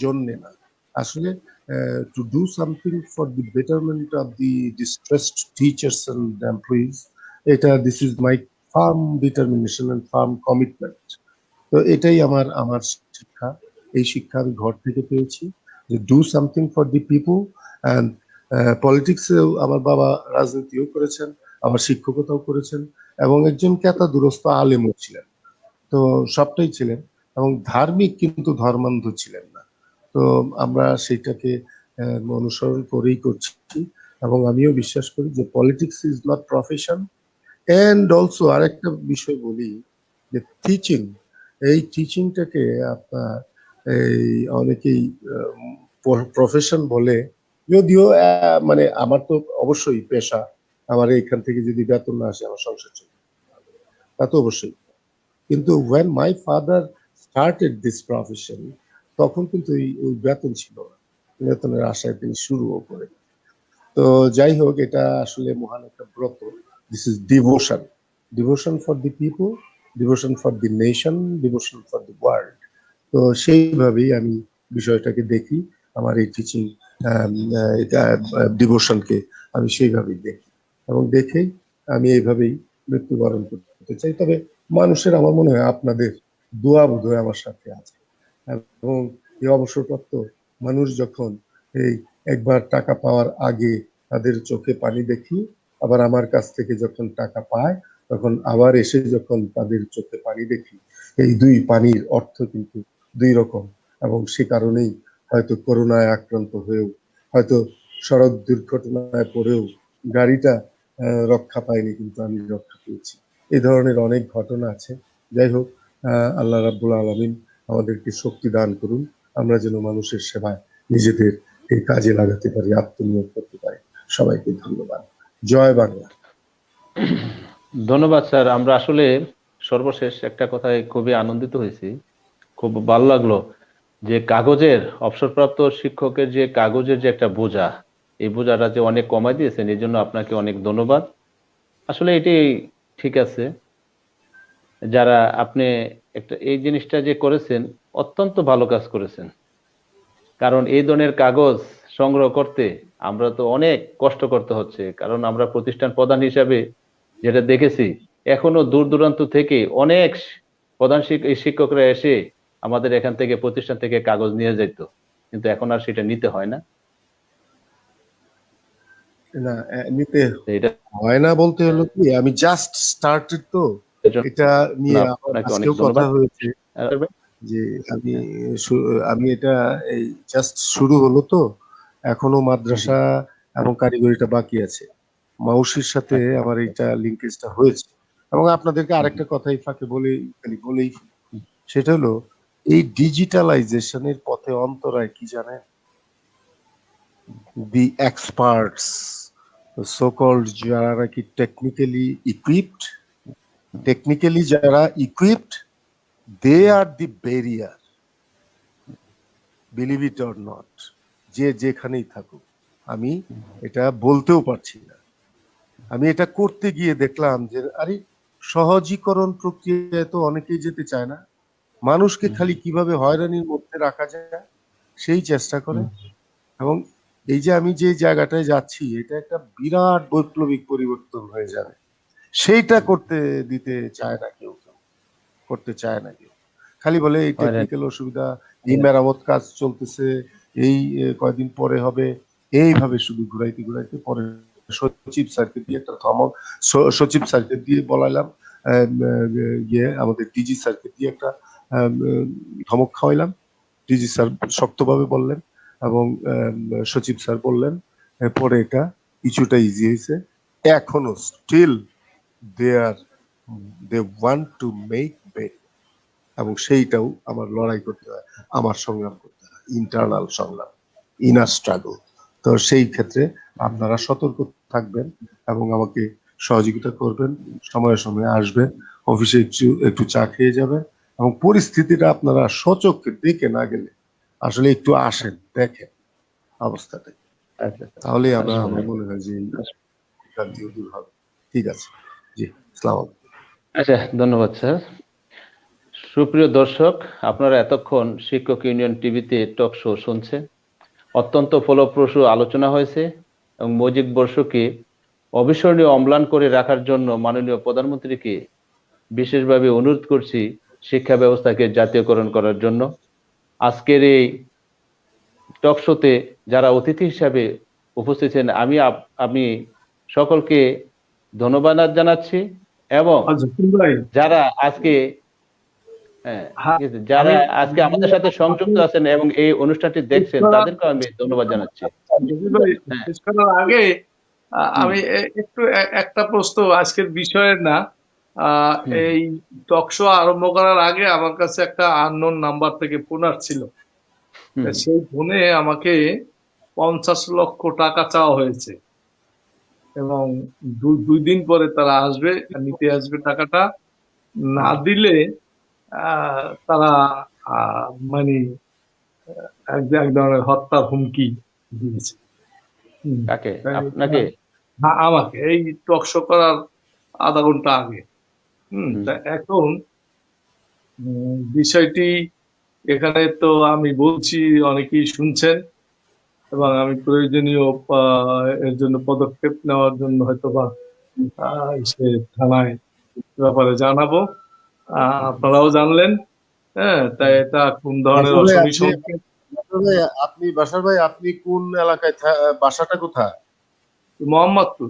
Speaker 4: জন্যে না, আসলে to do something for the betterment of the distressed teachers and employees, this is my firm determination and firm commitment. তো এটাই আমার শিক্ষা। এই শিক্ষা আমি ঘর থেকে পেয়েছি, যে do something for the people. And পলিটিক্সেও আমার বাবা রাজনীতিও করেছেন, আবার শিক্ষকতাও করেছেন, এবং একজন কেতা দুরস্ত আলেমও ছিলেন। তো সবটাই ছিলেন, এবং ধার্মিক কিন্তু ধর্মান্ধ ছিলেন না। তো আমরা সেটাকে অনুসরণ করেই করছি, এবং আমিও বিশ্বাস করি যে politics is not profession. And also আরেকটা বিষয় বলি, যে টিচিং, এই টিচিংটাকে আপনার এই অনেকেই প্রফেশন বলে, যদিও মানে আমার তো অবশ্যই পেশা, আমার এখান থেকে যদি বেতন না আসে আমার সংসার চলবে, তা তো অবশ্যই। কিন্তু when my father started this profession, তখন কিন্তু ওই বেতন ছিল না, বেতনের আশায় তিনি শুরুও করে। তো যাই হোক, এটা আসলে মহান একটা ব্রত। This is devotion, devotion for the people, devotion for the nation, devotion for the world. তো সেইভাবেই আমি বিষয়টাকে দেখি, আমার এই টিচিং ডিভোশনকে আমি সেইভাবেই দেখি, এবং দেখেই আমি এইভাবেই মৃত্যুবরণ করতে চাই। তবে মানুষের, আমার মনে হয় আপনাদের দোয়া বোধহয় আমার সাথে আছে, এবং এই অবসরপ্রাপ্ত মানুষ যখন এই একবার টাকা পাওয়ার আগে তাদের চোখে পানি দেখি, আবার আমার কাছ থেকে যখন টাকা পায় তখন আবার এসে যখন তাদের চোখে পানি দেখি, এই দুই পানির অর্থ কিন্তু দুই রকম। এবং সে কারণেই হয়তো করোনায় আক্রান্ত হয়েও, হয়তো সড়ক দুর্ঘটনায় পড়েও গাড়িটা রক্ষা পায়নি, কিন্তু আমি রক্ষা পেয়েছি। এই ধরনের অনেক ঘটনা আছে। যাই হোক, আল্লাহ রাব্বুল আলামিন আমাদেরকে শক্তি দান করুন, আমরা যেন মানুষের সেবায় নিজেদের এই কাজে লাগাতে পারি, আত্মনিয়োগ করতে পারি। সবাইকে ধন্যবাদ। জয় বাংলা।
Speaker 3: ধন্যবাদ স্যার। আমরা আসলে সর্বশেষ একটা কথায় খুবই আনন্দিত হয়েছি, খুব ভালো লাগলো যে কাগজের, অবসরপ্রাপ্ত শিক্ষকের যে কাগজের যে একটা বোঝা, এই বোঝাটা যে অনেক কমাই দিয়েছেন, এই জন্য আপনাকে অনেক ধন্যবাদ। আসলে এটি ঠিক আছে, যারা আপনি একটা এই জিনিসটা যে করেছেন, অত্যন্ত ভালো কাজ করেছেন। কারণ এই ধরনের কাগজ সংগ্রহ করতে আমরা তো অনেক কষ্ট করতে হচ্ছে, কারণ আমরা প্রতিষ্ঠান প্রধান হিসাবে যেটা দেখেছি, এখনো দূর দূরান্ত থেকে অনেক প্রধান শিক্ষকরা এসে আমাদের এখান থেকে প্রতিষ্ঠান থেকে কাগজ নিয়ে যেত, কিন্তু এখন আর সেটা নিতে হয় না।
Speaker 4: না, নিতে
Speaker 3: তো এটা
Speaker 4: হয় না বলতে হলো কি, আমি জাস্ট স্টার্টেড তো,
Speaker 3: এর জন্য
Speaker 4: এটা নিয়ে আমার
Speaker 3: আপনাকে অনেক
Speaker 4: আজকেও কথা
Speaker 3: ধন্যবাদ।
Speaker 4: হয়েছে যে আমি এটা এই জাস্ট শুরু হলো তো, এখনো মাদ্রাসা এবং কারিগরিটা বাকি আছে। মাউসির সাথে আমার এইটা লিঙ্কেজটা হয়েছে। এবং আপনাদেরকে আরেকটা কথাই ফাঁকে বলেই সেটা হলো, এই ডিজিটালাইজেশনের পথে অন্তরায় কি জানেন? দি এক্সপার্টস, সো কল্ড, যারা নাকি টেকনিক্যালি যারা equipped, they are the barrier, believe it or not. যে যেখানেই থাকুক, আমি এটা বলতেও পারছি না। আমি এটা করতে গিয়ে দেখলাম যে আরে সহজীকরণ প্রক্রিয়ায় তো অনেকেই যেতে চায় না, মানুষকে খালি কিভাবে হয়রানির মধ্যে রাখা যায় সেই চেষ্টা করে। এবং এই যে আমি যে জায়গাটায় যাচ্ছি, এটা একটা বিরাট বৈপ্লবিক পরিবর্তন হয়ে যাবে, সেইটা করতে দিতে চায় না কেউ, করতে চায় না কেউ। খালি বলে এই টেকনিক্যাল অসুবিধা, এই মেরামত কাজ চলতেছে, এই কয়দিন পরে হবে, এইভাবে শুধু ঘুরাইতে পরে সচিব স্যারকে দিয়ে একটা সচিব স্যারকে দিয়ে বলাইলাম, আমাদের ডিজি স্যারকে দিয়ে একটা ধমক খাওয়াইলাম। ডিজি স্যার শক্তভাবে বললেন এবং সচিব স্যার বললেন, পরে এটা কিছুটা ইজি হয়েছে। এখনো still they want to make bet, এবং সেইটাও আমার লড়াই করতে হয়, আমার সংগ্রাম করতে হয়, ইন্টারনাল সংগ্রাম, ইনার স্ট্রাগল। তো সেই ক্ষেত্রে আপনারা সতর্ক থাকবেন এবং আমাকে সহযোগিতা করবেন, সময়ে সময়ে আসবেন, অফিসে একটু চা খেয়ে যাবেন, এবং পরিস্থিতিটা আপনারা সচক্ষে দেখে না গেলে আসলে একটু আসেন, দেখেন অবস্থাটা, তাহলে আমার মনে হয় যে ক্রান্তিও দূর হবে। ঠিক আছে, জি, আসসালামু আলাইকুম।
Speaker 3: আচ্ছা, ধন্যবাদ স্যার। সুপ্রিয় দর্শক, আপনারা এতক্ষণ শিক্ষক ইউনিয়ন টিভিতে টক শো শুনছেন। অত্যন্ত ফলপ্রসূ আলোচনা হয়েছে এবং মজিক বর্ষকে অবিস্মরণীয় অম্লান করে রাখার জন্য মাননীয় প্রধানমন্ত্রীকে বিশেষভাবে অনুরোধ করছি শিক্ষা ব্যবস্থাকে জাতীয়করণ করার জন্য। আজকের এই টক শোতে যারা অতিথি হিসাবে উপস্থিত ছিলেন, আমি সকলকে ধন্যবাদ জানাচ্ছি, এবং যারা আজকে যারা আজকে আমাদের সাথে সংযুক্ত আছেন এবং এই অনুষ্ঠানটি দেখছেন, তাদেরকে আমি ধন্যবাদ জানাচ্ছি।
Speaker 2: শেষ করার আগে আমি একটু একটা প্রশ্ন, আজকের বিষয়ের না, এই টক শো আরম্ভ করার আগে আমার কাছে একটা আননোন নাম্বার থেকে ফোন আসছিল। সেই ফোনে আমাকে 50 লক্ষ টাকা চাওয়া হয়েছে, এবং 2 দিন পরে তারা আসবে, নিতে আসবে টাকাটা। না দিলে তারা মানে এক ধরনের হত্যার হুমকি দিয়েছে।
Speaker 3: কাকে? আপনাকে?
Speaker 2: আমাকে, এই টক শো করার আধা ঘন্টা আগে। তা এখন বিষয়টি এখানে তো আমি বলছি, অনেকেই শুনছেন, এবং আমি প্রয়োজনীয় এর জন্য পদক্ষেপ নেওয়ার জন্য হয়তোবা সে থানায় ব্যাপারে জানাবো। আপনারাও জানলেন। হ্যাঁ, তাই এটা কোন ধরনের অশনি সংকেত।
Speaker 4: আপনি বাসার ভাই, আপনি কোন এলাকায়, বাসাটা কোথায়?
Speaker 2: মোহাম্মদপুর।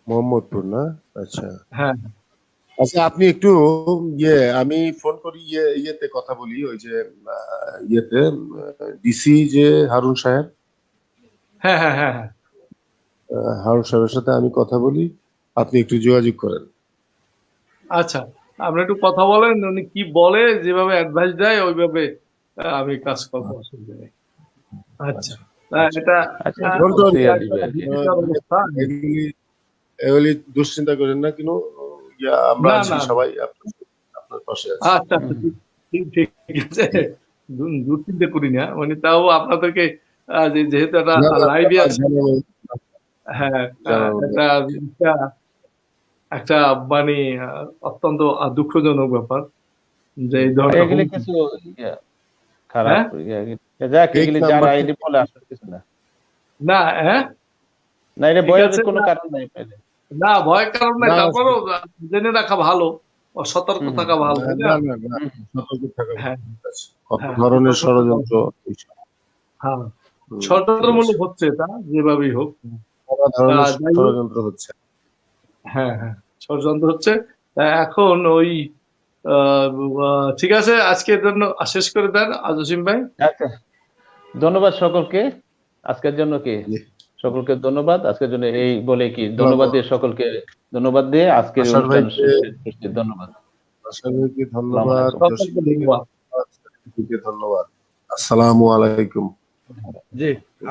Speaker 4: মোহাম্মদপুর না? আচ্ছা
Speaker 2: হ্যাঁ,
Speaker 4: আচ্ছা, আপনি একটু আমি ফোন করি, ইয়েতে কথা বলি, ওই যে ইয়েতে ডিসি যে হারুন সাহেব,
Speaker 2: হ্যাঁ, হ্যাঁ, হ্যাঁ, হ্যাঁ।
Speaker 4: হারুন সাহেবের সাথে আমি কথা বলি, আপনি একটু যোগাযোগ করেন।
Speaker 2: আচ্ছা, আপনি একটু কথা বলেন, উনি কি বলে, যেভাবে অ্যাডভাইস দেয় ওইভাবে আমি কাজ করবো, অসুবিধা নেই। আচ্ছা, এটা
Speaker 4: এগুলি দুশ্চিন্তা করেন না, কিন্তু আমরা আছি, সবাই আপনার পাশে আছি।
Speaker 2: আচ্ছা, ঠিক আছে, দুশ্চিন্তা করি না, মানে তাও আপনাদেরকে যেহেতু একটা লাইভে আছে, হ্যাঁ, একটা মানে অত্যন্ত দুঃখজনক ব্যাপার যে এই ধরনের
Speaker 3: কিছু খারাপ যাক
Speaker 4: ঠিক
Speaker 3: এগুলি
Speaker 4: নাম্বার
Speaker 3: যারা
Speaker 4: থেকে-
Speaker 3: আইডি বলে আসলে কিছু না।
Speaker 2: না হ্যাঁ
Speaker 3: না এটা
Speaker 2: ঠিক
Speaker 3: বয়ানের
Speaker 2: আছে,
Speaker 3: কোনো
Speaker 2: না।
Speaker 3: কারণ নাই পেলে।
Speaker 2: না ভয়ের কারণ নাই,
Speaker 4: না,
Speaker 2: তারপরেও জেনে রাখা ভালো, সতর্ক
Speaker 3: হুম,
Speaker 2: থাকা ভালো, তাই
Speaker 4: না
Speaker 2: না?
Speaker 4: না না
Speaker 3: হুম,
Speaker 4: সতর্ক থাকা
Speaker 2: হ্যাঁ
Speaker 4: কত
Speaker 2: হ্যাঁ,
Speaker 4: ধরনের
Speaker 2: সতর্ক থাকা
Speaker 4: ষড়যন্ত্র এইসব।
Speaker 2: হ্যাঁ
Speaker 4: ঠিক
Speaker 2: ষড়যন্ত্রমূলক
Speaker 4: আছে।
Speaker 2: হচ্ছে, তা যেভাবেই হোক।
Speaker 4: নানা ধরনের
Speaker 2: যাই হোক,
Speaker 4: ষড়যন্ত্র হচ্ছে।
Speaker 2: হ্যাঁ হ্যাঁ ষড়যন্ত্র হচ্ছে। তা এখন ওই ঠিক আছে, আজকের জন্য শেষ করে দেন জসিম ভাই।
Speaker 3: আচ্ছা ধন্যবাদ সকলকে আজকের জন্য কি সকলকে ধন্যবাদ আজকের জন্য এই বলে কি ধন্যবাদ দিয়ে সকলকে ধন্যবাদ দিয়ে আজকের
Speaker 4: আশার
Speaker 3: অনুষ্ঠান
Speaker 4: ভাইকে
Speaker 3: শেষ করছি। ধন্যবাদ।
Speaker 4: আশার ভাইকে
Speaker 3: আসসালামু
Speaker 4: ধন্যবাদ,
Speaker 3: আলাইকুম।
Speaker 4: জসিম
Speaker 2: সকলকে ধন্যবাদ।
Speaker 4: ভাইকে ধন্যবাদ। আসসালামু আলাইকুম।
Speaker 1: জি।